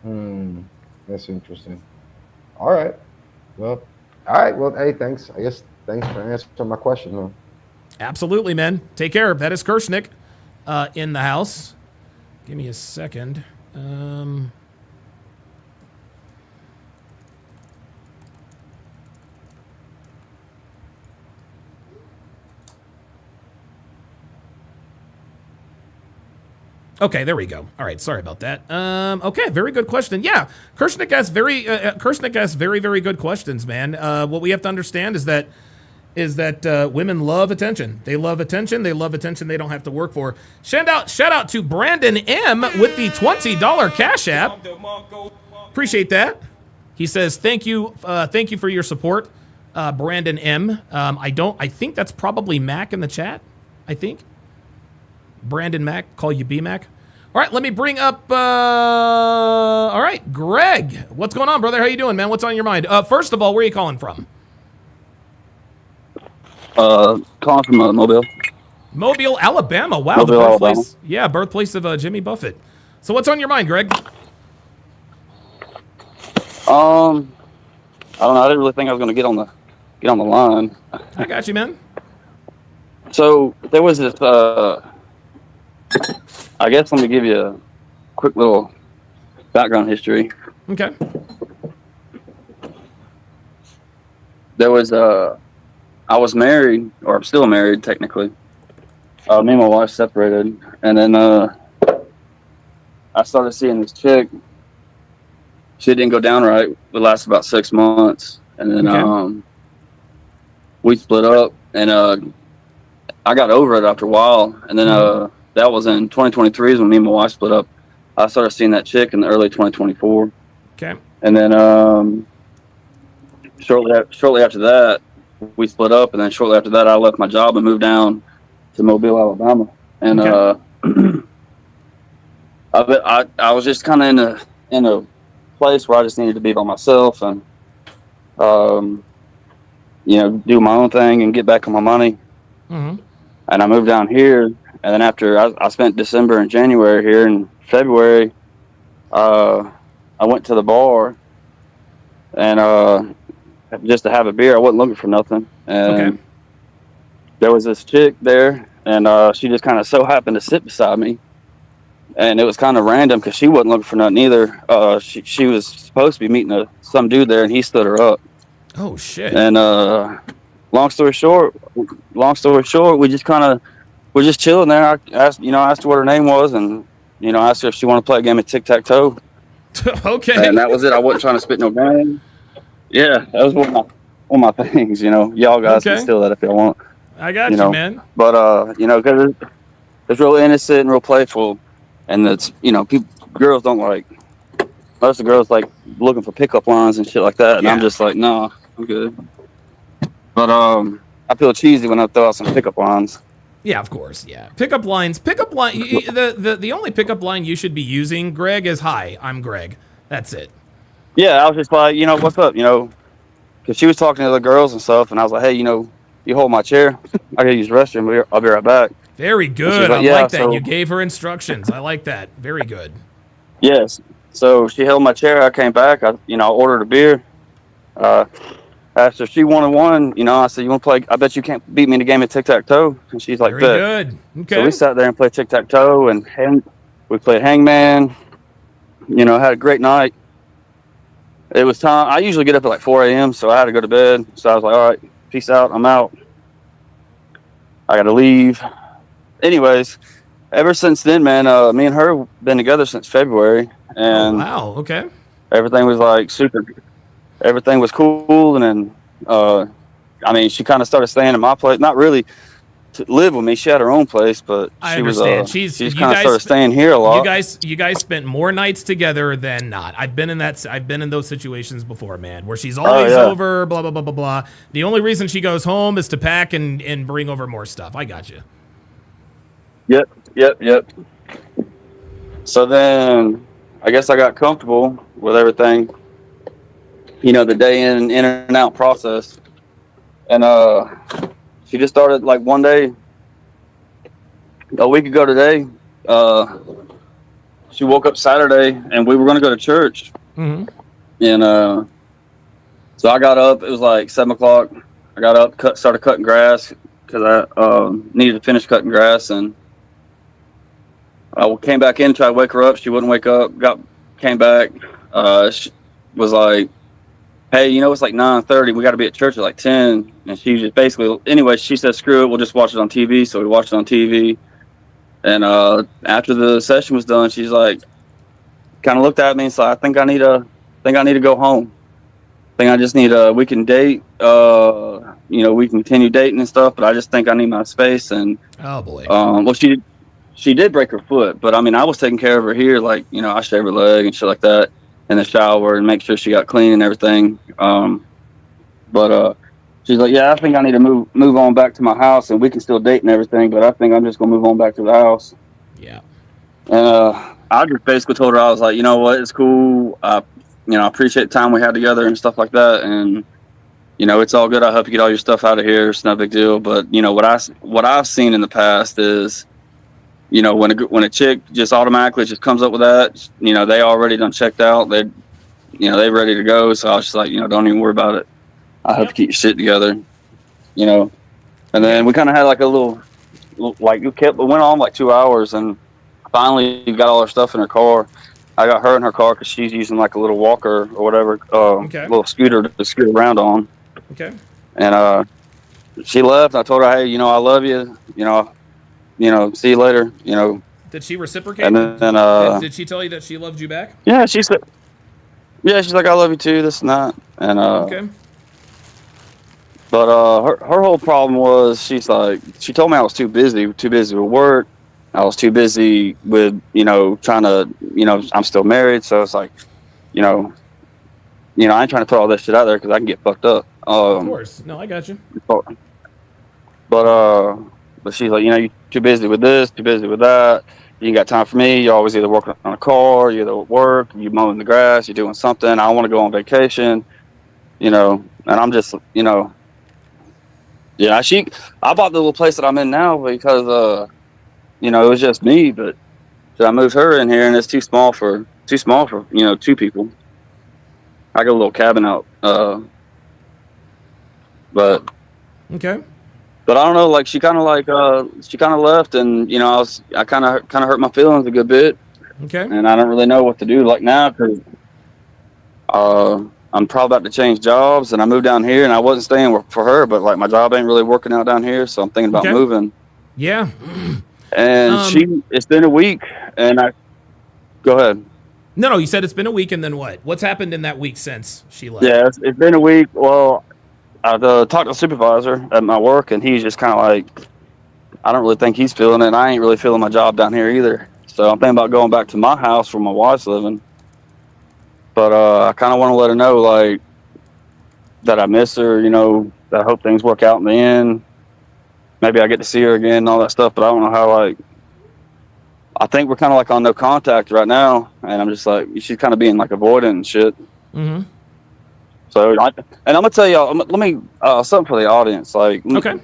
That's interesting. All right. Well, hey, thanks. I guess thanks for answering my question, though. Absolutely, man. Take care. That is Kirshnik in the house. Give me a second. Okay, there we go. All right, sorry about that. Okay, very good question. Yeah, Kirshnik asks very, very good questions, man. What we have to understand is that women love attention. They love attention. They love attention they don't have to work for. Shout out to Brandon M with the $20 Cash App. Appreciate that. He says, thank you for your support, Brandon M. I think that's probably Mac in the chat, I think. Brandon Mac, call you B Mac. All right, let me bring up, all right, Greg. What's going on, brother? How you doing, man? What's on your mind? First of all, where are you calling from? Calling from Mobile. Mobile, Alabama. Wow, Mobile, the birthplace. Alabama. Yeah, birthplace of Jimmy Buffett. So what's on your mind, Greg? I don't know. I didn't really think I was going to get on the line. I got you, man. So there was this. I guess let me give you a quick little background history. Okay. There was I was married, or I'm still married technically. Me and my wife separated, and then I started seeing this chick. She didn't go down right. It lasted about 6 months, and then we split up, and I got over it after a while, and then that was in 2023 is when me and my wife split up. I started seeing that chick in the early 2024. Okay. And then shortly after that, we split up, and then shortly after that, I left my job and moved down to Mobile, Alabama. And I was just kind of in a place where I just needed to be by myself and do my own thing and get back on my money. Mm-hmm. And I moved down here, and then after I spent December and January here, in February, I went to the bar and just to have a beer. I wasn't looking for nothing, and Okay. there was this chick there, and she just kind of so happened to sit beside me, and it was kind of random because she wasn't looking for nothing either. She was supposed to be meeting some dude there, and he stood her up. Oh shit. And long story short, we just kind of we're just chilling there. I asked her what her name was, and asked her if she wanted to play a game of tic tac toe, Okay. and that was it. I wasn't trying to spit no game. Yeah, that was one of my things. Y'all guys can Okay. steal that if y'all want. I got you, man. But because it's real innocent and real playful, and it's girls don't like. Most of the girls like looking for pickup lines and shit like that, and Yeah. I'm just like, no, I'm good. But I feel cheesy when I throw out some pickup lines. Yeah, of course. Yeah. Pickup lines. Pickup line. The only pickup line you should be using, Greg, is "Hi, I'm Greg." That's it. Yeah, I was just like, what's up, because she was talking to the girls and stuff, and I was like, hey, you hold my chair, I gotta use the restroom. I'll be right back. Very good. like, I yeah, like that. so- You gave her instructions. I like that. Very good. Yes. So she held my chair. I came back. I ordered a beer. Asked her if she wanted one. I said, you want to play? I bet you can't beat me in a game of tic tac toe. And she's like, Very bet. good. Okay. So we sat there and played tic tac toe, and we played hangman. Had a great night. It was time. I usually get up at like 4 a.m., so I had to go to bed. So I was like, all right, peace out. I'm out. I got to leave. Anyways, ever since then, man, me and her have been together since February, Oh, and wow. Okay. everything was like super. Everything was cool, and then, she kind of started staying in my place. Not really to live with me. She had her own place, but I she was. understand. She You just kind of guys started staying here a lot. You guys spent more nights together than not. I've been in those situations before, man, where she's always over, blah blah blah blah blah. The only reason she goes home is to pack and bring over more stuff. I got you. Yep. So then, I guess I got comfortable with everything. The day in and out process, and she just started like one day, a week ago today. She woke up Saturday, and we were going to go to church, Mm-hmm. and so I got up. It was like 7 o'clock. I got up, started cutting grass because I needed to finish cutting grass, and I came back in, tried to wake her up. She wouldn't wake up. Came back. She was like, hey, it's like 9:30. We got to be at church at like 10. And she just basically, anyway, she said, screw it. We'll just watch it on TV. So we watched it on TV. And after the session was done, she's like, kind of looked at me and said, I think I need to go home. I think I just need we can date. We can continue dating and stuff, but I just think I need my space. And Oh boy. well, she did break her foot, but I mean, I was taking care of her here. Like, I shave her leg and shit like that in the shower and make sure she got clean and everything. But she's like, yeah, I think I need to move on back to my house, and we can still date and everything, but I think I'm just gonna move on back to the house. Yeah. And I just basically told her, I was like, you know what, it's cool. I appreciate the time we had together and stuff like that, and it's all good. I hope you get all your stuff out of here. It's no big deal. But what I've seen in the past is, when a chick just automatically just comes up with that, they already done checked out. They ready to go. So I was just like, don't even worry about it. I hope you keep your shit together, And then we kind of had like a little like it went on like 2 hours, and finally got all her stuff in her car. I got her in her car because she's using like a little walker or whatever, little scooter to scoot around on. Okay. And she left. I told her, hey, I love you. See you later. Did she reciprocate? And then did she tell you that she loved you back? yeah, she said, yeah, she's like, I love you too. This and that. And Okay. But her whole problem was she told me I was too busy with work. I was too busy with trying to I'm still married, so it's like I ain't trying to put all this shit out there because I can get fucked up. Of course. No, I got you. But she's like, you're too busy with this, too busy with that. You ain't got time for me. You're always either working on a car, you're either at work, you mowing the grass, you're doing something. I want to go on vacation, and I'm just, yeah. I bought the little place that I'm in now because, it was just me. But I moved her in here, and it's too small for too small for 2 people. I got a little cabin out, but Okay. I don't know. Like she kind of left, and I kind of hurt my feelings a good bit, Okay. and I don't really know what to do like now because I'm probably about to change jobs, and I moved down here, and I wasn't staying for her, but like my job ain't really working out down here, so I'm thinking about Okay. moving. Yeah. And it's been a week, and go ahead. No, you said it's been a week, and then what? What's happened in that week since she left? Yeah, it's been a week. Well, I talked to the supervisor at my work, and he's just kind of like, I don't really think he's feeling it, and I ain't really feeling my job down here either. So I'm thinking about going back to my house where my wife's living. But I kind of want to let her know, like, that I miss her, that I hope things work out in the end. Maybe I get to see her again and all that stuff, but I don't know how, like, I think we're kind of like on no contact right now, and I'm just like, she's kind of being like avoidant and shit. Mm-hmm. So, and I'm gonna tell y'all, let me something for the audience, like, Okay.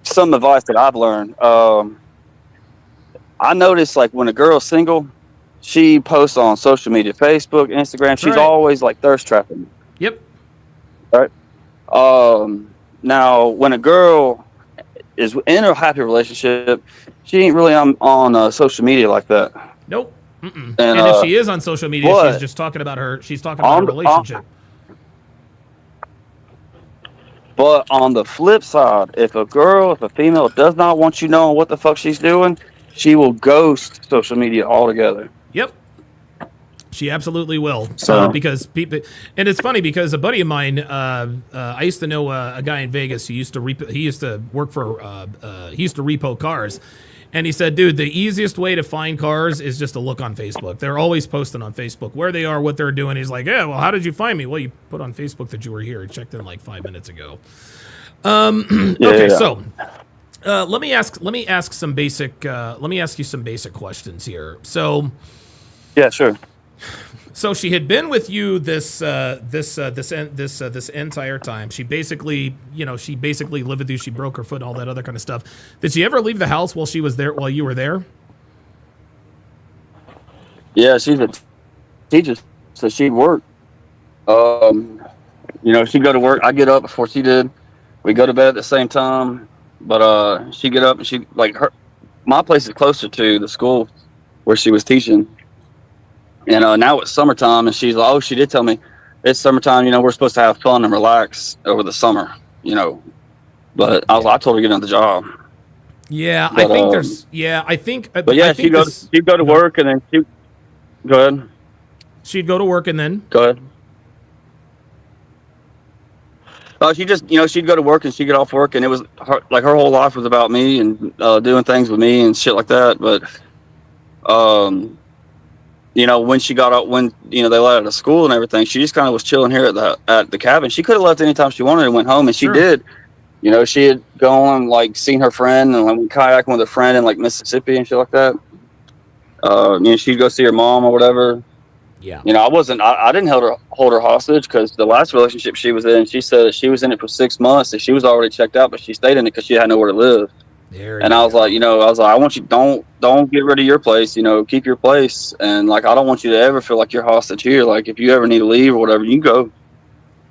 some advice that I've learned. I noticed like when a girl's single, she posts on social media, Facebook, Instagram. She's right. always like thirst trapping. Yep. Right. Now when a girl is in a happy relationship, she ain't really on social media like that. Nope. Mm-mm. And if she is on social media, what? she's just talking about her. She's talking about her relationship. But on the flip side, if a female does not want you knowing what the fuck she's doing, she will ghost social media altogether. Yep. She absolutely will. So because people, and it's funny because a buddy of mine, I used to know a guy in Vegas who used to work for he used to repo cars, and he said, dude, the easiest way to find cars is just to look on Facebook. They're always posting on Facebook where they are, what they're doing. He's like, yeah, well, how did you find me? Well, you put on Facebook that you were here. I checked in like 5 minutes ago. Okay, so let me ask you some basic questions here. So, yeah, sure. So she had been with you this entire time. She basically lived with you. She broke her foot, all that other kind of stuff. Did she ever leave the house while you were there? Yeah, she's a teacher, so she'd work. She'd go to work. I get up before she did. We go to bed at the same time. But she'd get up and my place is closer to the school where she was teaching. And now it's summertime, and she's like, oh, she did tell me it's summertime. We're supposed to have fun and relax over the summer. But I told her to get on the job. Yeah, but, I think there's. Yeah, I think. But yeah, she'd go to work, and then go ahead. She'd go to work, and then go ahead. She just, she'd go to work and she'd get off work, and it was her whole life was about me and doing things with me and shit like that. But when she got out, when they let her out of school and everything, she just kind of was chilling here at the cabin. She could have left anytime she wanted and went home, and she did. She had gone like seen her friend and went kayaking with a friend in like Mississippi and shit like that. She'd go see her mom or whatever. Yeah. I didn't hold her hostage because the last relationship she was in, she said she was in it for 6 months and she was already checked out, but she stayed in it because she had nowhere to live. I was like, I want you, don't get rid of your place, keep your place. And like, I don't want you to ever feel like you're hostage here. Like if you ever need to leave or whatever, you can go.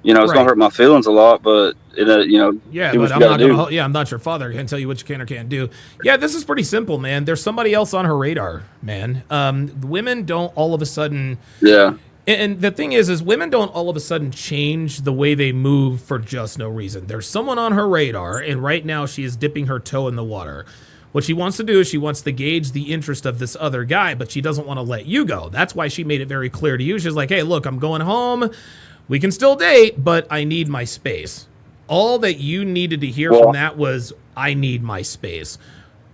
It's gonna hurt my feelings a lot, but yeah, do but I'm not your father. I can tell you what you can or can't do. Yeah, this is pretty simple, man. There's somebody else on her radar, man. Women don't all of a sudden. Yeah. And the thing is women don't all of a sudden change the way they move for just no reason. There's someone on her radar, and right now she is dipping her toe in the water. What she wants to do is she wants to gauge the interest of this other guy, but she doesn't want to let you go. That's why she made it very clear to you. She's like, hey, look, I'm going home. We can still date, but I need my space. All that you needed to hear from that was, I need my space.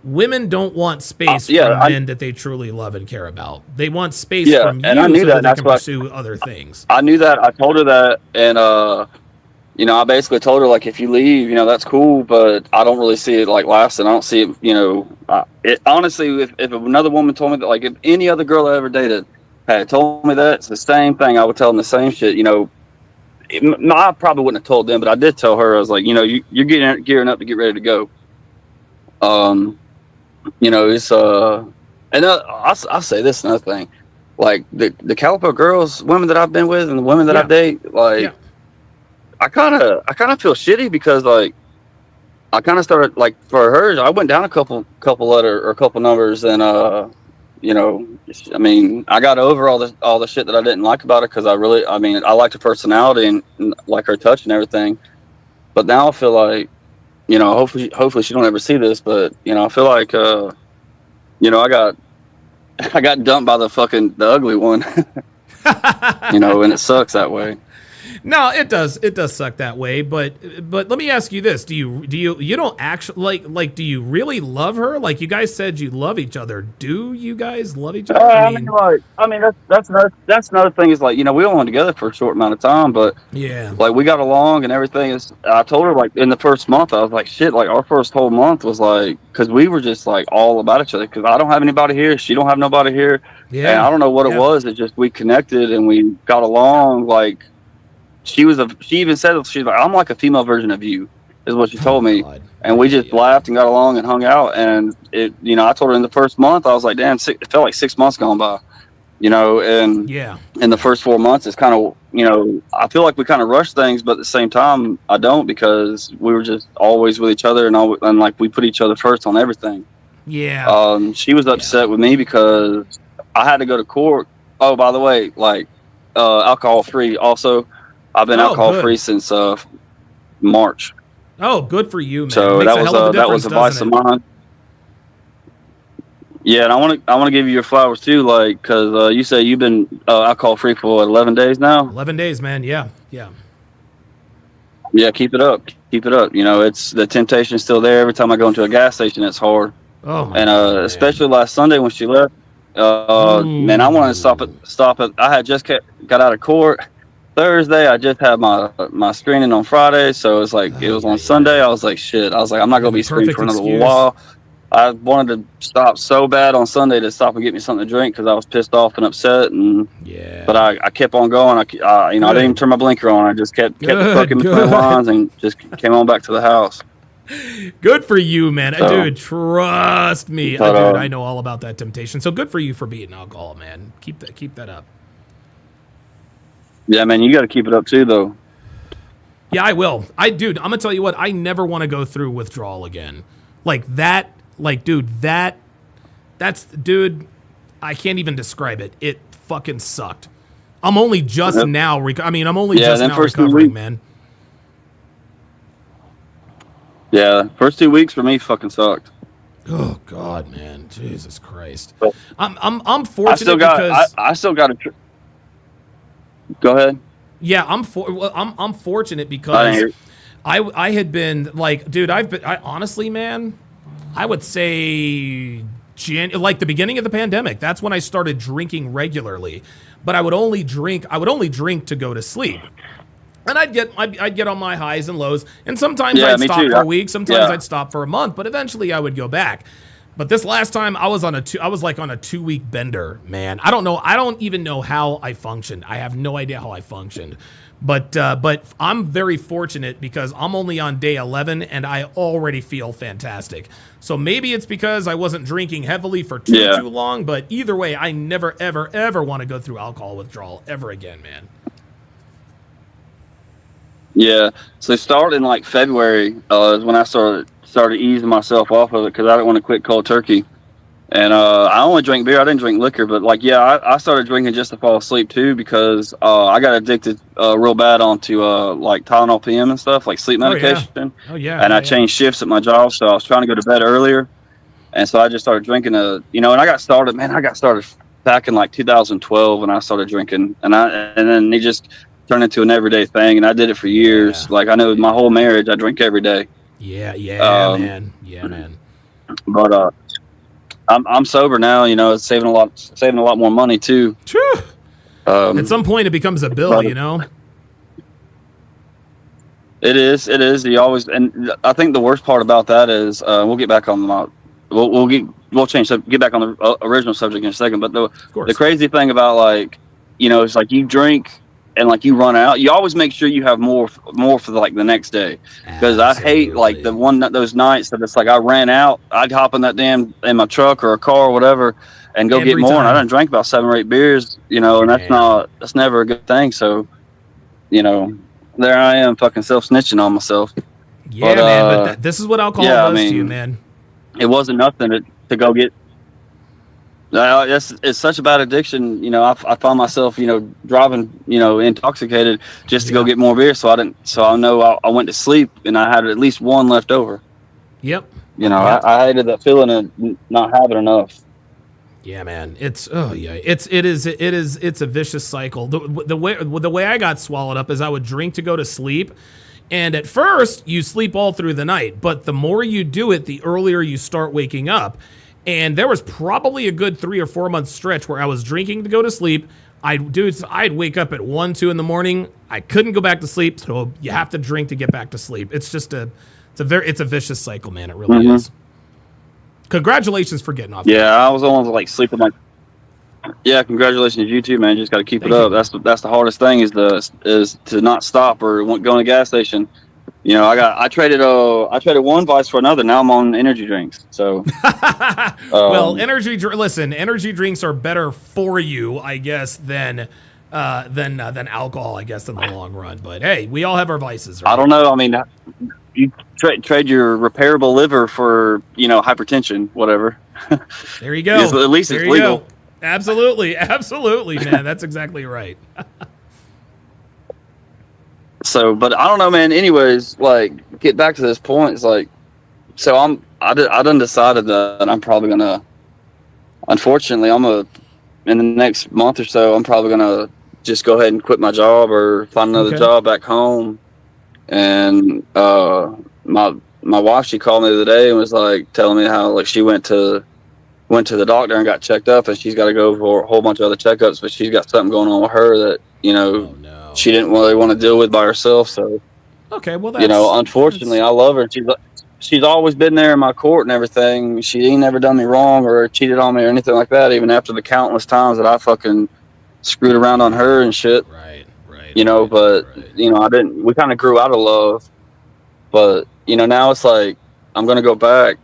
Women don't want space from men that they truly love and care about. They want space from you so that they can pursue other things. I knew that. I told her that. And, I basically told her, like, if you leave, that's cool, but I don't really see it, like, lasting. I don't see it, honestly, if another woman told me that, like, if any other girl I ever dated had told me that, it's the same thing. I would tell them the same shit, I probably wouldn't have told them, but I did tell her. I was like, you're gearing up to get ready to go. It's and I'll say this another thing. like the Calico girls, women that I've been with, and the women that I date, like Yeah. I kind of feel shitty because like I kind of started like for her, I went down a couple numbers, and you know, I mean, I got over all the shit that I didn't like about her because I mean, I liked her personality and like her touch and everything. But now I feel like, you know, hopefully she don't ever see this, but you know, I feel like, you know, I got dumped by the ugly one, you know, and it sucks that way. No, it does suck that way, but let me ask you this: do you don't actually like do you really love her? Like you guys said you love each other. Do you guys love each other? I mean, that's another thing is like, you know, we only went together for a short amount of time, but yeah, like we got along and everything. I told her like in the first month, I was like, shit, like our first whole month was like, because we were just like all about each other. Because I don't have anybody here, she don't have nobody here, and I don't know what it was. It just we connected and we got along like. She even said she's like, I'm like a female version of you, is what she told me. God. And we just laughed and got along and hung out. And it, you know, I told her in the first month, I was like, damn, it felt like 6 months gone by, you know. And in the first 4 months, it's kind of, you know, I feel like we kind of rushed things, but at the same time, I don't, because we were just always with each other and like we put each other first on everything. Yeah. She was upset with me because I had to go to court. Oh, by the way, like alcohol free also. I've been alcohol free since March. Oh, good for you, man. So that was advice of mine. Yeah, and I want to give you your flowers too, like because you say you've been alcohol free for 11 days now. 11 days, man. Yeah. Yeah, keep it up. Keep it up. You know, it's the temptation's still there. Every time I go into a gas station, it's hard. Oh my and God, especially last Sunday when she left. Man, I wanted to stop it. I had just got out of court. Thursday, I just had my screening on Friday, so it's like it was on Sunday. I was like, shit. I was like, I'm not gonna be screened for another while. I wanted to stop so bad on Sunday to stop and get me something to drink because I was pissed off and upset. And but I kept on going. You know, I didn't even turn my blinker on. I just kept the fuck in between the lines and just came on back to the house. Good for you, man. Dude, trust me. Dude, I know all about that temptation. So good for you for beating alcohol, man. Keep that up. Yeah, man, you got to keep it up too, though. Yeah, I will. Dude, I'm gonna tell you what. I never want to go through withdrawal again. Like that. Like, dude, dude. I can't even describe it. It fucking sucked. I'm only just now. I'm only just now recovering, man. Yeah, first 2 weeks for me fucking sucked. Oh God, man, Jesus Christ. I'm fortunate I still got a. Go ahead. Yeah, I'm fortunate because I had been like, dude, I honestly, man, I would say like the beginning of the pandemic. That's when I started drinking regularly, but I would only drink to go to sleep. And I'd get on my highs and lows, and sometimes I'd stop for a week, sometimes I'd stop for a month, but eventually I would go back. But this last time I was on a 2-week bender, man. I don't even know how I functioned. I have no idea how I functioned. But I'm very fortunate because I'm only on day 11 and I already feel fantastic. So maybe it's because I wasn't drinking heavily for too long, but either way, I never ever ever want to go through alcohol withdrawal ever again, man. Yeah, so starting like February is when I started easing myself off of it because I didn't want to quit cold turkey. And I only drink beer. I didn't drink liquor, but like, I started drinking just to fall asleep too because I got addicted real bad onto like Tylenol PM and stuff, like sleep medication. Oh yeah. And I changed shifts at my job, so I was trying to go to bed earlier, and so I just started drinking. And I got started back in like 2012 when I started drinking, and then it just turned into an everyday thing, and I did it for years. Like I know my whole marriage, I drink every day. Yeah, man. But I'm sober now. You know, it's saving a lot more money too. At some point, it becomes a bill. You know. It is. You always, and I think the worst part about that is we'll get back on the. We'll change. Get back on the original subject in a second. But the crazy thing about like, it's like you drink and like you run out. You always make sure you have more for like the next day, because I hate like those nights that it's like I ran out. I'd hop in that in my truck or a car or whatever, and go get Every more. And I time. done drank about 7 or 8 beers, you know, and that's never a good thing. So, you know, there I am fucking self-snitching on myself. Yeah, man, but this is what alcohol does to you, man. It wasn't nothing to go get. It's such a bad addiction. You know, I found myself, you know, driving, you know, intoxicated just to go get more beer. So I know I went to sleep and I had at least one left over. Yep. You know, I hated that feeling of not having enough. Yeah, man. It's a vicious cycle. The way I got swallowed up is I would drink to go to sleep. And at first, you sleep all through the night, but the more you do it, the earlier you start waking up. And there was probably a good 3 or 4 month stretch where I was drinking to go to sleep. I'd wake up at 1, 2 in the morning. I couldn't go back to sleep, so you have to drink to get back to sleep. It's just it's a vicious cycle, man. It really is. Congratulations for getting off. Yeah, I was almost like sleeping like. Yeah, congratulations, you too, man. You just got to keep it up. That's the hardest thing is to not stop or go to a gas station. You know, I traded one vice for another. Now I'm on energy drinks. So, well, energy drinks are better for you, I guess, than alcohol, I guess, in the long run. But hey, we all have our vices, right? I don't know. I mean, you trade your repairable liver for, you know, hypertension, whatever. There you go. At least it's legal. Go. Absolutely, man. That's exactly right. So, but I don't know, man. Anyways, like, get back to this point. It's like, so I done decided that I'm probably gonna. Unfortunately, in the next month or so, I'm probably gonna just go ahead and quit my job or find another job back home. And my wife, she called me the other day and was like telling me how like she went to the doctor and got checked up, and she's got to go for a whole bunch of other checkups, but she's got something going on with her that, you know, she didn't really want to deal with by herself. So, okay, well, you know, unfortunately, I love her. She's always been there in my court and everything. She ain't never done me wrong or cheated on me or anything like that, even after the countless times that I fucking screwed around on her and shit. Right. You know, you know, we kind of grew out of love, but, you know, now it's like, I'm going to go back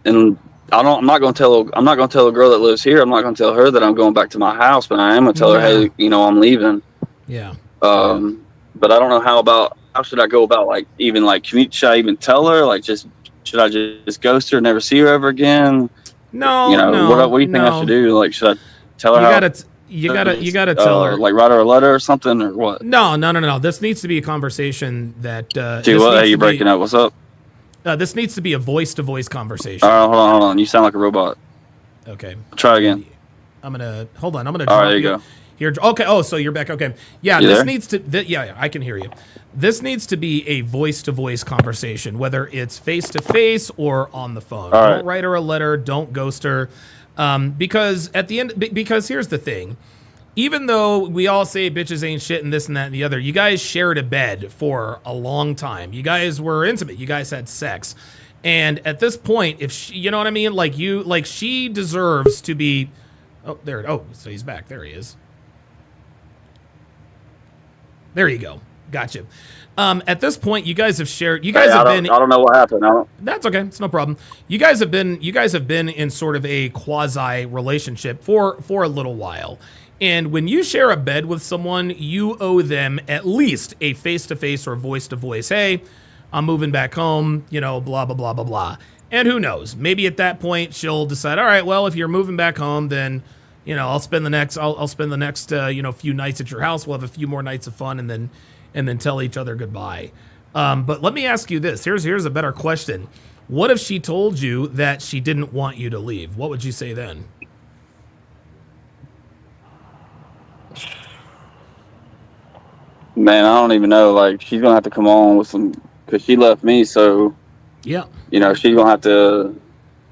and I'm not going to tell a girl that lives here. I'm not going to tell her that I'm going back to my house, but I am going to tell her, hey, you know, I'm leaving. Yeah. But I don't know how should I go about, like, even like, should I even tell her? Like, should I just ghost her, never see her ever again? No, you know, what do you think I should do? Like, should I tell her you gotta tell her, like, write her a letter or something, or what? No. This needs to be a conversation that. Hey, you're breaking up. What's up? This needs to be a voice-to-voice conversation. All right, hold on. You sound like a robot. Okay. Try again. I'm gonna hold on. I'm gonna. All right, there you go. Here. Okay. Oh, so you're back. Okay. Yeah. You Needs to. Yeah. I can hear you. This needs to be a voice-to-voice conversation, whether it's face-to-face or on the phone. All right. Don't write her a letter. Don't ghost her. Because at the end, because here's the thing. Even though we all say bitches ain't shit and this and that and the other, you guys shared a bed for a long time. You guys were intimate. You guys had sex. And at this point, if she, you know what I mean? Like she deserves to be, so he's back. There he is. There you go. Gotcha. At this point, you guys have shared, I don't know what happened. That's okay. It's no problem. You guys have been in sort of a quasi relationship for a little while. And when you share a bed with someone, you owe them at least a face-to-face or voice-to-voice. Hey, I'm moving back home, you know, blah, blah, blah, blah, blah. And who knows? Maybe at that point, she'll decide, all right, well, if you're moving back home, then, you know, I'll spend the next few nights at your house. We'll have a few more nights of fun and then tell each other goodbye. But let me ask you this. Here's a better question. What if she told you that she didn't want you to leave? What would you say then? Man, I don't even know. Like, she's gonna have to come on with some, because she left me. So, yeah, you know, she's gonna have to.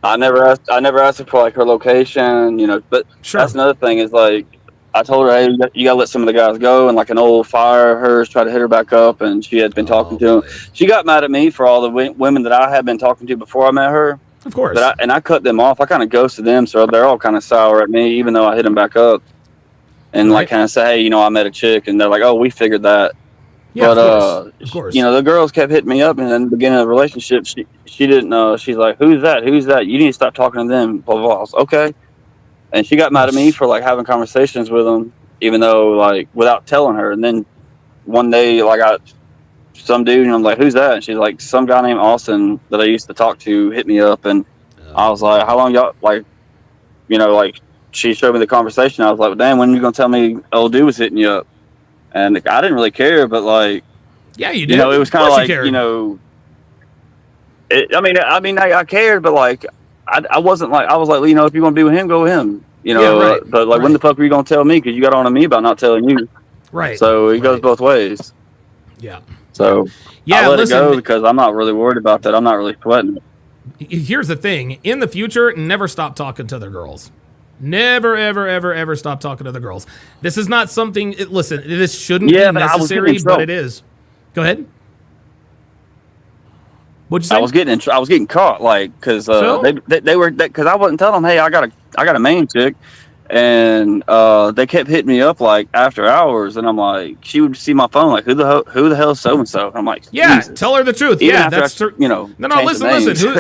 I never asked her for like her location. You know, but sure. That's another thing is like, I told her, hey, you gotta let some of the guys go, and like an old fire of hers tried to hit her back up, and she had been talking to him. She got mad at me for all the women that I had been talking to before I met her. Of course. But I cut them off. I kind of ghosted them, so they're all kind of sour at me, even though I hit them back up. And like kind of say, hey, you know, I met a chick, and they're like, oh, we figured that. Yeah, but of course. You know, the girls kept hitting me up, and in the beginning of the relationship, she didn't know. She's like, who's that? You need to stop talking to them. Blah blah blah. I was, okay. and she got mad at me for like having conversations with him, even though like without telling her. And then one day, like I some dude, and I'm like, who's that? And she's like, some guy named Austin that I used to talk to hit me up, and I was like, how long y'all like, like she showed me the conversation. I was like, well, damn, when are you gonna tell me old dude was hitting you up? And I didn't really care, but like, yeah, you did. It was kind of like, I cared, but like, I wasn't like, I was like, if you want to be with him, go with him, right, but like, when the fuck are you gonna tell me? Because you got on to me about not telling you. Right. So it goes both ways. Yeah. So I let it go because I'm not really worried about that. I'm not really sweating it. Here's the thing. In the future, never stop talking to other girls. Never, ever, ever, ever stop talking to other girls. This is not something, listen, this shouldn't be necessary, but it is. Go ahead. What'd you say? I was getting caught, like, because they were, because I wasn't telling them, hey, I got a main chick. And they kept hitting me up like after hours, and I'm like, she would see my phone like, who the hell is so and so? I'm like, yeah, Jesus. Tell her the truth. Even yeah, that's No, listen.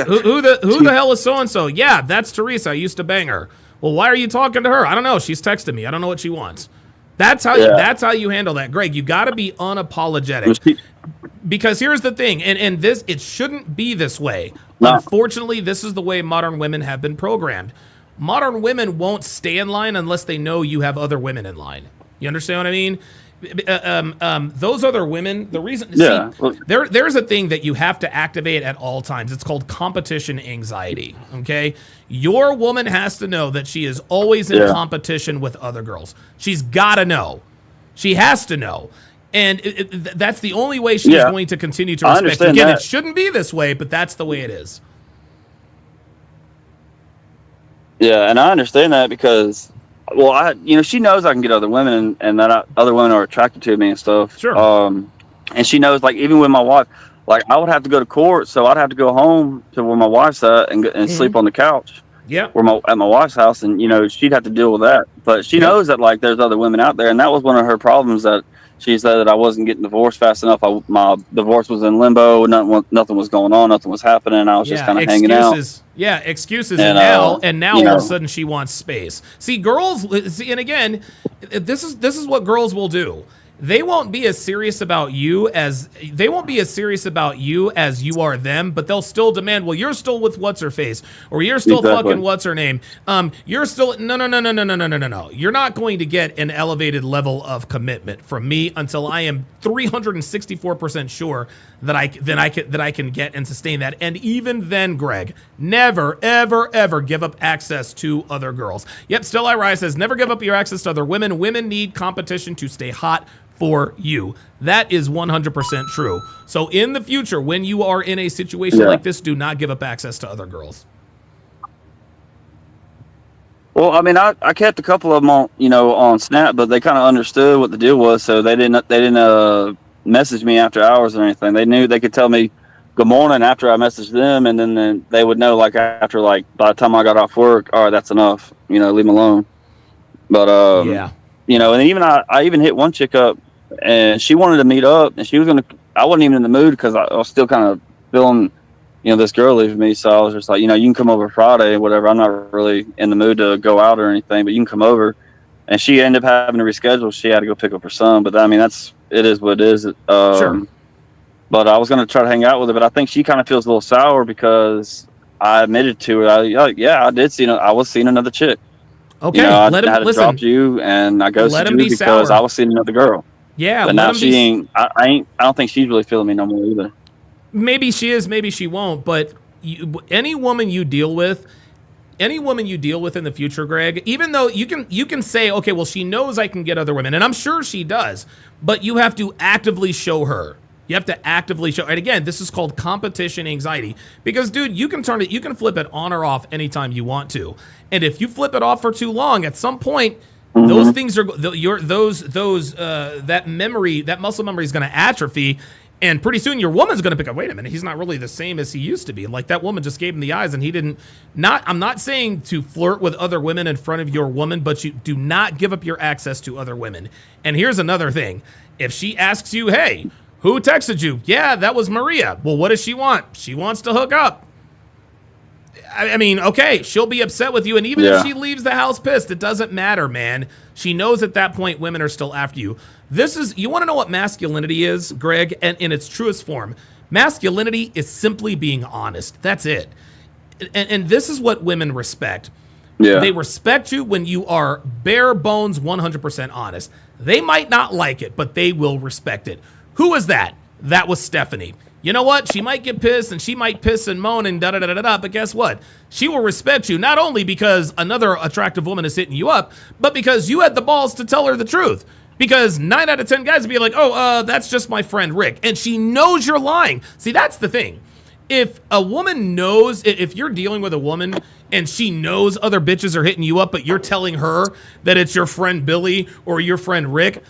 Who the hell is so and so? Yeah, that's Teresa. I used to bang her. Well, why are you talking to her? I don't know. She's texting me. I don't know what she wants. That's how you handle that, Greg. You got to be unapologetic. Because here's the thing, and this, it shouldn't be this way. No. Unfortunately, this is the way modern women have been programmed. Modern women won't stay in line unless they know you have other women in line. You understand what I mean? Those other women, the reason, there's a thing that you have to activate at all times. It's called competition anxiety. Okay, your woman has to know that she is always in competition with other girls. She's got to know. She has to know. And that's the only way she's going to continue to respect you. Again, it shouldn't be this way, but that's the way it is. Yeah, and I understand that because, well, she knows I can get other women, and that other women are attracted to me and stuff. Sure. And she knows, like, even with my wife, like, I would have to go to court, so I'd have to go home to where my wife's at and sleep on the couch. Yeah. At my wife's house, and she'd have to deal with that. But she knows that, like, there's other women out there, and that was one of her problems, that she said that I wasn't getting divorced fast enough. My divorce was in limbo. Nothing was going on. Nothing was happening. I was just kind of hanging out. Yeah, excuses. And now all of a sudden she wants space. See, girls. And again, this is what girls will do. They won't be as serious about you as you are them, but they'll still demand, well, you're still with what's her face, or you're still fucking what's her name. You're still no. You're not going to get an elevated level of commitment from me until I am 364% sure that I can get and sustain that. And even then, Greg, never, ever, ever give up access to other girls. Yep, Still I Rise says, never give up your access to other women. Women need competition to stay hot for you. That is 100% true. So in the future, when you are in a situation like this, do not give up access to other girls. Well, I mean, I kept a couple of them on Snap, but they kind of understood what the deal was, so they didn't message me after hours or anything. They knew they could tell me good morning after I messaged them, and then they would know, like, after, like, by the time I got off work, all right, that's enough, leave them alone. But and even I even hit one chick up, and she wanted to meet up, and I wasn't even in the mood because I was still kind of feeling, this girl leaving me. So I was just like, you can come over Friday or whatever. I'm not really in the mood to go out or anything, but you can come over. And she ended up having to reschedule. She had to go pick up her son, but I mean, it is what it is. Sure. But I was going to try to hang out with her, but I think she kind of feels a little sour because I admitted to her, I did see, I was seeing another chick. Okay, I had to drop you, and I ghosted you because I was seeing another girl. Yeah, but now she ain't. I don't think she's really feeling me no more either. Maybe she is, maybe she won't. But any woman you deal with in the future, Greg, even though you can say, okay, well, she knows I can get other women, and I'm sure she does. But you have to actively show her. You have to actively show. And again, this is called competition anxiety. Because, dude, you can flip it on or off anytime you want to. And if you flip it off for too long, at some point, those things are that muscle memory is going to atrophy, and pretty soon your woman's going to pick up. Wait a minute, he's not really the same as he used to be. Like, that woman just gave him the eyes, and he didn't. I'm not saying to flirt with other women in front of your woman, but you do not give up your access to other women. And here's another thing: if she asks you, "Hey, who texted you?" "Yeah, that was Maria." "Well, what does she want?" "She wants to hook up." I mean, okay, she'll be upset with you, and even Yeah. if she leaves the house pissed, it doesn't matter, man. She knows at that point women are still after you. You want to know what masculinity is, Greg, and in its truest form. Masculinity is simply being honest. That's it. And this is what women respect. Yeah. They respect you when you are bare bones 100% honest. They might not like it, but they will respect it. Who was that? That was Stephanie. You know what? She might get pissed and she might piss and moan and da-da-da-da-da, but guess what? She will respect you not only because another attractive woman is hitting you up, but because you had the balls to tell her the truth. Because 9 out of 10 guys would be like, that's just my friend Rick. And she knows you're lying. See, that's the thing. If a woman knows, if you're dealing with a woman and she knows other bitches are hitting you up, but you're telling her that it's your friend Billy or your friend Rick,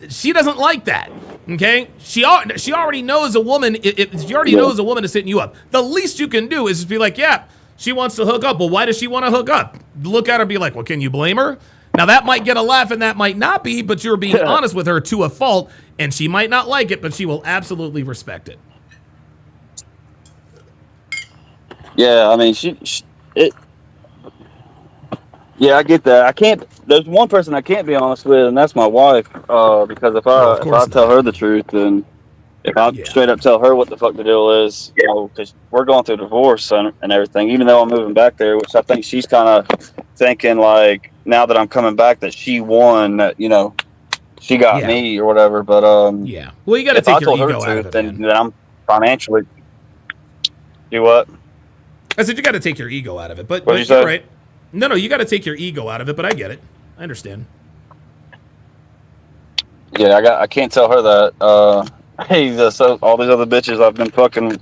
she doesn't like that, okay? She already knows a woman. If she already knows a woman is hitting you up, the least you can do is just be like, yeah, she wants to hook up. Well, why does she want to hook up? Look at her and be like, well, can you blame her? Now, that might get a laugh and that might not be, but you're being honest with her to a fault, and she might not like it, but she will absolutely respect it. Yeah, I mean, yeah, I get that. I can't. There's one person I can't be honest with, and that's my wife. Because if I tell her the truth, then if I straight up tell her what the fuck the deal is, because we're going through divorce and everything. Even though I'm moving back there, which I think she's kind of thinking like now that I'm coming back that she won, that she got me or whatever. But well, you got to take your ego out of it, then I'm financially. Do what? I said you got to take your ego out of it, but you're say? Right. No, you got to take your ego out of it, but I get it. I understand. Yeah, I can't tell her that. Hey, so all these other bitches I've been fucking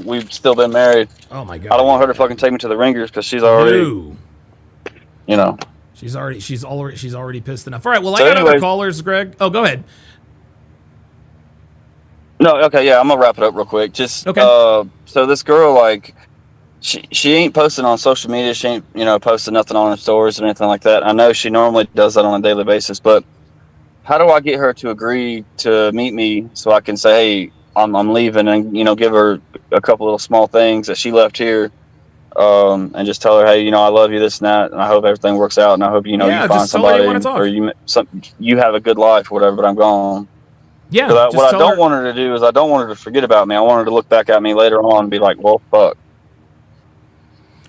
we've still been married. Oh my god! I don't want her to fucking take me to the ringers because she's already, she's already pissed enough. All right, well, I got other callers, Greg. Oh, go ahead. No, okay, yeah, I'm gonna wrap it up real quick. Just so this girl, like, she ain't posting on social media. She ain't posting nothing on her stories or anything like that. I know she normally does that on a daily basis, but how do I get her to agree to meet me so I can say, hey, I'm leaving, and give her a couple little small things that she left here, and just tell her, hey, I love you, this and that, and I hope everything works out, and I hope you find somebody or you have a good life or whatever. But I'm gone. Yeah. What I don't want her to do is I don't want her to forget about me. I want her to look back at me later on and be like, well, fuck.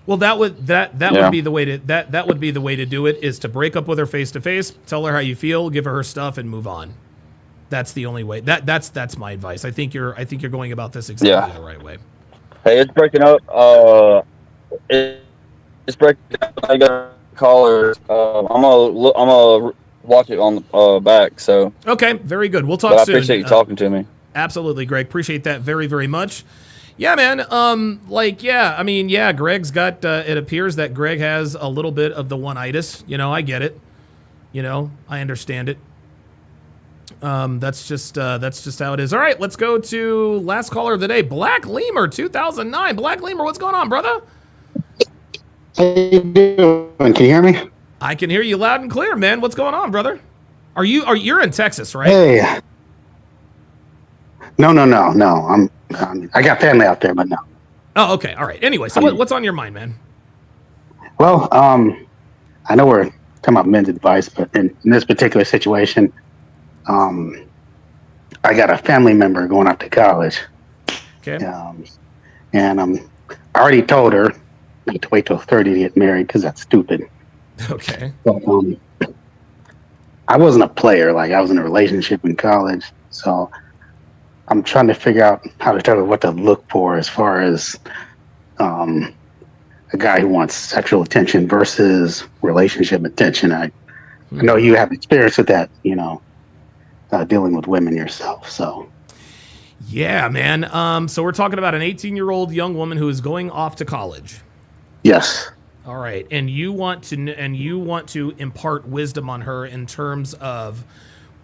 Well, that would be the way to do it, is to break up with her face to face, tell her how you feel, give her stuff, and move on. That's the only way. That's my advice. I think you're going about this exactly the right way. Hey, it's breaking up. It's breaking up. I got a caller. I'm gonna watch it on the back. So okay, very good. We'll talk soon. I appreciate you talking to me. Absolutely, Greg. Appreciate that very, very much. Yeah, man. Greg's got. It appears that Greg has a little bit of the one-itis. I get it. I understand it. That's just how it is. All right, let's go to last caller of the day, Black Lemur 2009. Black Lemur, what's going on, brother? How you doing? Can you hear me? I can hear you loud and clear, man. What's going on, brother? You're in Texas, right? Hey. No. I got family out there, but no. Oh, okay. All right. Anyway, so what's on your mind, man? Well, I know we're talking about men's advice, but in this particular situation, I got a family member going off to college. Okay. And I already told her not to wait till 30 to get married because that's stupid. Okay. But, I wasn't a player. Like, I was in a relationship in college, so I'm trying to figure out how to tell her what to look for as far as a guy who wants sexual attention versus relationship attention. I know you have experience with that, dealing with women yourself. So, yeah, man. So we're talking about an 18-year-old young woman who is going off to college. Yes. All right, and you want to impart wisdom on her in terms of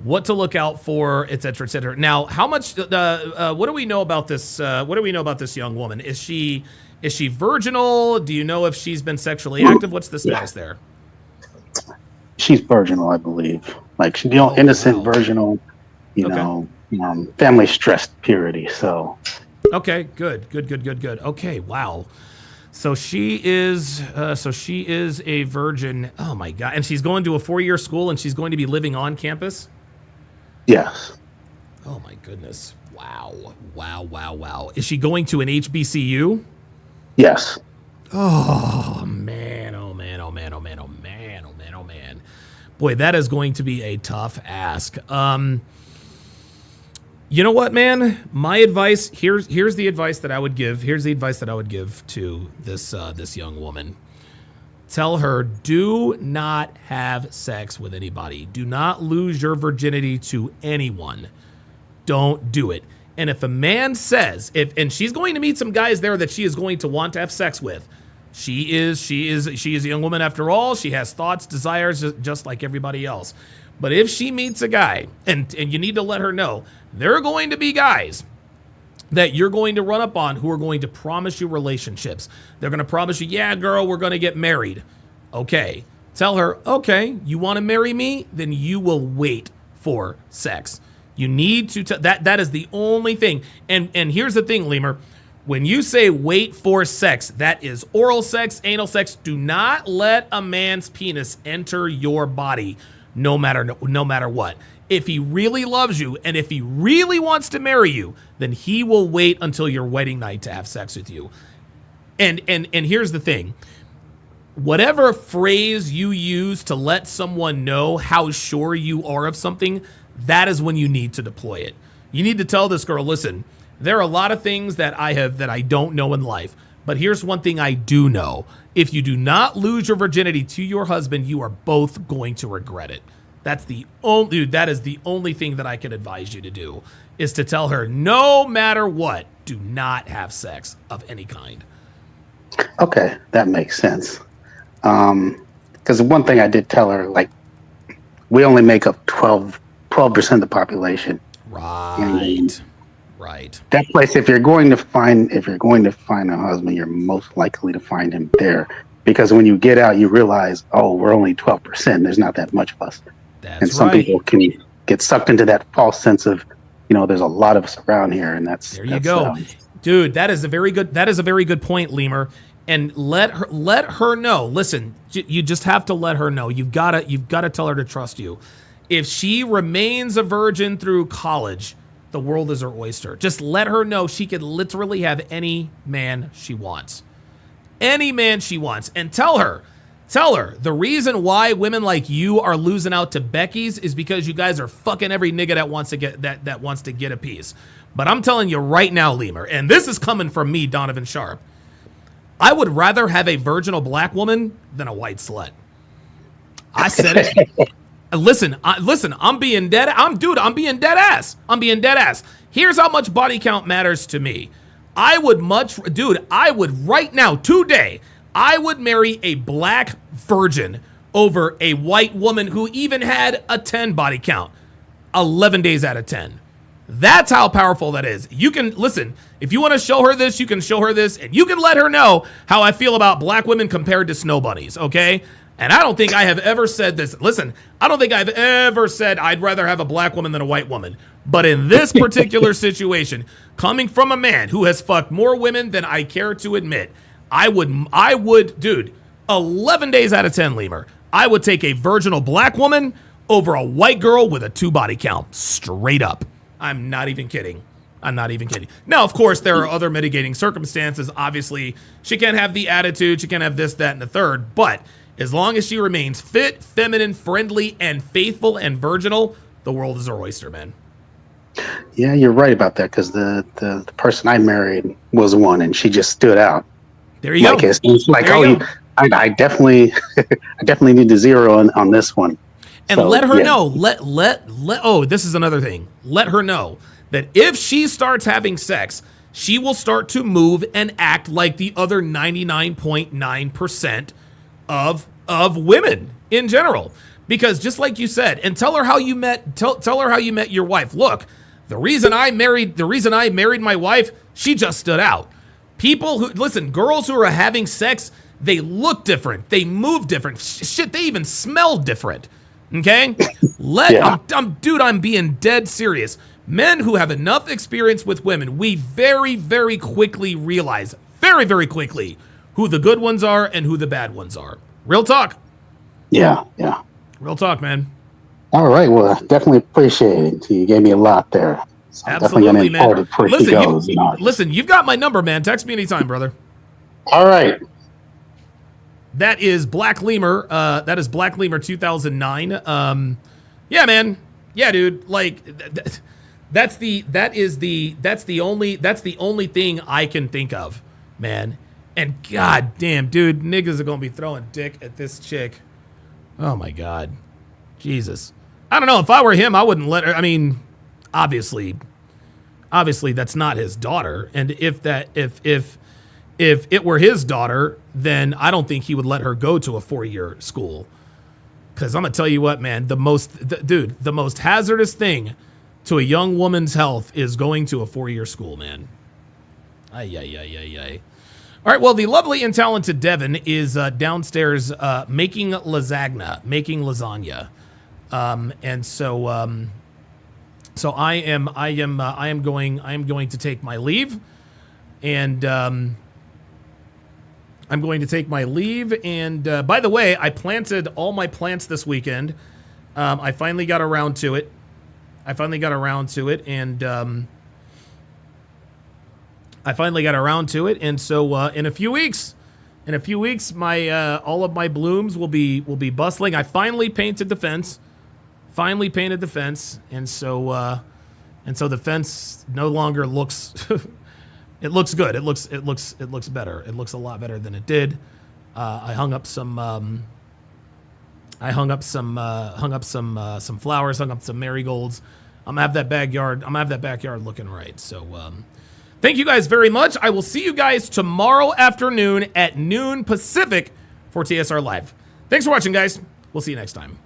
what to look out for, et cetera, et cetera. Now, how much? What do we know about this? What do we know about this young woman? Is she virginal? Do you know if she's been sexually active? What's the status there? She's virginal, I believe. Like, she's innocent, virginal. Family stressed purity. So. Okay, good. Okay, wow. So she is a virgin. Oh my God. And she's going to a 4-year school and she's going to be living on campus? Yes. Oh my goodness. Wow. Is she going to an HBCU? Yes. Oh man. Boy, that is going to be a tough ask. You know what, man? My advice, here's the advice that I would give. Here's the advice that I would give to this young woman. Tell her, do not have sex with anybody. Do not lose your virginity to anyone. Don't do it. And if a man says, and she's going to meet some guys there that she is going to want to have sex with. She is a young woman after all. She has thoughts, desires, just like everybody else. But if she meets a guy, and you need to let her know, there are going to be guys that you're going to run up on who are going to promise you relationships. They're going to promise you, yeah, girl, we're going to get married. Okay. Tell her, okay, you want to marry me? Then you will wait for sex. You need to, that is the only thing. And here's the thing, Lemur. When you say wait for sex, that is oral sex, anal sex. Do not let a man's penis enter your body, no matter what. If he really loves you and if he really wants to marry you, then he will wait until your wedding night to have sex with you. And here's the thing. Whatever phrase you use to let someone know how sure you are of something, that is when you need to deploy it. You need to tell this girl, listen, there are a lot of things that I don't know in life, but here's one thing I do know. If you do not lose your virginity to your husband, you are both going to regret it. That is the only thing that I can advise you to do, is to tell her, no matter what, do not have sex of any kind. Okay, that makes sense. Because one thing I did tell her, like, we only make up 12% of the population. Right. That place, if you're going to find a husband, you're most likely to find him there. Because when you get out, you realize, oh, we're only 12%. There's not that much of us. And some people can get sucked into that false sense of, there's a lot of us around here, and there you go, dude. That is a very good point, Lemur. And let her know. Listen, you just have to let her know. You've got to tell her to trust you. If she remains a virgin through college, the world is her oyster. Just let her know she could literally have any man she wants. Any man she wants. And tell her, the reason why women like you are losing out to Becky's is because you guys are fucking every nigga that wants to get a piece. But I'm telling you right now, Lemur, and this is coming from me, Donovan Sharp, I would rather have a virginal black woman than a white slut. I said it. Listen, I'm being dead ass. Here's how much body count matters to me. I would right now, today, I would marry a black virgin over a white woman who even had a 10 body count 11 days out of 10. That's how powerful that is. You can, listen, if you want to show her this, you can show her this, and you can let her know how I feel about black women compared to snow bunnies, okay? And I don't think I have ever said this. Listen, I don't think I've ever said I'd rather have a black woman than a white woman. But in this particular situation, coming from a man who has fucked more women than I care to admit, I would, dude, 11 days out of 10, Lemur, I would take a virginal black woman over a white girl with a 2 body count. Straight up. I'm not even kidding. Now, of course, there are other mitigating circumstances. Obviously, she can't have the attitude. She can't have this, that, and the third. But as long as she remains fit, feminine, friendly, and faithful and virginal, the world is her oyster, man. Yeah, you're right about that, because the person I married was one, and she just stood out. There you go. It's like, I definitely need to zero on this one. And so, let her know. This is another thing. Let her know that if she starts having sex, she will start to move and act like the other 99.9% of women in general. Because just like you said, and tell her how you met your wife. Look, the reason I married my wife, she just stood out. Girls who are having sex, they look different, they move different. Shit, they even smell different. Okay? I'm being dead serious. Men who have enough experience with women, we very, very quickly realize, very, very quickly, who the good ones are and who the bad ones are. Real talk. Yeah. Real talk, man. All right. Well, definitely appreciate it. You gave me a lot there. So I'm definitely Absolutely, going to import man. it before she goes. Listen, you've got my number, man. Text me anytime, brother. All right. That is Black Lemur. That is Black Lemur 2009. Yeah, man. Yeah, dude. Like, that's the only thing I can think of, man. And god damn, dude, niggas are gonna be throwing dick at this chick. Oh my god, Jesus. I don't know. If I were him, I wouldn't let her. I mean, obviously, that's not his daughter. And if it were his daughter, then I don't think he would let her go to a 4-year school. Because I'm gonna tell you what, man, the most hazardous thing to a young woman's health is going to a 4-year school, man. Ay. All right, well, the lovely and talented Devin is downstairs making lasagna. And so I am going to take my leave, and I'm going to take my leave. And by the way, I planted all my plants this weekend. I finally got around to it. And so in a few weeks, my all of my blooms will be bustling. I finally painted the fence. And so the fence no longer looks it looks good. It looks better. It looks a lot better than it did. I hung up some flowers, hung up some marigolds. I'm gonna have that backyard looking right. So thank you guys very much. I will see you guys tomorrow afternoon at noon Pacific for TSR Live. Thanks for watching, guys. We'll see you next time.